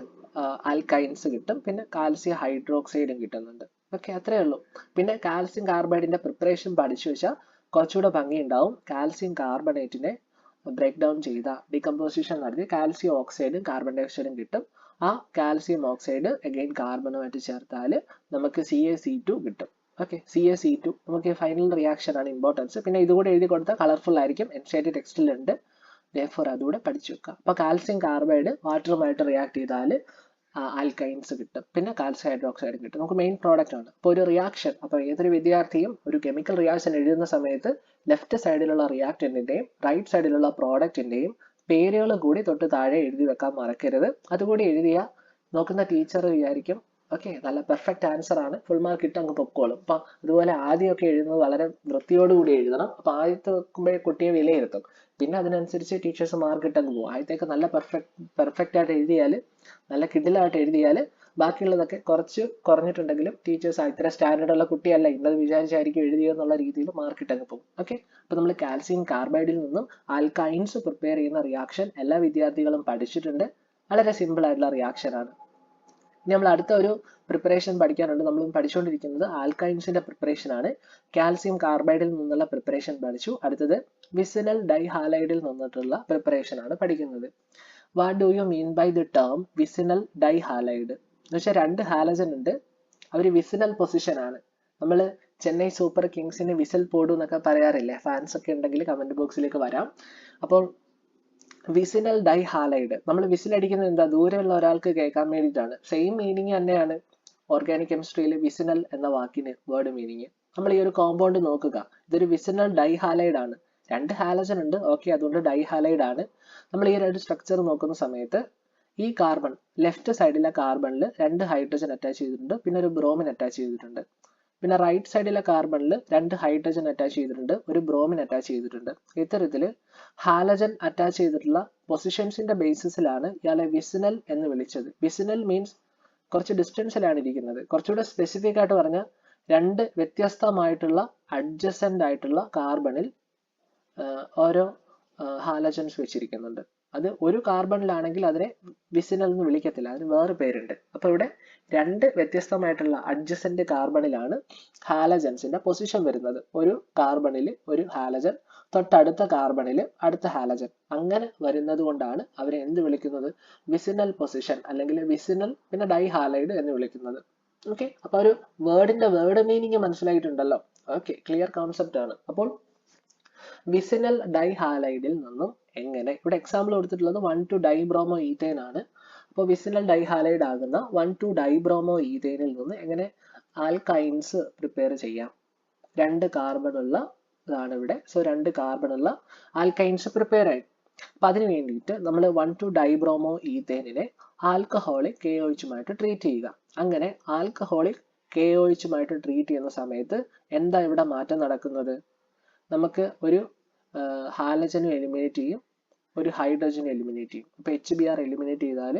A: ആൽക്കൈൻസ് കിട്ടും. പിന്നെ കാൽസ്യം ഹൈഡ്രോക്സൈഡും കിട്ടുന്നുണ്ട്. ഓക്കെ, അത്രയേ ഉള്ളൂ. പിന്നെ കാൽസ്യം കാർബൈഡിന്റെ പ്രിപ്പറേഷൻ പഠിച്ചു വെച്ചാൽ കുറച്ചുകൂടെ ഭംഗി ഉണ്ടാവും. കാൽസ്യം കാർബണേറ്റിനെ ബ്രേക്ക് ഡൗൺ ചെയ്ത ഡീകമ്പോസിഷൻ നടത്തി കാൽസ്യം ഓക്സൈഡും കാർബൺ ഡൈ ഓക്സൈഡും കിട്ടും. ആ കാൽസ്യം ഓക്സൈഡ് അഗൈൻ കാർബണുമായിട്ട് ചേർത്താൽ നമുക്ക് CaC2 കിട്ടും. ഓക്കെ, CaC2 നമുക്ക് ഫൈനൽ റിയാക്ഷൻ ആണ് ഇമ്പോർട്ടൻസ്. പിന്നെ ഇതുകൂടെ എഴുതി കൊടുത്താൽ കളർഫുൾ ആയിരിക്കും, NCERT ടെക്സ്റ്റിലുണ്ട്. therefore അതുകൂടെ പഠിച്ചു വെക്കാം. അപ്പോൾ കാൽസ്യം കാർബൈഡ് വാട്ടറുമായിട്ട് റിയാക്ട് ചെയ്താൽ ആൽക്കൈൻസ് കിട്ടും. പിന്നെ കാൽസ്യം ഹൈഡ്രോക്സൈഡ് കിട്ടും. നമുക്ക് മെയിൻ പ്രോഡക്റ്റ് ആണ്. അപ്പോൾ ഒരു റിയാക്ഷൻ, അപ്പോൾ ഏതൊരു വിദ്യാർത്ഥിയും ഒരു കെമിക്കൽ റിയാക്ഷൻ എഴുതുന്ന സമയത്ത് ലെഫ്റ്റ് സൈഡിലുള്ള റിയാക്ടന്റിന്റെയും റൈറ്റ് സൈഡിലുള്ള പ്രോഡക്റ്റിന്റെയും പേരുകൾ കൂടി തൊട്ട് താഴെ എഴുതി വെക്കാൻ മറക്കരുത്. അതുകൂടി എഴുതിയ നോക്കുന്ന ടീച്ചർ വിചാരിക്കും ഓക്കെ നല്ല പെർഫെക്റ്റ് ആൻസർ ആണ്, ഫുൾ മാർക്ക് ഇട്ട് അങ്ങ് പൊക്കോളും. അപ്പം അതുപോലെ ആദ്യമൊക്കെ എഴുതുന്നത് വളരെ വൃത്തിയോടുകൂടി എഴുതണം. അപ്പൊ ആദ്യത്തെ വെക്കുമ്പോഴേ കുട്ടിയെ വിലയിരുത്തും. പിന്നെ അതിനനുസരിച്ച് ടീച്ചേഴ്സ് മാർക്ക് ഇട്ടങ്ങ് പോകും. ആദ്യത്തേക്ക് നല്ല പെർഫെക്റ്റ് ആയിട്ട് എഴുതിയാൽ, നല്ല കിഡിലായിട്ട് എഴുതിയാൽ ബാക്കിയുള്ളതൊക്കെ കുറച്ച് കുറഞ്ഞിട്ടുണ്ടെങ്കിലും ടീച്ചേഴ്സ് ഇത്ര സ്റ്റാൻഡേർഡ് ഉള്ള കുട്ടിയല്ല, ഇന്നത് വിചാരിച്ചായിരിക്കും എഴുതിയെന്നുള്ള രീതിയിൽ മാർക്ക് ഇട്ടങ്ങ് പോകും. ഓക്കെ, അപ്പൊ നമ്മൾ കാൽസ്യം കാർബൈഡിൽ നിന്നും ആൽക്കൈൻസ് പ്രിപ്പയർ ചെയ്യുന്ന റിയാക്ഷൻ എല്ലാ വിദ്യാർത്ഥികളും പഠിച്ചിട്ടുണ്ട്. വളരെ സിമ്പിൾ ആയിട്ടുള്ള റിയാക്ഷൻ ആണ്. ഇനി നമ്മൾ അടുത്ത ഒരു പ്രിപ്പറേഷൻ പഠിക്കാനുണ്ട്. നമ്മൾ പഠിച്ചുകൊണ്ടിരിക്കുന്നത് ആൽക്കൈൻസിന്റെ പ്രിപ്പറേഷൻ ആണ്. കാൽസ്യം കാർബൈഡിൽ നിന്നുള്ള പ്രിപ്പറേഷൻ പഠിച്ചു. അടുത്തത് വിസിനൽ ഡൈഹാലൈഡിൽ നിന്നിട്ടുള്ള പ്രിപ്പറേഷൻ ആണ് പഠിക്കുന്നത്. What do you mean by the term vicinal dihalide എന്ന് വെച്ചാൽ രണ്ട് ഹാലജൻ ഉണ്ട്, അവർ വിസിനൽ പൊസിഷൻ ആണ്. നമ്മൾ ചെന്നൈ സൂപ്പർ കിങ്സിന് വിസിൽ പോടും എന്നൊക്കെ പറയാറില്ലേ, ഫാൻസ് ഒക്കെ ഉണ്ടെങ്കിൽ കമന്റ് ബോക്സിലേക്ക് വരാം. അപ്പോൾ വിസിനൽ ഡൈഹാലൈഡ്, നമ്മൾ വിസിൽ അടിക്കുന്നത് എന്താ, ദൂരെയുള്ള ഒരാൾക്ക് കേൾക്കാൻ വേണ്ടിയിട്ടാണ്. സെയിം മീനിങ് തന്നെയാണ് ഓർഗാനിക് കെമിസ്ട്രിയിൽ വിസിനൽ എന്ന വാക്കിന് വേർഡ് മീനിങ്. നമ്മൾ ഈ ഒരു കോമ്പൗണ്ട് നോക്കുക, ഇതൊരു വിസിനൽ ഡൈഹാലൈഡ് ആണ്. രണ്ട് ഹാലജൻ ഉണ്ട്, ഓക്കെ, അതുകൊണ്ട് ഡൈഹാലൈഡ് ആണ്. നമ്മൾ ഈ രണ്ട് സ്ട്രക്ചർ നോക്കുന്ന സമയത്ത് ഈ കാർബൺ, ലെഫ്റ്റ് സൈഡിലെ കാർബണിൽ രണ്ട് ഹൈഡ്രജൻ അറ്റാച്ച് ചെയ്തിട്ടുണ്ട്, പിന്നെ ഒരു ബ്രോമിൻ അറ്റാച്ച് ചെയ്തിട്ടുണ്ട്. പിന്നെ റൈറ്റ് സൈഡിലെ കാർബണിൽ രണ്ട് ഹൈഡ്രജൻ അറ്റാച്ച് ചെയ്തിട്ടുണ്ട്, ഒരു ബ്രോമിൻ അറ്റാച്ച് ചെയ്തിട്ടുണ്ട്. ഇത്തരത്തിൽ ഹാലജൻ അറ്റാച്ച് ചെയ്തിട്ടുള്ള പൊസിഷൻസിന്റെ ബേസിസിലാണ് ഇയാളെ വിസിനൽ എന്ന് വിളിച്ചത്. വിസിനൽ മീൻസ് കുറച്ച് ഡിസ്റ്റൻസിലാണ് ഇരിക്കുന്നത്. കുറച്ചുകൂടെ സ്പെസിഫിക് ആയിട്ട് പറഞ്ഞാൽ രണ്ട് വ്യത്യസ്തമായിട്ടുള്ള അഡ്ജസന്റ് ആയിട്ടുള്ള കാർബണിൽ ഓരോ ഹാലജൻസ് വെച്ചിരിക്കുന്നുണ്ട്. അത് ഒരു കാർബണിലാണെങ്കിൽ അതിനെ വിസിനൽ എന്ന് വിളിക്കത്തില്ല, അതിന് വേറെ പേരുണ്ട്. അപ്പൊ ഇവിടെ രണ്ട് വ്യത്യസ്തമായിട്ടുള്ള അഡ്ജസന്റ് കാർബണിലാണ് ഹാലജൻസിന്റെ പൊസിഷൻ വരുന്നത്. ഒരു കാർബണിൽ ഒരു ഹാലജൻ, തൊട്ടടുത്ത കാർബണിൽ അടുത്ത ഹാലജൻ, അങ്ങനെ വരുന്നത് കൊണ്ടാണ് അവരെ എന്ത് വിളിക്കുന്നത്, വിസിനൽ പൊസിഷൻ അല്ലെങ്കിൽ വിസിനൽ പിന്നെ ഡൈഹാലൈഡ് എന്ന് വിളിക്കുന്നത്. ഓക്കെ, അപ്പൊ ഒരു വേർഡിന്റെ വേർഡ് മീനിങ് മനസ്സിലായിട്ടുണ്ടല്ലോ. ഓക്കെ, ക്ലിയർ കോൺസെപ്റ്റ് ആണ്. അപ്പോൾ വിസിനൽ ഡൈഹാലൈഡിൽ നിന്നും എങ്ങനെ, ഇവിടെ എക്സാമ്പിൾ കൊടുത്തിട്ടുള്ളത് 1,2-ഡൈബ്രോമോ ഈഥേൻ ആണ്. അപ്പോൾ വിസിനൽ ഡൈഹാലൈഡ് ആകുന്ന 1,2-ഡൈബ്രോമോ ഈഥേനിൽ നിന്ന് എങ്ങനെ ആൽക്കൈൻസ് പ്രിപ്പയർ ചെയ്യാം. രണ്ട് കാർബൺ ഉള്ള ഇതാണ് ഇവിടെ. സോ രണ്ട് കാർബൺ ഉള്ള ആൽക്കൈൻസ് പ്രിപ്പയർ ആയി. അപ്പൊ അതിന് വേണ്ടിയിട്ട് നമ്മൾ 1,2-ഡൈബ്രോമോ ഈഥേനിനെ ആൽക്കഹോളിക് KOH ട്രീറ്റ് ചെയ്യുക. അങ്ങനെ ആൽക്കഹോളിക് KOH ട്രീറ്റ് ചെയ്യുന്ന സമയത്ത് എന്താ ഇവിടെ മാറ്റം നടക്കുന്നത്, നമുക്ക് ഒരു ഹാലജനും എലിമിനേറ്റ് ചെയ്യും, ഒരു ഹൈഡ്രജനും എലിമിനേറ്റ് ചെയ്യും. അപ്പൊ HBr എലിമിനേറ്റ് ചെയ്താൽ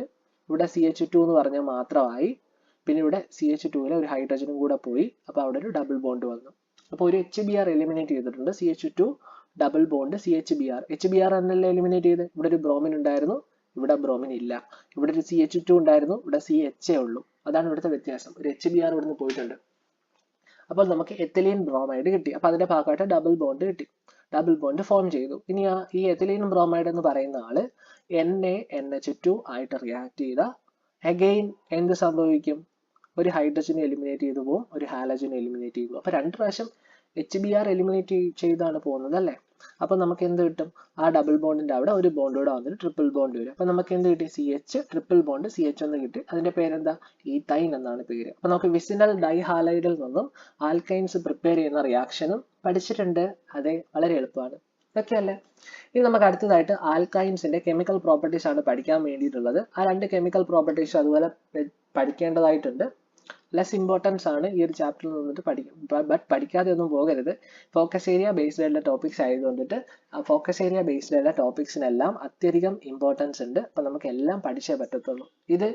A: ഇവിടെ CH2 എന്ന് പറഞ്ഞാൽ മാത്രമായി. പിന്നെ ഇവിടെ CH2-ലെ ഒരു ഹൈഡ്രജനും കൂടെ പോയി, അപ്പൊ അവിടെ ഒരു ഡബിൾ ബോണ്ട് വന്നു. അപ്പൊ ഒരു HBr എലിമിനേറ്റ് ചെയ്തിട്ടുണ്ട്, CH2 double bond CHBr. HBr എന്നല്ലേ എലിമിനേറ്റ് ചെയ്ത്, ഇവിടെ ഒരു ബ്രോമിൻ ഉണ്ടായിരുന്നു, ഇവിടെ ബ്രോമിൻ ഇല്ല. ഇവിടെ ഒരു CH2 ഉണ്ടായിരുന്നു, ഇവിടെ CH ഉള്ളൂ. അതാണ് ഇവിടുത്തെ വ്യത്യാസം. ഒരു HBr ഇവിടുന്ന് പോയിട്ടുണ്ട്. അപ്പോൾ നമുക്ക് എത്തിലീൻ ബ്രോമൈഡ് കിട്ടി. അപ്പൊ അതിന്റെ ഭാഗമായിട്ട് ഡബിൾ ബോണ്ട് കിട്ടി, ഡബിൾ ബോണ്ട് ഫോം ചെയ്തു. ഇനി ഈ എത്തിലീൻ ബ്രോമൈഡ് എന്ന് പറയുന്ന ആള് NaNH2 ആയിട്ട് റിയാക്ട് ചെയ്ത അഗെയിൻ എന്ത് സംഭവിക്കും, ഒരു ഹൈഡ്രജൻ എലിമിനേറ്റ് ചെയ്തു പോകും, ഒരു ഹാലജൻ എലിമിനേറ്റ് ചെയ്തു. അപ്പൊ രണ്ട് പ്രാവശ്യം HBr എലിമിനേറ്റ് ചെയ്താണ് പോകുന്നത് അല്ലേ. അപ്പൊ നമുക്ക് എന്ത് കിട്ടും, ആ ഡബിൾ ബോണ്ടിന്റെ അവിടെ ഒരു ബോണ്ട് കൂടെ വന്നിട്ട് ട്രിപ്പിൾ ബോണ്ട് വരും. അപ്പൊ നമുക്ക് എന്ത് കിട്ടി, CH ട്രിപ്പിൾ ബോണ്ട് CH എന്ന് കിട്ടി. അതിന്റെ പേരെന്താ, ഈതൈൻ എന്നാണ് പേര്. അപ്പൊ നമുക്ക് വിസിനൽ ഡൈഹാലൈഡിൽ നിന്നും ആൽക്കൈൻസ് പ്രിപ്പയർ ചെയ്യുന്ന റിയാക്ഷനും പഠിച്ചിട്ടുണ്ട്. അതെ, വളരെ എളുപ്പമാണ്. ഇതൊക്കെ അല്ലേ. ഇനി നമുക്ക് അടുത്തതായിട്ട് ആൽക്കൈൻസിന്റെ കെമിക്കൽ പ്രോപ്പർട്ടീസ് ആണ് പഠിക്കാൻ വേണ്ടിയിട്ടുള്ളത്. ആ രണ്ട് കെമിക്കൽ പ്രോപ്പർട്ടീസ് അതുപോലെ പഠിക്കേണ്ടതായിട്ടുണ്ട്. ലെസ് ഇമ്പോർട്ടൻസ് ആണ് ഈ ഒരു ചാപ്റ്ററിൽ നിന്നിട്ട് പഠിക്കും. ബട്ട് പഠിക്കാതെ ഒന്നും പോകരുത്. ഫോക്കസ് ഏരിയ ബേസ്ഡ് ആയിട്ടുള്ള ടോപ്പിക്സ് ആയതുകൊണ്ടിട്ട് ആ ഫോക്കസ് ഏരിയ ബേസ്ഡ് ആയിട്ടുള്ള ടോപ്പിക്സിനെല്ലാം അത്യധികം ഇമ്പോർട്ടൻസ് ഉണ്ട്. അപ്പൊ നമുക്ക് എല്ലാം പഠിച്ചേ പറ്റത്തുള്ളൂ. ഇത്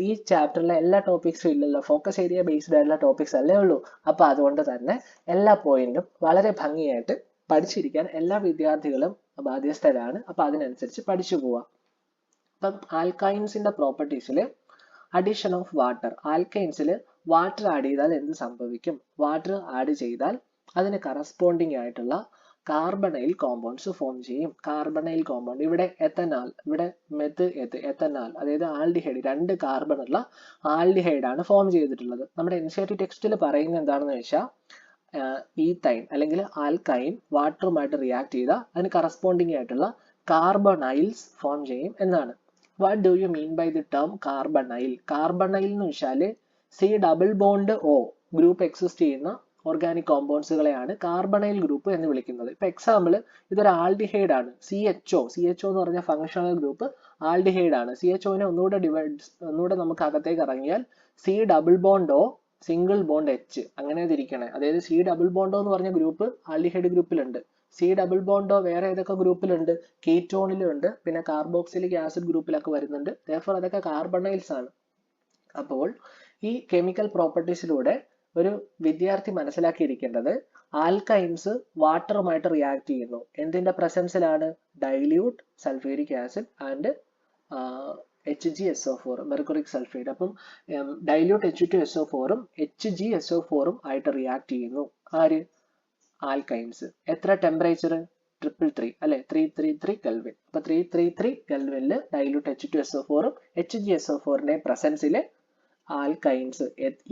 A: ഈ ചാപ്റ്ററിലെ എല്ലാ ടോപ്പിക്സും ഇല്ലല്ലോ, ഫോക്കസ് ഏരിയ ബേസ്ഡ് ആയിട്ടുള്ള ടോപ്പിക്സ് അല്ലേ ഉള്ളൂ. അപ്പൊ അതുകൊണ്ട് തന്നെ എല്ലാ പോയിന്റും വളരെ ഭംഗിയായിട്ട് പഠിച്ചിരിക്കാൻ എല്ലാ വിദ്യാർത്ഥികളും ബാധ്യസ്ഥരാണ്. അപ്പൊ അതിനനുസരിച്ച് പഠിച്ചു പോവാം. അപ്പം ആൽക്കൈൻസിന്റെ പ്രോപ്പർട്ടീസിൽ അഡീഷൻ ഓഫ് വാട്ടർ. ആൽക്കൈൻസിൽ വാട്ടർ ആഡ് ചെയ്താൽ എന്ത് സംഭവിക്കും? വാട്ടർ ആഡ് ചെയ്താൽ അതിന് കറസ്പോണ്ടിങ് ആയിട്ടുള്ള കാർബണൈൽ കോമ്പൗണ്ട്സ് ഫോം ചെയ്യും. കാർബണൈൽ കോമ്പൗണ്ട് ഇവിടെ എത്തനാൽ, ഇവിടെ എത്തനാൽ, അതായത് ആൽഡിഹൈഡ്, 2 കാർബൺ ഉള്ള ആൽഡിഹൈഡ് ആണ് ഫോം ചെയ്തിട്ടുള്ളത്. നമ്മുടെ NCERT ടെക്സ്റ്റിൽ പറയുന്നത് എന്താണെന്ന് വെച്ചാൽ ഈത്തൈൻ അല്ലെങ്കിൽ ആൽക്കൈൻ വാട്ടറുമായിട്ട് റിയാക്ട് ചെയ്താൽ അതിന് കറസ്പോണ്ടിങ് ആയിട്ടുള്ള കാർബണൈൽസ് ഫോം ചെയ്യും എന്നാണ്. What do you mean by the term carbonyl? Carbonyl എന്ന് വെച്ചാൽ C+O ഗ്രൂപ്പ് എക്സിസ്റ്റ് ചെയ്യുന്ന ഓർഗാനിക് കോമ്പൗണ്ട്സുകളെയാണ് കാർബണൈൽ ഗ്രൂപ്പ് എന്ന് വിളിക്കുന്നത്. ഇപ്പൊ എക്സാമ്പിൾ, ഇതൊരു ആൽഡിഹൈഡ് ആണ്. CHO എന്ന് പറഞ്ഞ ഫങ്ഷണൽ ഗ്രൂപ്പ് ആൽഡിഹൈഡ് ആണ്. CHOനെ ഒന്നുകൂടെ നമുക്ക് അകത്തേക്ക് ഇറങ്ങിയാൽ C+O സിംഗിൾ ബോണ്ട് H അങ്ങനെ തിരിക്കണേ. അതായത് C+O എന്ന് പറഞ്ഞ ഗ്രൂപ്പ് ആൽഡിഹൈഡ് ഗ്രൂപ്പിലുണ്ട്. C+O വേറെ ഏതൊക്കെ ഗ്രൂപ്പിലുണ്ട്? കീറ്റോണിലുണ്ട്, പിന്നെ കാർബോക്സിലിക് ആസിഡ് ഗ്രൂപ്പിലൊക്കെ വരുന്നുണ്ട്. therefore അതൊക്കെ കാർബണൈൽസ് ആണ്. അപ്പോൾ ഈ കെമിക്കൽ പ്രോപ്പർട്ടീസിലൂടെ ഒരു വിദ്യാർത്ഥി മനസ്സിലാക്കിയിരിക്കേണ്ടത് ആൽക്കൈൻസ് വാട്ടറുമായിട്ട് റിയാക്ട് ചെയ്യുന്നു. എന്തിന്റെ പ്രസൻസിലാണ്? Dilute sulphuric acid and HgSO4 mercuric sulphide. അപ്പം ഡൈല്യൂട്ട് H2SO4ഉം HgSO4ഉം ആയിട്ട് റിയാക്ട് ചെയ്യുന്നു. ആര്? ആൽക്കൈൻസ്. എത്ര ടെമ്പറേച്ചർ? 333 അല്ലെ, 333 കെൽവിൻ. അപ്പൊ 333 കെൽവിനിൽ ഡൈല്യൂട്ട് H2SO4ഉം HgSO4ന്റെ പ്രസൻസില് ആൽക്കൈൻസ്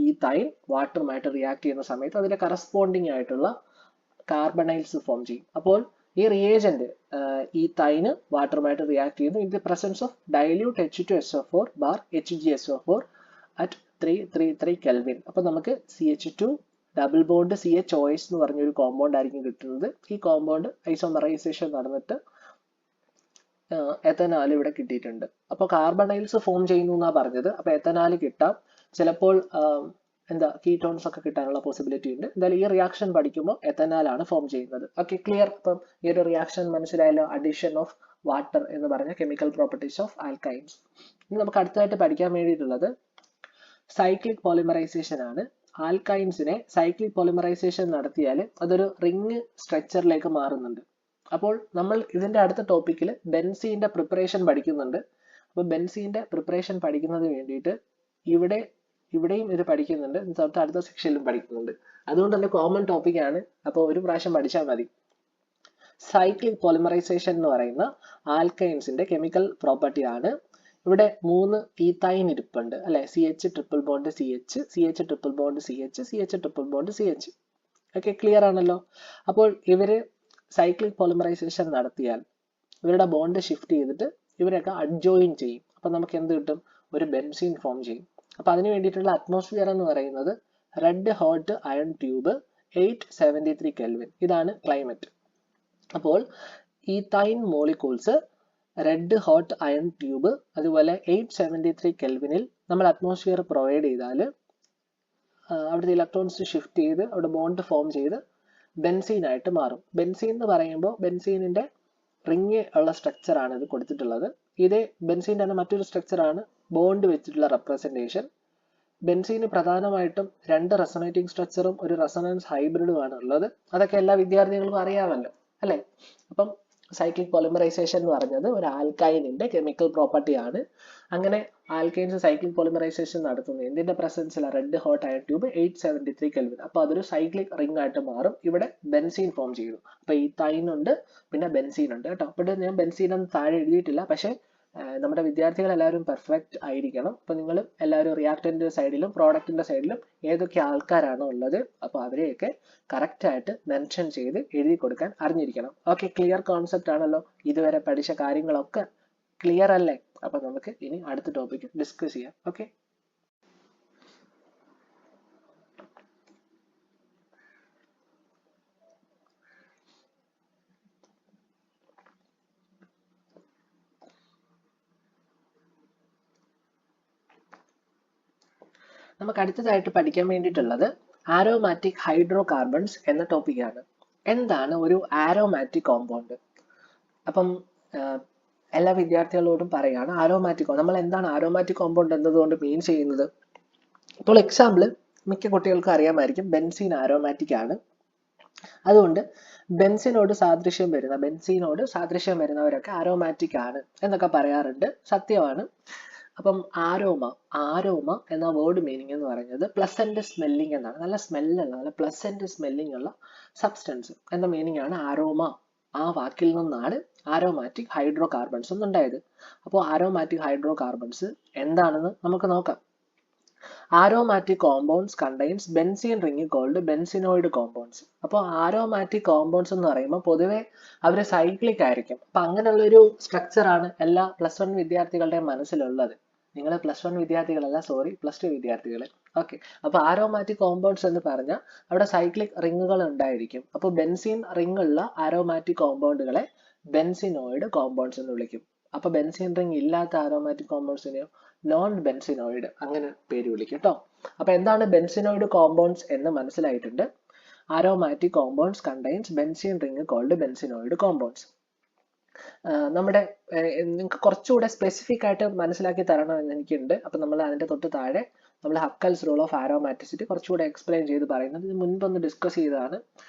A: ഈത്തൈൻ വാട്ടറുമായിട്ട് റിയാക്ട് ചെയ്യുന്ന സമയത്ത് അതിന്റെ കറസ്പോണ്ടിങ് ആയിട്ടുള്ള കാർബണൈൽസ് ഫോം ചെയ്യും. അപ്പോൾ ഈ റിയേജന്റ് ഈത്തൈന് വാട്ടറുമായിട്ട് റിയാക്ട് ചെയ്യുന്നു in the presence of dilute H2SO4 bar HgSO4 at 333 kelvin. അപ്പൊ നമുക്ക് CH2 ഡബിൾ ബോണ്ട് CHOS എന്ന് പറഞ്ഞൊരു കോമ്പൗണ്ട് ആയിരിക്കും കിട്ടുന്നത്. ഈ കോമ്പൗണ്ട് ഐസോമറൈസേഷൻ നടന്നിട്ട് എത്തനാൽ ഇവിടെ കിട്ടിയിട്ടുണ്ട്. അപ്പോൾ കാർബണൈൽസ് ഫോം ചെയ്യുന്നു എന്നാ പറഞ്ഞത്. അപ്പൊ എത്തനാൽ കിട്ടാം, ചിലപ്പോൾ കീറ്റോൺസ് ഒക്കെ കിട്ടാനുള്ള പോസിബിലിറ്റി ഉണ്ട്. എന്തായാലും ഈ റിയാക്ഷൻ പഠിക്കുമ്പോൾ എത്തനാൽ ആണ് ഫോം ചെയ്യുന്നത്. Okay, clear. അപ്പം ഈ ഒരു റിയാക്ഷൻ മനസ്സിലായല്ലോ, അഡിഷൻ ഓഫ് വാട്ടർ എന്ന് പറഞ്ഞ കെമിക്കൽ പ്രോപ്പർട്ടീസ് ഓഫ് ആൽക്കൈൻസ്. ഇനി നമുക്ക് അടുത്തതായിട്ട് പഠിക്കാൻ വേണ്ടിയിട്ടുള്ളത് സൈക്ലിക് പോളിമറൈസേഷൻ ആണ്. ആൽക്കൈൻസിനെ സൈക്ലിക് പോളിമറൈസേഷൻ നടത്തിയാൽ അതൊരു റിംഗ് സ്ട്രക്ചറിലേക്ക് മാറുന്നുണ്ട്. അപ്പോൾ നമ്മൾ ഇതിന്റെ അടുത്ത ടോപ്പിക്കിൽ ബെൻസീന്റെ പ്രിപ്പറേഷൻ പഠിക്കുന്നുണ്ട്. അപ്പൊ ബെൻസീന്റെ പ്രിപ്പറേഷൻ പഠിക്കുന്നതിന് വേണ്ടിയിട്ട് ഇവിടെയും ഇത് പഠിക്കുന്നുണ്ട്, അടുത്ത സെക്ഷനിലും പഠിക്കുന്നുണ്ട്. അതുകൊണ്ട് തന്നെ കോമൺ ടോപ്പിക് ആണ്. അപ്പോൾ ഒരു പ്രാവശ്യം പഠിച്ചാൽ മതി. സൈക്ലിക് പോളിമറൈസേഷൻ എന്ന് പറയുന്ന ആൽക്കൈൻസിന്റെ കെമിക്കൽ പ്രോപ്പർട്ടി ആണ്. ഇവിടെ 3 ഈത്തൈൻ ഇരിപ്പുണ്ട് അല്ലെ, CH triple bond CH triple bond CH triple bond CH. Okay, clear ആണല്ലോ. അപ്പോൾ ഇവര് സൈക്ലിക് പോളിമറൈസേഷൻ നടത്തിയാൽ ഇവരുടെ ബോണ്ട് ഷിഫ്റ്റ് ചെയ്തിട്ട് ഇവരൊക്കെ അഡ്ജോയിൻ ചെയ്യും. അപ്പൊ നമുക്ക് എന്ത് കിട്ടും? ഒരു ബെൻസീൻ ഫോം ചെയ്യും. അപ്പൊ അതിന് വേണ്ടിയിട്ടുള്ള അറ്റ്മോസ്ഫിയർ എന്ന് പറയുന്നത് red hot iron tube 873 kelvin. ഇതാണ് ക്ലൈമറ്റ്. അപ്പോൾ ethane molecules red hot iron tube അതുപോലെ 873 കെൽവിനിൽ നമ്മൾ അറ്റ്മോസ്ഫിയർ പ്രൊവൈഡ് ചെയ്താൽ അവിടുത്തെ ഇലക്ട്രോൺസ് ഷിഫ്റ്റ് ചെയ്ത് അവിടെ ബോണ്ട് ഫോം ചെയ്ത് ബെൻസീൻ ആയിട്ട് മാറും. ബെൻസീൻ എന്ന് പറയുമ്പോൾ ബെൻസീനിന്റെ റിങ് ഉള്ള സ്ട്രക്ചർ ആണ് ഇത് കൊടുത്തിട്ടുള്ളത്. ഇതേ ബെൻസീൻ്റെ തന്നെ മറ്റൊരു സ്ട്രക്ചർ ആണ് ബോണ്ട് വെച്ചിട്ടുള്ള റെപ്രസെന്റേഷൻ. ബെൻസീന് പ്രധാനമായിട്ടും 2 റെസൊണേറ്റിംഗ് സ്ട്രക്ചറും ഒരു റെസൊണൻസ് ഹൈബ്രിഡും ആണ് ഉള്ളത്. അതൊക്കെ എല്ലാ വിദ്യാർത്ഥികൾക്കും അറിയാമല്ലോ അല്ലെ. അപ്പം സൈക്ലിക് പോളിമറൈസേഷൻ എന്ന് പറഞ്ഞത് ഒരു ആൽക്കൈനിന്റെ കെമിക്കൽ പ്രോപ്പർട്ടി ആണ്. അങ്ങനെ ആൽക്കൈൻസ് സൈക്ലിക് പോളിമറൈസേഷൻ നടത്തുന്നു എന്തിന്റെ പ്രസൻസിലാണ്? Red hot iron tube 873 kelvin. അപ്പൊ അതൊരു സൈക്ലിക് റിംഗ് ആയിട്ട് മാറും. ഇവിടെ ബെൻസീൻ ഫോം ചെയ്തു. അപ്പൊ ഈത്തൈൻ ഉണ്ട്, പിന്നെ ബെൻസീൻ ഉണ്ട് കേട്ടോ. അപ്പോൾ ഞാൻ ബെൻസീൻ ഒന്നും താഴെ എഴുതിയിട്ടില്ല, പക്ഷെ നമ്മുടെ വിദ്യാർത്ഥികൾ എല്ലാവരും പെർഫെക്റ്റ് ആയിരിക്കണം. അപ്പൊ നിങ്ങൾ എല്ലാവരും റിയാക്ടന്റിന്റെ സൈഡിലും പ്രോഡക്റ്റിന്റെ സൈഡിലും ഏതൊക്കെ ആൾക്കാരാണ് ഉള്ളത് അപ്പൊ അവരെയൊക്കെ കറക്റ്റ് ആയിട്ട് മെൻഷൻ ചെയ്ത് എഴുതി കൊടുക്കാൻ അറിഞ്ഞിരിക്കണം. ഓക്കെ, ക്ലിയർ കോൺസെപ്റ്റ് ആണല്ലോ. ഇതുവരെ പഠിച്ച കാര്യങ്ങളൊക്കെ ക്ലിയർ അല്ലേ? അപ്പൊ നമുക്ക് ഇനി അടുത്ത ടോപ്പിക് ഡിസ്കസ് ചെയ്യാം. ഓക്കെ, നമുക്ക് അടുത്തതായിട്ട് പഠിക്കാൻ വേണ്ടിയിട്ടുള്ളത് ആരോമാറ്റിക് ഹൈഡ്രോ കാർബൺസ് എന്ന ടോപ്പിക്കാണ്. എന്താണ് ഒരു ആരോമാറ്റിക് കോമ്പൗണ്ട്? അപ്പം എല്ലാ വിദ്യാർത്ഥികളോടും പറയാണ് നമ്മൾ എന്താണ് ആരോമാറ്റിക് കോമ്പൗണ്ട് എന്നതുകൊണ്ട് മീൻ ചെയ്യുന്നത്. ഇപ്പോൾ എക്സാമ്പിൾ മിക്ക കുട്ടികൾക്കും അറിയാമായിരിക്കും, ബെൻസീൻ ആരോമാറ്റിക് ആണ്. അതുകൊണ്ട് ബെൻസിനോട് സാദൃശ്യം വരുന്നവരൊക്കെ ആരോമാറ്റിക് ആണ് എന്നൊക്കെ പറയാറുണ്ട്. സത്യമാണ്. അപ്പം ആരോമ എന്ന വേർഡ് മീനിങ് എന്ന് പറയുന്നത് പ്ലസന്റ് സ്മെല്ലിംഗ് എന്നാണ്. നല്ല സ്മെല്ലുള്ള, നല്ല പ്ലസന്റ് സ്മെല്ലിംഗ് ഉള്ള സബ്സ്റ്റൻസ് എന്ന മീനിങ് ആണ് ആരോമ. ആ വാക്കിൽ നിന്നാണ് ആരോമാറ്റിക് ഹൈഡ്രോ കാർബൺസ് എന്നുണ്ടായത്. അപ്പോൾ ആരോമാറ്റിക് ഹൈഡ്രോ കാർബൺസ് എന്താണെന്ന് നമുക്ക് നോക്കാം. Aromatic compounds contains benzene ring called benzenoid compounds. അപ്പോൾ ആരോമാറ്റിക് കോമ്പൗണ്ട്സ് എന്ന് പറയുമ്പോൾ പൊതുവെ അവർ സൈക്ലിക് ആയിരിക്കും. അപ്പൊ അങ്ങനെയുള്ളൊരു സ്ട്രക്ചർ ആണ് എല്ലാ +1 വിദ്യാർത്ഥികളുടെ മനസ്സിലുള്ളത്. നിങ്ങൾ +1 വിദ്യാർത്ഥികളല്ല, സോറി, +2 വിദ്യാർത്ഥികൾ. ഓക്കെ, അപ്പൊ ആരോമാറ്റിക് കോമ്പൗണ്ട്സ് എന്ന് പറഞ്ഞാൽ അവിടെ സൈക്ലിക് റിങ്ങുകൾ ഉണ്ടായിരിക്കും. അപ്പോൾ ബെൻസീൻ റിംഗ് ഉള്ള ആരോമാറ്റിക് കോമ്പൗണ്ടുകളെ ബെൻസിനോയിഡ് കോമ്പൗണ്ട്സ് എന്ന് വിളിക്കും. അപ്പൊ ബെൻസീൻ റിംഗ് ഇല്ലാത്ത ആരോമാറ്റിക് കോമ്പൗണ്ട്സിനെയോ നോൺ ബെൻസിനോയിഡ് അങ്ങനെ പേര് വിളിക്കും കേട്ടോ. അപ്പൊ എന്താണ് ബെൻസിനോയിഡ് കോമ്പൗണ്ട്സ് എന്ന് മനസ്സിലായിട്ടുണ്ട്. Aromatic compounds contains benzene ring called benzenoid compounds. നമ്മുടെ നിങ്ങൾക്ക് കുറച്ചുകൂടെ സ്പെസിഫിക് ആയിട്ട് മനസ്സിലാക്കി തരണം എന്ന് എനിക്കുണ്ട്. അപ്പൊ നമ്മൾ അതിന്റെ തൊട്ട് താഴെ നമ്മൾ ഹക്കൽസ് റൂൾ ഓഫ് ആരോമാറ്റിസിറ്റി കുറച്ചുകൂടെ എക്സ്പ്ലെയിൻ ചെയ്ത് പറയുന്നത് ഇത് മുൻപൊന്ന് ഡിസ്കസ് ചെയ്തതാണ്.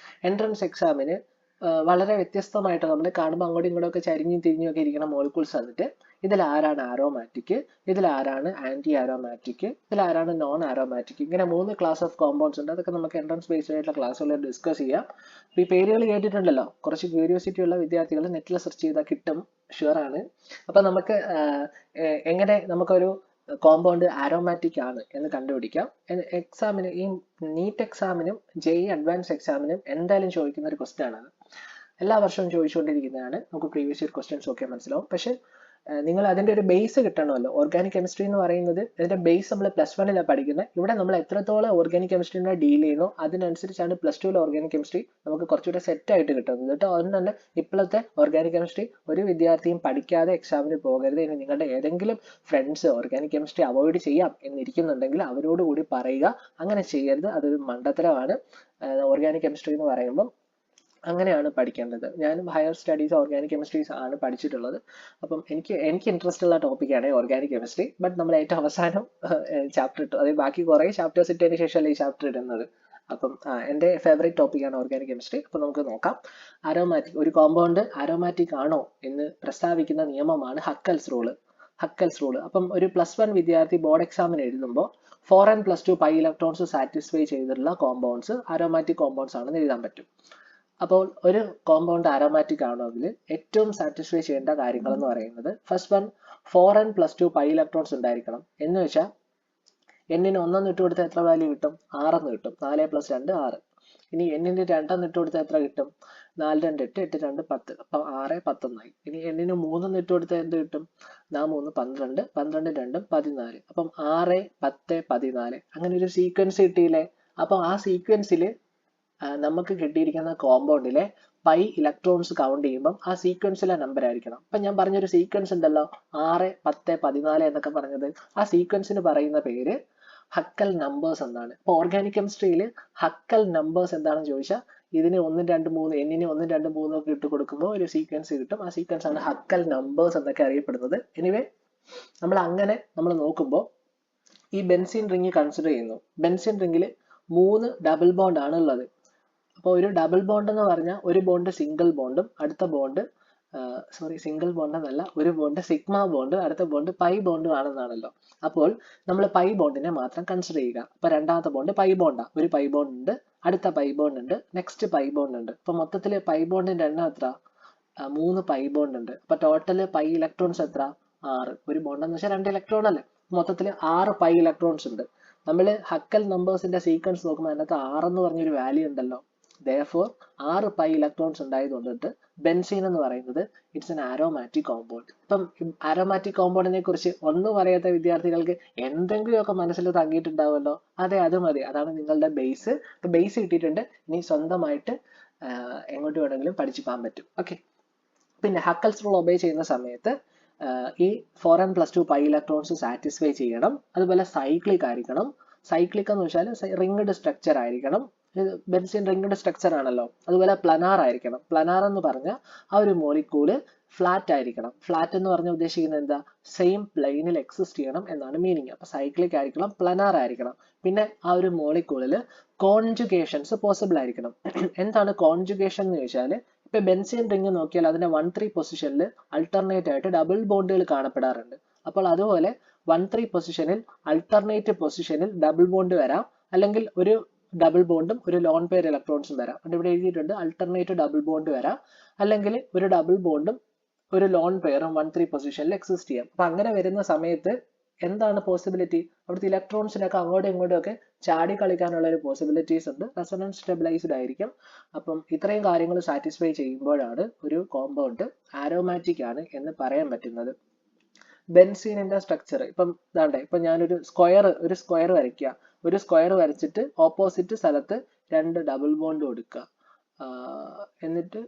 A: എൻട്രൻസ് എക്സാമിന് വളരെ വ്യത്യസ്തമായിട്ട് നമ്മൾ കാണുമ്പോൾ അങ്ങോട്ടും ഇങ്ങോട്ടും ഒക്കെ ചരിഞ്ഞും തിരിഞ്ഞും ഒക്കെ ഇരിക്കുന്ന മോളിക്യൂൾസ് വന്നിട്ട് ഇതിൽ ആരാണ് ആരോമാറ്റിക്, ഇതിൽ ആരാണ് ആന്റി ആരോമാറ്റിക്, ഇതിൽ ആരാണ് നോൺ ആരോമാറ്റിക്, ഇങ്ങനെ 3 ക്ലാസ് ഓഫ് കോമ്പൗണ്ട്സ് ഉണ്ട്. അതൊക്കെ നമുക്ക് എൻട്രൻസ് ബേസ്ഡ് ആയിട്ടുള്ള ക്ലാസ്സുകളിൽ ഡിസ്കസ് ചെയ്യാം. അപ്പൊ ഈ പേരുകൾ കേട്ടിട്ടുണ്ടല്ലോ, കുറച്ച് ക്യൂരിയോസിറ്റി ഉള്ള വിദ്യാർത്ഥികൾ നെറ്റിൽ സെർച്ച് ചെയ്താൽ കിട്ടും, ഷുവർ ആണ്. അപ്പൊ നമുക്ക് എങ്ങനെ നമുക്കൊരു കോമ്പൗണ്ട് ആരോമാറ്റിക് ആണ് എന്ന് കണ്ടുപിടിക്കാം. എക്സാമിന്, ഈ നീറ്റ് എക്സാമിനും JEE അഡ്വാൻസ് എക്സാമിനും എന്തായാലും ചോദിക്കുന്ന ഒരു ക്വസ്റ്റ്യൻ ആണ്. എല്ലാ വർഷവും ചോദിച്ചുകൊണ്ടിരിക്കുന്നതാണ്. നമുക്ക് പ്രീവിയസ് ഇയർ ക്വസ്റ്റ്യൻസ് ഒക്കെ മനസ്സിലാവും. പക്ഷെ നിങ്ങൾ അതിന്റെ ഒരു ബേസ് കിട്ടണമല്ലോ. ഓർഗാനിക് കെമിസ്ട്രി എന്ന് പറയുന്നത് ഇതിന്റെ ബേസ് നമ്മൾ +1 പഠിക്കുന്നത്. ഇവിടെ നമ്മൾ എത്രത്തോളം ഓർഗാനിക് കെമിസ്ട്രിനെ ഡീൽ ചെയ്യുന്നു അതിനനുസരിച്ചാണ് +2 ഓർഗാനിക് കെമിസ്ട്രി നമുക്ക് കുറച്ചുകൂടെ സെറ്റ് ആയിട്ട് കിട്ടുന്നത് കേട്ടോ. അതുകൊണ്ട് തന്നെ ഇപ്പോഴത്തെ ഓർഗാനിക് കെമിസ്ട്രി ഒരു വിദ്യാർത്ഥിയും പഠിക്കാതെ എക്സാമിന് പോകരുത്. ഇനി നിങ്ങളുടെ ഏതെങ്കിലും ഫ്രണ്ട്സ് ഓർഗാനിക് കെമിസ്ട്രി അവോയ്ഡ് ചെയ്യാം എന്നിരിക്കുന്നുണ്ടെങ്കിൽ അവരോട് കൂടി പറയുക, അങ്ങനെ ചെയ്യരുത്, അതൊരു മണ്ടത്തരമാണ്. ഓർഗാനിക് കെമിസ്ട്രി എന്ന് പറയുമ്പോൾ അങ്ങനെയാണ് പഠിക്കേണ്ടത്. ഞാനും ഹയർ സ്റ്റഡീസ് ഓർഗാനിക് കെമിസ്ട്രീസ് ആണ് പഠിച്ചിട്ടുള്ളത്. അപ്പം എനിക്ക് ഇൻട്രസ്റ്റ് ഉള്ള ടോപ്പിക്കാണ് ഓർഗാനിക് കെമിസ്ട്രി. ബട്ട് നമ്മൾ ഏറ്റവും അവസാനം ചാപ്റ്റർ ഇട്ടു, അതായത് ബാക്കി കുറേ ചാപ്റ്റേഴ്സ് ഇട്ടതിന് ശേഷമല്ലേ ഈ ചാപ്റ്റർ ഇടുന്നത്. അപ്പം എൻ്റെ ഫേവറേറ്റ് ടോപ്പിക്കാണ് ഓർഗാനിക് കെമിസ്ട്രി. അപ്പൊ നമുക്ക് നോക്കാം. ഒരു കോമ്പൗണ്ട് ആരോമാറ്റിക് ആണോ എന്ന് പ്രസ്താവിക്കുന്ന നിയമമാണ് ഹക്കൽസ് റൂള്. അപ്പം ഒരു +1 വിദ്യാർത്ഥി ബോർഡ് എക്സാമിന് എഴുതുമ്പോൾ 4n+2 പൈ ഇലക്ട്രോൺസ് സാറ്റിസ്ഫൈ ചെയ്തിട്ടുള്ള കോമ്പൗണ്ട്സ് ആരോമാറ്റിക് കോമ്പൗണ്ട്സ് ആണെന്ന് എഴുതാൻ പറ്റും. അപ്പോൾ ഒരു കോമ്പൗണ്ട് ആരോമാറ്റിക് ആണെങ്കിൽ ഏറ്റവും സാറ്റിസ്ഫൈ ചെയ്യേണ്ട കാര്യങ്ങൾ എന്ന് പറയുന്നത് first one 4n+2 pi electrons ഉണ്ടായിരിക്കണം. എന്ന് വെച്ചാൽ എന്നിന് 1 ഇട്ട് കൊടുത്താൽ എത്ര വാല്യൂ കിട്ടും? 6 കിട്ടും. 4 + 2 6. ഇനി എന്നിന് 2 ഇട്ട് കൊടുത്താൽ എത്ര കിട്ടും? 4 2 8 8 2 10. അപ്പം 6 11 ഇനി എന്നിന് 3 ഇട്ട് കൊടുത്താൽ എന്ത് കിട്ടും? 4 3 12 12 2 14. അപ്പം 6 10 14 അങ്ങനെ ഒരു സീക്വൻസ് കിട്ടിയില്ലേ? അപ്പം ആ സീക്വൻസിൽ നമുക്ക് കിട്ടിയിരിക്കുന്ന കോമ്പൗണ്ടിലെ പൈ ഇലക്ട്രോൺസ് കൗണ്ട് ചെയ്യുമ്പം ആ സീക്വൻസിലെ നമ്പർ ആയിരിക്കണം. ഇപ്പം ഞാൻ പറഞ്ഞൊരു സീക്വൻസ് ഉണ്ടല്ലോ, 6 10 14 എന്നൊക്കെ പറഞ്ഞത്, ആ സീക്വൻസിന് പറയുന്ന പേര് ഹക്കൽ നമ്പേഴ്സ് എന്നാണ്. അപ്പൊ ഓർഗാനിക് കെമിസ്ട്രിയിൽ ഹക്കൽ നമ്പേഴ്സ് എന്താണെന്ന് ചോദിച്ചാൽ ഇതിന് 1 2 3 എന്നിന് 1 2 3 ഒക്കെ ഇട്ട് കൊടുക്കുമ്പോൾ ഒരു സീക്വൻസ് കിട്ടും. ആ സീക്വൻസ് ആണ് ഹക്കൽ നമ്പേഴ്സ് എന്നൊക്കെ അറിയപ്പെടുന്നത്. എനിവേ നമ്മൾ നോക്കുമ്പോൾ ഈ ബെൻസീൻ റിംഗ് കൺസിഡർ ചെയ്യുന്നു. ബെൻസീൻ റിംഗിൽ 3 ഡബിൾ ബോണ്ട് ആണ് ഉള്ളത്. അപ്പോൾ ഒരു ഡബിൾ ബോണ്ട് എന്ന് പറഞ്ഞാൽ ഒരു ബോണ്ട് സിംഗിൾ ബോണ്ടും അടുത്ത ബോണ്ട് സിംഗിൾ ബോണ്ട് എന്നല്ല, ഒരു ബോണ്ട് സിഗ്മ ബോണ്ട് അടുത്ത ബോണ്ട് പൈ ബോണ്ടും ആണെന്നാണല്ലോ. അപ്പോൾ നമ്മൾ പൈ ബോണ്ടിനെ മാത്രം കൺസിഡർ ചെയ്യുക. അപ്പൊ രണ്ടാമത്തെ ബോണ്ട് പൈ ബോണ്ടാ. ഒരു പൈ ബോണ്ട് ഉണ്ട്, അടുത്ത പൈ ബോണ്ട് ഉണ്ട്, നെക്സ്റ്റ് പൈ ബോണ്ട് ഉണ്ട്. അപ്പൊ മൊത്തത്തിൽ പൈ ബോണ്ടിന്റെ എണ്ണം എത്ര? 3 പൈ ബോണ്ട് ഉണ്ട്. അപ്പൊ ടോട്ടൽ പൈ ഇലക്ട്രോൺസ് എത്ര? 6. ഒരു ബോണ്ട് എന്ന് വെച്ചാൽ 2 ഇലക്ട്രോൺ അല്ലേ. മൊത്തത്തിൽ 6 പൈ ഇലക്ട്രോൺസ് ഉണ്ട്. നമ്മൾ ഹക്കൽ നമ്പേഴ്സിന്റെ സീക്വൻസ് നോക്കുമ്പോൾ അതിനകത്ത് 6 എന്ന് പറഞ്ഞൊരു വാല്യൂ ഉണ്ടല്ലോ. Therefore 6 പൈ ഇലക്ട്രോൺസ് ഉണ്ടായതുകൊണ്ടിട്ട് ബെൻസീൻ എന്ന് പറയുന്നത് ഇറ്റ്സ് എൻ ആരോമാറ്റിക് കോമ്പൗണ്ട്. ഇപ്പം ആരോമാറ്റിക് കോമ്പൗണ്ടിനെ കുറിച്ച് ഒന്നും അറിയാത്ത വിദ്യാർത്ഥികൾക്ക് എന്തെങ്കിലുമൊക്കെ മനസ്സിൽ തങ്ങിയിട്ടുണ്ടാവുമല്ലോ. അതെ, അത് മതി. അതാണ് നിങ്ങളുടെ ബേസ്. ഇപ്പൊ ബേസ് കിട്ടിയിട്ടുണ്ട്. ഇനി സ്വന്തമായിട്ട് എങ്ങോട്ട് വേണമെങ്കിലും പഠിച്ചു പോകാൻ പറ്റും. ഓക്കെ, പിന്നെ ഹക്കൽസ് റൂൾ ഒബേ ചെയ്യുന്ന സമയത്ത് ഈ 4n+2 പൈ ഇലക്ട്രോൺസ് സാറ്റിസ്ഫൈ ചെയ്യണം. അതുപോലെ സൈക്ലിക് ആയിരിക്കണം. സൈക്ലിക് എന്ന് വെച്ചാൽ റിംഗ്ഡ് സ്ട്രക്ചർ ആയിരിക്കണം. ബെൻസീൻ റിംഗ്ഡ് സ്ട്രക്ചർ ആണല്ലോ. അതുപോലെ പ്ലനാർ ആയിരിക്കണം. പ്ലനാർ എന്ന് പറഞ്ഞാൽ ആ ഒരു മോളിക്യൂള് ഫ്ലാറ്റ് ആയിരിക്കണം. ഫ്ലാറ്റ് എന്ന് പറഞ്ഞാൽ ഉദ്ദേശിക്കുന്നത് എന്താ? സെയിം പ്ലെയിനിൽ എക്സിസ്റ്റ് ചെയ്യണം എന്നാണ് മീനിങ്. അപ്പൊ സൈക്ലിക് ആയിരിക്കണം, പ്ലനാർ ആയിരിക്കണം. പിന്നെ ആ ഒരു മോളിക്യൂളിൽ കോൺജുഗേഷൻസ് പോസിബിൾ ആയിരിക്കണം. എന്താണ് കോൺജുഗേഷൻ എന്ന് ചോദിച്ചാൽ, ഇപ്പൊ ബെൻസീൻ റിംഗ് നോക്കിയാൽ അതിന്റെ 1,3 പൊസിഷനിൽ അൾട്ടർനേറ്റ് ആയിട്ട് ഡബിൾ ബോണ്ടുകൾ കാണപ്പെടാറുണ്ട്. അപ്പോൾ അതുപോലെ 1,3 പൊസിഷനിൽ അൾട്ടർനേറ്റ് പൊസിഷനിൽ ഡബിൾ ബോണ്ട് വരാം, അല്ലെങ്കിൽ ഒരു ഡബിൾ ബോണ്ടും ഒരു ലോൺ പെയർ ഇലക്ട്രോൺസും വരാം. അത് ഇവിടെ എഴുതിയിട്ടുണ്ട്, അൾട്ടർനേറ്റ് ഡബിൾ ബോണ്ട് വരാം, അല്ലെങ്കിൽ ഒരു ഡബിൾ ബോണ്ടും ഒരു ലോൺ പെയറും 1,3 പൊസിഷനിൽ എക്സിസ്റ്റ് ചെയ്യാം. അപ്പൊ അങ്ങനെ വരുന്ന സമയത്ത് എന്താണ് പോസിബിലിറ്റി? അവിടുത്തെ ഇലക്ട്രോൺസിനൊക്കെ അങ്ങോട്ടും ഇങ്ങോട്ടും ഒക്കെ ചാടി കളിക്കാനുള്ള ഒരു പോസിബിലിറ്റീസ് ഉണ്ട്. റെസൊണൻസ് സ്റ്റെബിലൈസ്ഡ് ആയിരിക്കും. അപ്പം ഇത്രയും കാര്യങ്ങൾ സാറ്റിസ്ഫൈ ചെയ്യുമ്പോഴാണ് ഒരു കോമ്പൗണ്ട് ആരോമാറ്റിക് ആണ് എന്ന് പറയാൻ പറ്റുന്നത്. ബെൻസീനിന്റെ സ്ട്രക്ചർ ഇപ്പം ഇതാണ്ടേ, ഇപ്പൊ ഞാനൊരു സ്ക്വയർ വരയ്ക്കുക. ഒരു സ്ക്വയർ വരച്ചിട്ട് ഓപ്പോസിറ്റ് സ്ഥലത്ത് 2 ഡബിൾ ബോണ്ട് കൊടുക്കുക. എന്നിട്ട്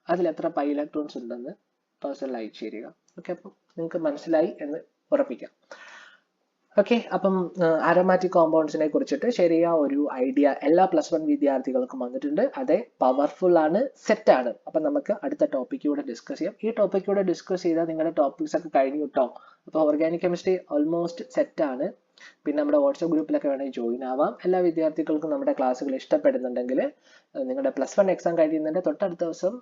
A: അതിൽ എത്ര പൈ ഇലക്ട്രോൺസ് ഉണ്ടെന്ന് പേഴ്സണൽ അയച്ചു തരിക. ഓക്കെ, അപ്പം നിങ്ങൾക്ക് മനസ്സിലായി എന്ന് ഉറപ്പിക്കാം. ഓക്കെ, അപ്പം ആരോമാറ്റിക് കോമ്പൗണ്ട്സിനെ കുറിച്ചിട്ട് ശരിയാ ഒരു ഐഡിയ എല്ലാ +1 വിദ്യാർത്ഥികൾക്കും വന്നിട്ടുണ്ട്. അതെ, പവർഫുൾ ആണ്, സെറ്റ് ആണ്. അപ്പൊ നമുക്ക് അടുത്ത ടോപ്പിക് കൂടെ ഡിസ്കസ് ചെയ്യാം. ഈ ടോപ്പിക് കൂടെ ഡിസ്കസ് ചെയ്താൽ നിങ്ങളുടെ ടോപ്പിക്സ് ഒക്കെ കഴിഞ്ഞു കേട്ടോ. അപ്പൊ ഓർഗാനിക് കെമിസ്ട്രി ഓൾമോസ്റ്റ് സെറ്റ് ആണ്. പിന്നെ നമ്മുടെ വാട്സ്ആപ്പ് ഗ്രൂപ്പിലൊക്കെ വേണമെങ്കിൽ ജോയിൻ ആവാം. എല്ലാ വിദ്യാർത്ഥികൾക്കും നമ്മുടെ ക്ലാസ്സുകൾ ഇഷ്ടപ്പെടുന്നുണ്ടെങ്കിൽ നിങ്ങളുടെ +1 എക്സാം കഴിയുന്നതിന്റെ തൊട്ടടുത്ത ദിവസം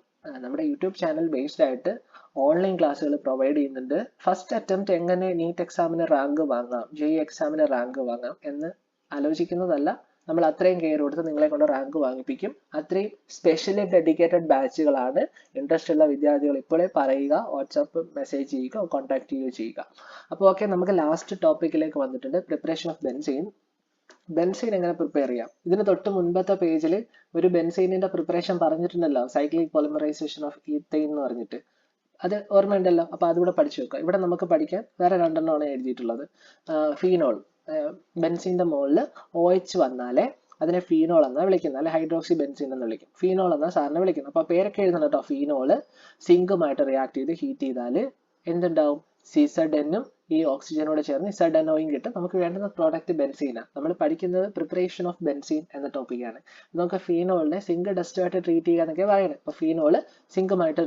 A: നമ്മുടെ യൂട്യൂബ് ചാനൽ ബേസ്ഡ് ആയിട്ട് ഓൺലൈൻ ക്ലാസ്സുകൾ പ്രൊവൈഡ് ചെയ്യുന്നുണ്ട്. ഫസ്റ്റ് അറ്റംപ്റ്റ് എങ്ങനെ നീറ്റ് എക്സാമിന് റാങ്ക് വാങ്ങാം, JEE എക്സാമിന് റാങ്ക് വാങ്ങാം എന്ന് ആലോചിക്കുന്നതല്ല, നമ്മൾ അത്രയും കെയർ കൊടുത്ത് നിങ്ങളെ കൊണ്ട് റാങ്ക് വാങ്ങിപ്പിക്കും. അത്രയും സ്പെഷ്യലി ഡെഡിക്കേറ്റഡ് ബാച്ചുകളാണ്. ഇൻട്രസ്റ്റ് ഉള്ള വിദ്യാർത്ഥികൾ ഇപ്പോഴേ പറയുക, വാട്സാപ്പ് മെസ്സേജ് ചെയ്യുക, കോൺടാക്ട് ചെയ്യുക. അപ്പോൾ ഓക്കെ, നമുക്ക് ലാസ്റ്റ് ടോപ്പിക്കിലേക്ക് വന്നിട്ടുണ്ട്, പ്രിപ്പറേഷൻ ഓഫ് ബെൻസീൻ. ബെൻസീൻ എങ്ങനെ പ്രിപ്പയർ ചെയ്യാം? ഇതിന് തൊട്ട് മുൻപത്തെ പേജിൽ ഒരു ബെൻസീനിന്റെ പ്രിപ്പറേഷൻ പറഞ്ഞിട്ടുണ്ടല്ലോ, സൈക്ലിക് പോളിമറൈസേഷൻ ഓഫ് ഈത്തൈൻ എന്ന് പറഞ്ഞിട്ട്. അത് ഓർമ്മയുണ്ടല്ലോ. അപ്പൊ അതുകൂടെ പഠിച്ചു വെക്കുക. ഇവിടെ നമുക്ക് പഠിക്കാൻ വേറെ 2 എണ്ണമാണ് എഴുതിയിട്ടുള്ളത്. ഫീനോൾ, ബെൻസീന്റെ മുകളിൽ OH വന്നാലേ അതിനെ ഫീനോൾ എന്നാ വിളിക്കുന്നത്, അല്ലെ ഹൈഡ്രോക്സി ബെൻസീൻ എന്ന് വിളിക്കും. ഫീനോൾ എന്നാ സാറിനെ വിളിക്കുന്നത്. അപ്പൊ പേരൊക്കെ എഴുതണം കേട്ടോ. ഫീനോള് സിങ്കുമായിട്ട് റിയാക്ട് ചെയ്ത് ഹീറ്റ് ചെയ്താൽ എന്തുണ്ടാവും? CZNഉം ഈ ഓക്സിജനോട് ചേർന്ന് ZNOയും കിട്ടും. നമുക്ക് വേണ്ടുന്ന പ്രോഡക്റ്റ് ബെൻസീനാണ്. നമ്മൾ പഠിക്കുന്നത് പ്രിപ്പറേഷൻ ഓഫ് ബെൻസീൻ എന്ന ടോപ്പിക്കാണ്. നമുക്ക് ഫീനോളിനെ സിങ്ക് ഡസ്റ്റുമായിട്ട് ട്രീറ്റ് ചെയ്യുക എന്നൊക്കെ പറയുന്നത്. അപ്പൊ ഫീനോള് സിങ്കുമായിട്ട്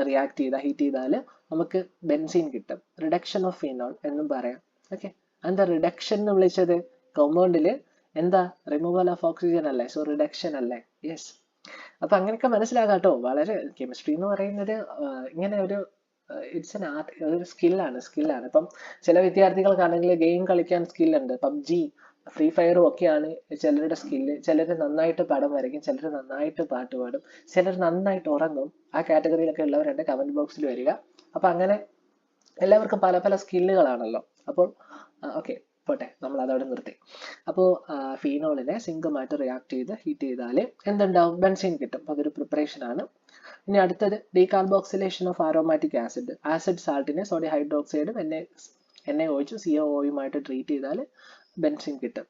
A: റിയാക്ട് ചെയ്താൽ, ഹീറ്റ് ചെയ്താൽ നമുക്ക് ബെൻസീൻ കിട്ടും. റിഡക്ഷൻ ഓഫ് ഫീനോൾ എന്നും പറയാം. ഓക്കെ, എന്താ റിഡക്ഷൻ എന്ന് വിളിച്ചത്? കോമ്പൗണ്ടില് എന്താ? റിമൂവൽ ഓഫ് ഓക്സിജൻ അല്ലേ, സോ റിഡക്ഷൻ അല്ലേ. യെസ്, അപ്പൊ അങ്ങനെയൊക്കെ മനസ്സിലാകാം കേട്ടോ. വളരെ കെമിസ്ട്രി എന്ന് പറയുന്നത് ഇങ്ങനെ ഒരു ഇറ്റ്സ് എൻ ആർട്ട്, ഒരു സ്കില്ലാണ്. ഇപ്പം ചില വിദ്യാർത്ഥികൾക്കാണെങ്കിൽ ഗെയിം കളിക്കാൻ സ്കില്ലുണ്ട്. PUBG, ഫ്രീ ഫയറും ഒക്കെയാണ് ചിലരുടെ സ്കില്ല്. ചിലർ നന്നായിട്ട് പടം വരയ്ക്കും, ചിലർ നന്നായിട്ട് പാട്ട് പാടും, ചിലർ നന്നായിട്ട് ഉറങ്ങും. ആ കാറ്റഗറിയിലൊക്കെ ഉള്ളവരുടെ കമന്റ് ബോക്സിൽ വരിക. അപ്പൊ അങ്ങനെ എല്ലാവർക്കും പല പല സ്കില്ലുകളാണല്ലോ. അപ്പോൾ ഓക്കെ, പോട്ടെ, നമ്മൾ അതവിടെ നിർത്തി. അപ്പോൾ ഫീനോളിനെ സിങ്കുമായിട്ട് റിയാക്ട് ചെയ്ത് ഹീറ്റ് ചെയ്താൽ എന്തുണ്ടാവും? ബെൻസീൻ കിട്ടും. അപ്പൊ അതൊരു പ്രിപ്പറേഷൻ ആണ്. ഇനി അടുത്തത് decarboxylation of aromatic acid. Acid സാൾട്ടിനെ സോഡിയം ഹൈഡ്രോക്സൈഡും NaOH COOയുമായിട്ട് ട്രീറ്റ് ചെയ്താൽ ബെൻസീൻ കിട്ടും.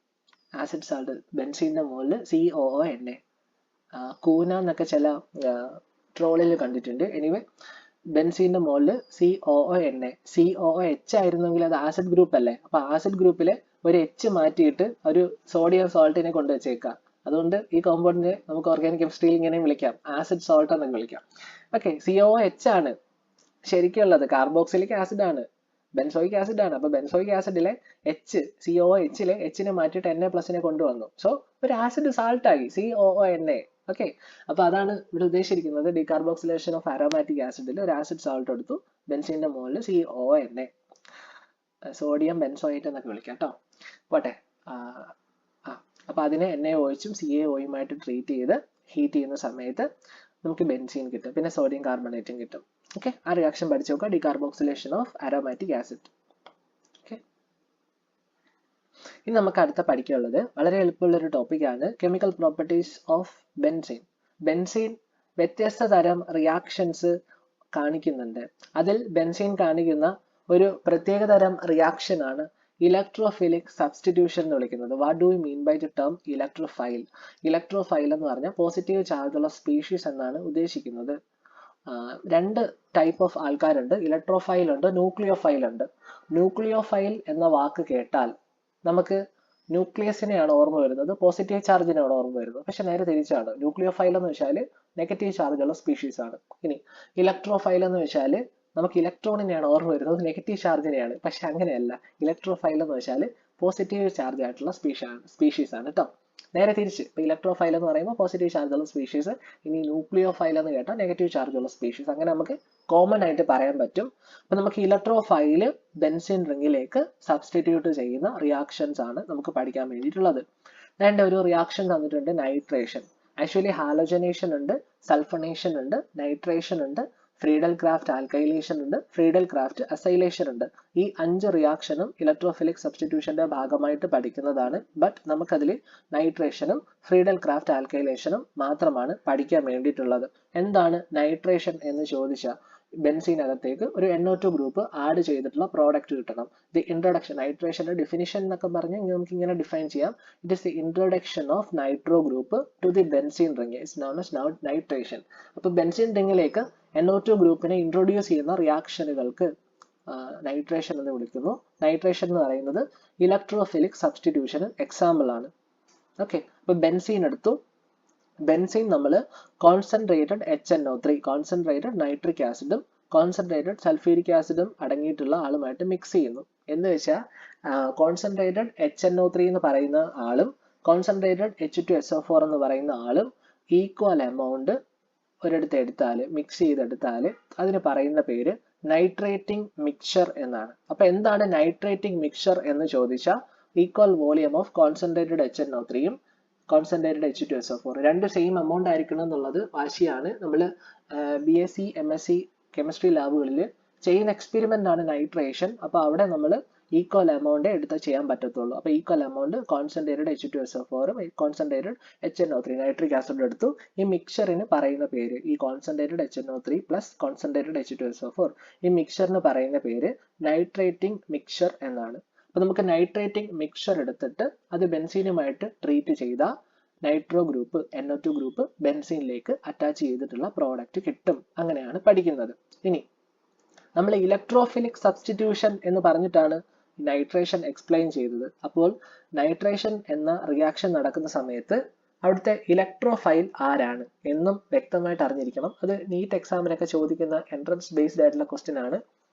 A: ആസിഡ് സാൾട്ട് ബെൻസീന്റെ മുകളിൽ COONA, കൂന എന്നൊക്കെ ചില ട്രോളിൽ കണ്ടിട്ടുണ്ട്. എനിവേ, ബെൻസീന്റെ മുകളിൽ COONA. COOH ആയിരുന്നെങ്കിൽ അത് ആസിഡ് ഗ്രൂപ്പ് അല്ലേ. അപ്പൊ ആസിഡ് ഗ്രൂപ്പിലെ ഒരു H മാറ്റിയിട്ട് ഒരു സോഡിയം സോൾട്ടിനെ കൊണ്ട് വെച്ചേക്കാം. അതുകൊണ്ട് ഈ കോമ്പൗണ്ടിനെ നമുക്ക് ഓർഗാനിക് കെമിസ്ട്രിയിൽ ഇങ്ങനെ വിളിക്കാം, ആസിഡ് സോൾട്ട് എന്നൊക്കെ വിളിക്കാം. ഓക്കെ, COOH ആണ് ശരിക്കുള്ളത്, കാർബോക്സിലിക് ആസിഡ് ആണ്, ബെൻസോയിക് ആസിഡ് ആണ്. അപ്പൊ ബെൻസോയിക് ആസിഡിലെ COOHലെ Hനെ മാറ്റിയിട്ട് Na+നെ കൊണ്ടുവന്നു. സോ ഒരു ആസിഡ് സാൾട്ട് ആയി, COONA. ഓക്കെ, അപ്പൊ അതാണ് ഇവിടെ ഉദ്ദേശിച്ചിരിക്കുന്നത്. ഡീകാർബോക്സിലേഷൻ ഓഫ് ആരോമാറ്റിക് ആസിഡിൽ ഒരു ആസിഡ് സാൾട്ട് എടുത്തു, ബെൻസീന്റെ മുകളിൽ COONA, സോഡിയം ബെൻസോയേറ്റ് എന്നൊക്കെ വിളിക്കാം കേട്ടോ. പോട്ടെ. അപ്പൊ അതിനെ NaOHും CaOയുമായിട്ട് ട്രീറ്റ് ചെയ്ത് ഹീറ്റ് ചെയ്യുന്ന സമയത്ത് നമുക്ക് ബെൻസീൻ കിട്ടും. പിന്നെ സോഡിയം കാർബണേറ്റും കിട്ടും. ഓക്കെ, ആ റിയാക്ഷൻ പഠിച്ചു നോക്കുക, decarboxylation of aromatic acid. Okay, ഇനി നമുക്ക് അടുത്ത പഠിക്കാനുള്ളത് വളരെ എളുപ്പമുള്ള ഒരു ടോപ്പിക്കാണ്, chemical properties of benzene. Benzene വ്യത്യസ്ത തരം റിയാക്ഷൻസ് കാണിക്കുന്നുണ്ട്. അതിൽ ബെൻസീൻ കാണിക്കുന്ന ഒരു പ്രത്യേക തരം റിയാക്ഷൻ ആണ് ഇലക്ട്രോഫിലിക് സബ്സ്റ്റിറ്റ്യൂഷൻ എന്ന് വിളിക്കുന്നത്. What do you mean by the term electrophile? Electrophile എന്ന് പറഞ്ഞാൽ പോസിറ്റീവ് ചാർജുള്ള സ്പീഷീസ് എന്നാണ് ഉദ്ദേശിക്കുന്നത്. 2 ടൈപ്പ് ഓഫ് ആൾക്കാരുണ്ട്, ഇലക്ട്രോഫൈൽ ഉണ്ട്, ന്യൂക്ലിയോഫൈൽ ഉണ്ട്. ന്യൂക്ലിയോഫൈൽ എന്ന വാക്ക് കേട്ടാൽ നമുക്ക് ന്യൂക്ലിയസിനെയാണ് ഓർമ്മ വരുന്നത്, പോസിറ്റീവ് ചാർജിനെയാണ് ഓർമ്മ വരുന്നത്. പക്ഷെ നേരെ തിരിച്ചാണ്. ന്യൂക്ലിയോഫൈൽ എന്ന് വെച്ചാൽ നെഗറ്റീവ് ചാർജ് ഉള്ള സ്പീഷീസ് ആണ്. ഇനി ഇലക്ട്രോഫൈൽ എന്ന് വെച്ചാൽ നമുക്ക് ഇലക്ട്രോണിനെയാണ് ഓർമ്മ വരുന്നത്, നെഗറ്റീവ് ചാർജിനെയാണ്. പക്ഷെ അങ്ങനെയല്ല. ഇലക്ട്രോഫൈൽ എന്ന് വെച്ചാൽ പോസിറ്റീവ് ചാർജ് ആയിട്ടുള്ള സ്പീഷീസ് ആണ് കേട്ടോ. നേരെ തിരിച്ച് ഇപ്പൊ ഇലക്ട്രോഫൈൽ എന്ന് പറയുമ്പോൾ പോസിറ്റീവ് ചാർജ് ഉള്ള സ്പീഷീസ്, ഇനി ന്യൂക്ലിയോഫൈൽ എന്ന് കേട്ടാൽ നെഗറ്റീവ് ചാർജ് ഉള്ള സ്പീഷീസ്. അങ്ങനെ നമുക്ക് കോമൺ ആയിട്ട് പറയാൻ പറ്റും. അപ്പൊ നമുക്ക് ഇലക്ട്രോഫൈല് ബെൻസീൻ റിംഗിലേക്ക് സബ്സ്റ്റിറ്റ്യൂട്ട് ചെയ്യുന്ന റിയാക്ഷൻസ് ആണ് നമുക്ക് പഠിക്കാൻ വേണ്ടിയിട്ടുള്ളത്. ഒരു റിയാക്ഷൻ തന്നിട്ടുണ്ട്, നൈട്രേഷൻ. ആക്ച്വലി ഹാലോജനേഷൻ ഉണ്ട്, സൾഫണേഷൻ ഉണ്ട്, നൈട്രേഷൻ ഉണ്ട്, ഫ്രീഡൽ ക്രാഫ്റ്റ് ആൽക്കൈലേഷൻ ഉണ്ട്, ഫ്രീഡൽ ക്രാഫ്റ്റ് അസൈലേഷൻ ഉണ്ട്. ഈ 5 റിയാക്ഷനും ഇലക്ട്രോഫിലിക് സബ്സ്റ്റിറ്റ്യൂഷന്റെ ഭാഗമായിട്ട് പഠിക്കുന്നതാണ്. ബട്ട് നമുക്കതിൽ നൈട്രേഷനും ഫ്രീഡൽ ക്രാഫ്റ്റ് ആൽക്കൈലേഷനും മാത്രമാണ് പഠിക്കാൻ വേണ്ടിയിട്ടുള്ളത്. എന്താണ് നൈട്രേഷൻ എന്ന് ചോദിച്ചാൽ ബെൻസീനകത്തേക്ക് ഒരു NO2 ഗ്രൂപ്പ് ആഡ് ചെയ്തിട്ടുള്ള പ്രോഡക്റ്റ് കിട്ടണം. ദി ഇൻട്രൊഡക്ഷൻ, നൈട്രേഷന്റെ ഡെഫിനിഷൻ എന്നൊക്കെ പറഞ്ഞ് നമുക്ക് ഇങ്ങനെ ഡിഫൈൻ ചെയ്യാം. It is the introduction of nitro group to the benzene ring is known as nitration. അപ്പൊ ബെൻസീൻ റിംഗിലേക്ക് NO2 ഗ്രൂപ്പിനെ ഇൻട്രൊഡ്യൂസ് ചെയ്യുന്ന റിയാക്ഷനുകൾക്ക് നൈട്രേഷൻ എന്ന് വിളിക്കുന്നു. നൈട്രേഷൻ എന്ന് പറയുന്നത് ഇലക്ട്രോഫിലിക് സബ്സ്റ്റിറ്റ്യൂഷന് എക്സാമ്പിൾ ആണ്. ഓക്കെ, അപ്പൊ ബെൻസീൻ എടുത്തു. ബെൻസീൻ നമ്മൾ കോൺസെൻട്രേറ്റഡ് HNO3, കോൺസെൻട്രേറ്റഡ് നൈട്രിക് ആസിഡും കോൺസെൻട്രേറ്റഡ് സൾഫ്യൂരിക് ആസിഡും അടങ്ങിയിട്ടുള്ള ആളുമായിട്ട് മിക്സ് ചെയ്യുന്നു. എന്ന് വെച്ചാൽ കോൺസെൻട്രേറ്റഡ് HNO3 എന്ന് പറയുന്ന ആളും കോൺസെൻട്രേറ്റഡ് H2SO4 എന്ന് പറയുന്ന ആളും ഈക്വൽ എമൗണ്ട് ഒരിടത്ത് എടുത്താൽ, മിക്സ് ചെയ്തെടുത്താൽ അതിന് പറയുന്ന പേര് നൈട്രേറ്റിംഗ് മിക്സ്ചർ എന്നാണ്. അപ്പൊ എന്താണ് നൈട്രേറ്റിംഗ് മിക്സ്ചർ എന്ന് ചോദിച്ചാൽ ഈക്വൽ വോളിയം ഓഫ് കോൺസെൻട്രേറ്റഡ് HNO3യും കോൺസെൻട്രേറ്റഡ് H2SO4 രണ്ട് സെയിം എമൗണ്ട് ആയിരിക്കണം എന്നുള്ളത് വാശിയാണ്. നമ്മൾ BSc MSc കെമിസ്ട്രി ലാബുകളിൽ ചെയ്യുന്ന എക്സ്പെരിമെന്റ് ആണ് നൈട്രേഷൻ. അപ്പൊ അവിടെ നമ്മൾ ഈക്വൽ എമൗണ്ട് എടുത്ത് ചെയ്യാൻ പറ്റത്തുള്ളൂ. അപ്പൊ ഈക്വൽ എമൗണ്ട് കോൺസെൻട്രേറ്റഡ് H2SO4ഉം കോൺസെൻട്രേറ്റഡ് HNO3 നൈട്രിക് ആസിഡ് എടുത്തു. ഈ മിക്സറിന് പറയുന്ന പേര്, ഈ concentrated HNO3 plus concentrated H2SO4, ഈ മിക്സറിന് പറയുന്ന പേര് നൈട്രേറ്റിംഗ് മിക്സ്ചർ എന്നാണ്. അപ്പൊ നമുക്ക് നൈട്രേറ്റിംഗ് മിക്സ്ചർ എടുത്തിട്ട് അത് ബെൻസീനുമായിട്ട് ട്രീറ്റ് ചെയ്ത നൈട്രോ ഗ്രൂപ്പ് NO2 ഗ്രൂപ്പ് ബെൻസീനിലേക്ക് അറ്റാച്ച് ചെയ്തിട്ടുള്ള പ്രോഡക്റ്റ് കിട്ടും. അങ്ങനെയാണ് പഠിക്കുന്നത്. ഇനി നമ്മൾ ഇലക്ട്രോഫിലിക് സബ്സ്റ്റിറ്റ്യൂഷൻ എന്ന് പറഞ്ഞിട്ടാണ് നൈട്രേഷൻ എക്സ്പ്ലെയിൻ ചെയ്തത്. അപ്പോൾ നൈട്രേഷൻ എന്ന റിയാക്ഷൻ നടക്കുന്ന സമയത്ത് അവിടുത്തെ ഇലക്ട്രോഫൈൽ ആരാണ് എന്നും വ്യക്തമായിട്ട് അറിഞ്ഞിരിക്കണം. അത് നീറ്റ് എക്സാമിനൊക്കെ ചോദിക്കുന്ന എൻട്രൻസ് ബേസ്ഡ് ആയിട്ടുള്ള ക്വസ്റ്റ്യൻ ആണ്.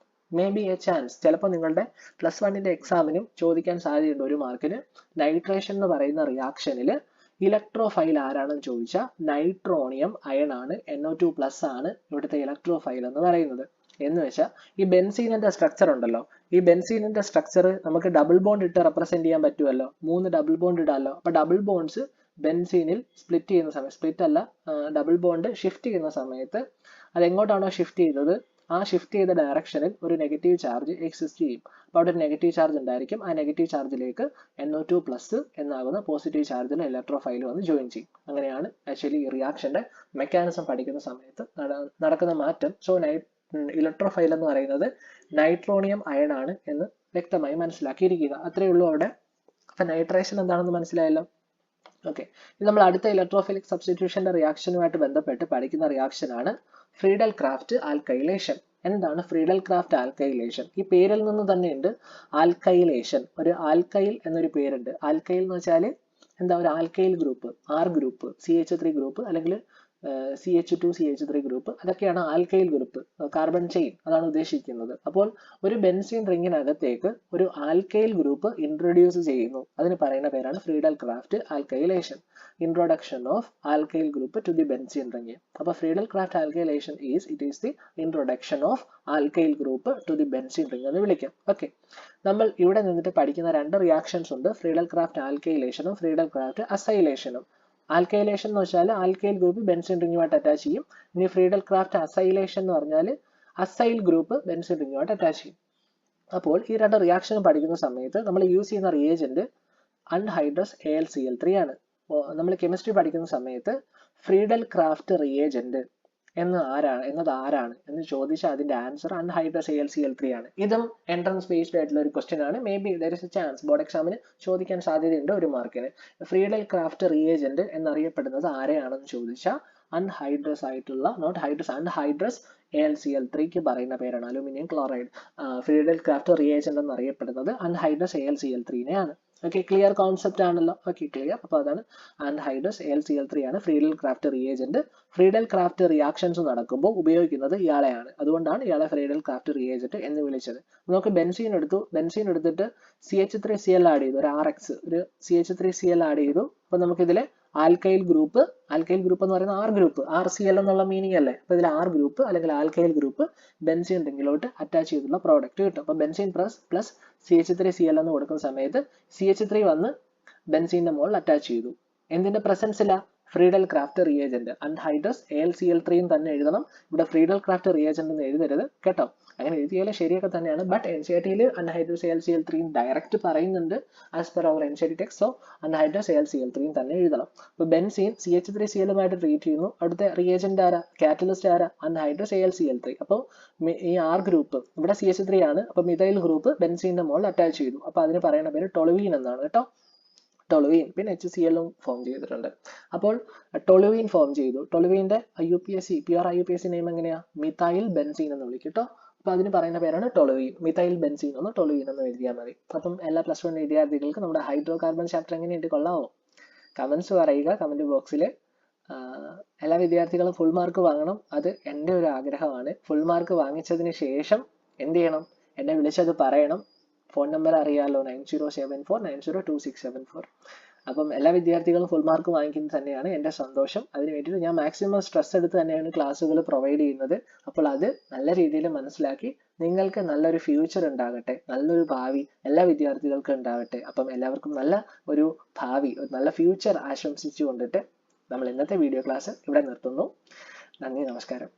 A: മേ ബി എ ചാൻസ്, ചിലപ്പോൾ നിങ്ങളുടെ +1 എക്സാമിനും ചോദിക്കാൻ സാധ്യതയുണ്ട്. ഒരു മാർക്കിന് നൈട്രേഷൻ എന്ന് പറയുന്ന റിയാക്ഷനിൽ ഇലക്ട്രോഫൈൽ ആരാണെന്ന് ചോദിച്ചാൽ നൈട്രോണിയം അയൺ ആണ്, NO2+ ആണ് ഇവിടുത്തെ ഇലക്ട്രോഫൈൽ എന്ന് പറയുന്നത്. എന്ന് വെച്ചാൽ ഈ ബെൻസീനിന്റെ സ്ട്രക്ചർ ഉണ്ടല്ലോ, ഈ ബെൻസീനിന്റെ സ്ട്രക്ചർ നമുക്ക് ഡബിൾ ബോണ്ട് ഇട്ട് റെപ്രസെന്റ് ചെയ്യാൻ പറ്റുമല്ലോ. 3 ഡബിൾ ബോണ്ട് ഇടാമല്ലോ. അപ്പൊ ഡബിൾ ബോണ്ട്സ് ബെൻസീനിൽ സ്പ്ലിറ്റ് ചെയ്യുന്ന സമയത്ത്, സ്പ്ലിറ്റ് അല്ല, ഡബിൾ ബോണ്ട് ഷിഫ്റ്റ് ചെയ്യുന്ന സമയത്ത് അതെങ്ങോട്ടാണോ ഷിഫ്റ്റ് ചെയ്തത് ആ ഷിഫ്റ്റ് ചെയ്ത ഡയറക്ഷനിൽ ഒരു നെഗറ്റീവ് ചാർജ് എക്സിസ്റ്റ് ചെയ്യും. അപ്പോൾ അവിടെ ഒരു നെഗറ്റീവ് ചാർജ് ഉണ്ടായിരിക്കും. ആ നെഗറ്റീവ് ചാർജിലേക്ക് NO2+ എന്നാകുന്ന പോസിറ്റീവ് ചാർജിൽ ഇലക്ട്രോഫൈൽ വന്ന് ജോയിൻ ചെയ്യും. അങ്ങനെയാണ് ആക്ച്വലി ഈ റിയാക്ഷന്റെ മെക്കാനിസം പഠിക്കുന്ന സമയത്ത് നടക്കുന്ന മാറ്റം. സോ ഇലക്ട്രോഫൈൽ എന്ന് പറയുന്നത് നൈട്രോണിയം അയൺ ആണ് എന്ന് വ്യക്തമായി മനസ്സിലാക്കിയിരിക്കുക. അത്രയേ ഉള്ളൂ അവിടെ. അപ്പൊ നൈട്രേഷൻ എന്താണെന്ന് മനസ്സിലായല്ലോ. ഓക്കെ, ഇത് നമ്മൾ അടുത്ത ഇലക്ട്രോഫിലിക് സബ്സ്റ്റിറ്റ്യൂഷന്റെ റിയാക്ഷനുമായിട്ട് ബന്ധപ്പെട്ട് പഠിക്കുന്ന റിയാക്ഷൻ ആണ് ഫ്രീഡൽ ക്രാഫ്റ്റ് ആൽക്കൈലേഷൻ. എന്താണ് ഫ്രീഡൽ ക്രാഫ്റ്റ് ആൽക്കൈലേഷൻ? ഈ പേരിൽ നിന്ന് തന്നെയുണ്ട് ആൽക്കൈലേഷൻ. ഒരു ആൽക്കൈൽ എന്നൊരു പേരുണ്ട്. ആൽക്കൈൽ എന്ന് വെച്ചാൽ എന്താ, ഒരു alkyl group, R group, CH3 group അല്ലെങ്കിൽ CH2 CH3 ഗ്രൂപ്പ്, അതൊക്കെയാണ് ആൽക്കൈൽ ഗ്രൂപ്പ്, കാർബൺ ചെയിൻ, അതാണ് ഉദ്ദേശിക്കുന്നത്. അപ്പോൾ ഒരു ബെൻസീൻ റിംഗിനകത്തേക്ക് ഒരു ആൽക്കൈൽ ഗ്രൂപ്പ് ഇൻട്രൊഡ്യൂസ് ചെയ്യുന്നു. അതിന് പറയുന്ന പേരാണ് Friedel Craft alkylation, introduction of alkyl group to the benzene ring. അപ്പോൾ Friedel Craft alkylation it is the introduction of alkyl group to the benzene ring എന്ന് വിളിക്കാം. ഓക്കെ, നമ്മൾ ഇവിടെ നിന്നിട്ട് പഠിക്കുന്ന 2 റിയാക്ഷൻസ് ഉണ്ട്, ഫ്രീഡൽ ക്രാഫ്റ്റ് ആൽക്കൈലേഷനും ഫ്രീഡൽ ക്രാഫ്റ്റ് അസൈലേഷനും. ആൽക്കൈലേഷൻ എന്ന് വെച്ചാൽ ആൽക്കൈൽ ഗ്രൂപ്പ് ബെൻസീൻ റിംഗുമായിട്ട് അറ്റാച്ച് ചെയ്യും. ഇനി ഫ്രീഡൽ ക്രാഫ്റ്റ് അസൈലേഷൻ എന്ന് പറഞ്ഞാൽ അസൈൽ ഗ്രൂപ്പ് ബെൻസീൻ റിംഗുമായിട്ട് അറ്റാച്ച് ചെയ്യും. അപ്പോൾ ഈ 2 റിയാക്ഷൻ പഠിക്കുന്ന സമയത്ത് നമ്മൾ യൂസ് ചെയ്യുന്ന റിയേജന്റ് അൺഹൈഡ്രസ് AlCl3 ആണ്. നമ്മൾ കെമിസ്ട്രി പഠിക്കുന്ന സമയത്ത് ഫ്രീഡൽ ക്രാഫ്റ്റ് റിയേജന്റ് എന്നത് ആരാണ് എന്ന് ചോദിച്ചാൽ അതിന്റെ ആൻസർ അൺഹൈഡ്രസ് AlCl3 ആണ്. ഇതും എൻട്രൻസ് ബേസ്ഡ് ആയിട്ടുള്ള ഒരു ക്വസ്റ്റ്യൻ ആണ്. May be there is A chance board എക്സാമിന് ചോദിക്കാൻ സാധ്യതയുണ്ട് ഒരു മാർക്കിന്. ഫ്രീഡൽ ക്രാഫ്റ്റ് റിയേജന്റ് എന്നറിയപ്പെടുന്നത് ആരെയാണെന്ന് ചോദിച്ചാൽ അൺഹൈഡ്രസ് ആയിട്ടുള്ള, നോട്ട് ഹൈഡ്രസ്, അൺഹൈഡ്രസ് AlCl3ക്ക് പറയുന്ന പേരാണ് aluminium chloride. Friedel Craft reagent എന്നറിയപ്പെടുന്നത് അൺഹൈഡ്രസ് AlCl3നെയാണ്. ഓക്കെ, ക്ലിയർ കോൺസെപ്റ്റ് ആണല്ലോ. Okay, clear. അപ്പോൾ അതാണ് ആൻഹൈഡ്രസ് AlCl3 ആണ് Friedel Craft reagent. Friedel craft reactions നടക്കുമ്പോൾ ഉപയോഗിക്കുന്നത് ഇയാളെയാണ്. അതുകൊണ്ടാണ് ഇയാളെ ഫ്രീഡൽ ക്രാഫ്റ്റ് റിയേജന്റ് എന്ന് വിളിച്ചത്. നമുക്ക് ബെൻസീൻ എടുത്തു. ബെൻസീൻ എടുത്തിട്ട് CH3Cl ആഡ് ചെയ്തു, ഒരു RX, ഒരു CH3Cl ആഡ് ചെയ്തു. അപ്പൊ നമുക്കിതിലെ ആൽക്കൈൽ ഗ്രൂപ്പ് എന്ന് പറയുന്ന R ഗ്രൂപ്പ്, RCl എന്നുള്ള മീനിങ് അല്ലേ. അപ്പൊ ഇതിൽ R ഗ്രൂപ്പ് അല്ലെങ്കിൽ ആൽക്കൈൽ ഗ്രൂപ്പ് ബെൻസീൻ റിംഗിലോട്ട് അറ്റാച്ച് ചെയ്തുള്ള പ്രോഡക്റ്റ് കിട്ടും. അപ്പൊ ബെൻസീൻ പ്ലസ് CH3Cl എന്ന് കൊടുക്കുന്ന സമയത്ത് CH3 വന്ന് ബെൻസീന്റെ മുകളിൽ അറ്റാച്ച് ചെയ്തു. എന്തിന്റെ പ്രസൻസില? Friedel Craft reagent. Anhydrous AlCl3 തന്നെ എഴുതണം, ഇവിടെ ഫ്രീഡൽ ക്രാഫ്റ്റ് റിയേജന്റ് എന്ന് എഴുതരുത് കേട്ടോ. അങ്ങനെ എഴുതിയാലും ശരിയൊക്കെ തന്നെയാണ്. But NCERT anhydrous AlCl3 direct പറയുന്നുണ്ട് as per our NCERT text. So anhydrous AlCl3 തന്നെ എഴുതണം. അപ്പൊ ബെൻസീൻ CH3Cl ട്രീറ്റ് ചെയ്യുന്നു. അടുത്ത റിയേജന്റ് ആരാ? കാറ്റലിസ്റ്റ് ആരാ? Anhydrous AlCl3. അപ്പോൾ ഈ R ഗ്രൂപ്പ് ഇവിടെ CH3 ആണ്. അപ്പൊ മിഥൈൽ ഗ്രൂപ്പ് ബെൻസീന്റെ മുകളിൽ അറ്റാച്ച് ചെയ്തു. അപ്പൊ അതിന് പറയുന്ന പേര് ടൊളുവീൻ എന്നാണ് കേട്ടോ. ടൊളുവീൻ. പിന്നെ HCl ഫോം ചെയ്തിട്ടുണ്ട്. അപ്പോൾ ടൊളുവീൻ ഫോം ചെയ്തു. ടൊളുവീന്റെ IUPAC പ്യുവർ IUPAC നെയിം എങ്ങനെയാ? മിഥൈൽ ബെൻസീൻ എന്ന് വിളിക്കും കേട്ടോ. അപ്പൊ അതിന് പറയുന്ന പേരാണ് ടൊളുവീൻ. മിഥൈൽ ബെൻസീൻ എന്ന് ടൊളുവീൻ എന്ന് എഴുതിയാൽ മതി. അപ്പം എല്ലാ +1 വിദ്യാർത്ഥികൾക്ക് നമ്മുടെ ഹൈഡ്രോ കാർബൺ ചാപ്റ്റർ എങ്ങനെയുണ്ട്? കൊള്ളാമോ? കമന്റ്സ് പറയുക കമന്റ് ബോക്സിൽ. എല്ലാ വിദ്യാർത്ഥികളും ഫുൾ മാർക്ക് വാങ്ങണം. അത് എൻ്റെ ഒരു ആഗ്രഹമാണ്. ഫുൾ മാർക്ക് വാങ്ങിച്ചതിന് ശേഷം എന്ത് ചെയ്യണം? എന്നെ വിളിച്ചത് പറയണം. ഫോൺ നമ്പർ അറിയാലോ, 9074902674. അപ്പം എല്ലാ വിദ്യാർത്ഥികളും ഫുൾ മാർക്ക് വാങ്ങിക്കുന്നത് തന്നെയാണ് എൻ്റെ സന്തോഷം. അതിന് വേണ്ടിയിട്ട് ഞാൻ മാക്സിമം സ്ട്രെസ് എടുത്ത് തന്നെയാണ് ക്ലാസ്സുകൾ പ്രൊവൈഡ് ചെയ്യുന്നത്. അപ്പോൾ അത് നല്ല രീതിയിൽ മനസ്സിലാക്കി നിങ്ങൾക്ക് നല്ലൊരു ഫ്യൂച്ചർ ഉണ്ടാകട്ടെ, നല്ലൊരു ഭാവി എല്ലാ വിദ്യാർത്ഥികൾക്കും ഉണ്ടാവട്ടെ. അപ്പം എല്ലാവർക്കും നല്ല ഒരു ഭാവി, ഒരു നല്ല ഫ്യൂച്ചർ ആശംസിച്ചു കൊണ്ടിട്ട് നമ്മൾ ഇന്നത്തെ വീഡിയോ ക്ലാസ് ഇവിടെ നിർത്തുന്നു. നന്ദി, നമസ്കാരം.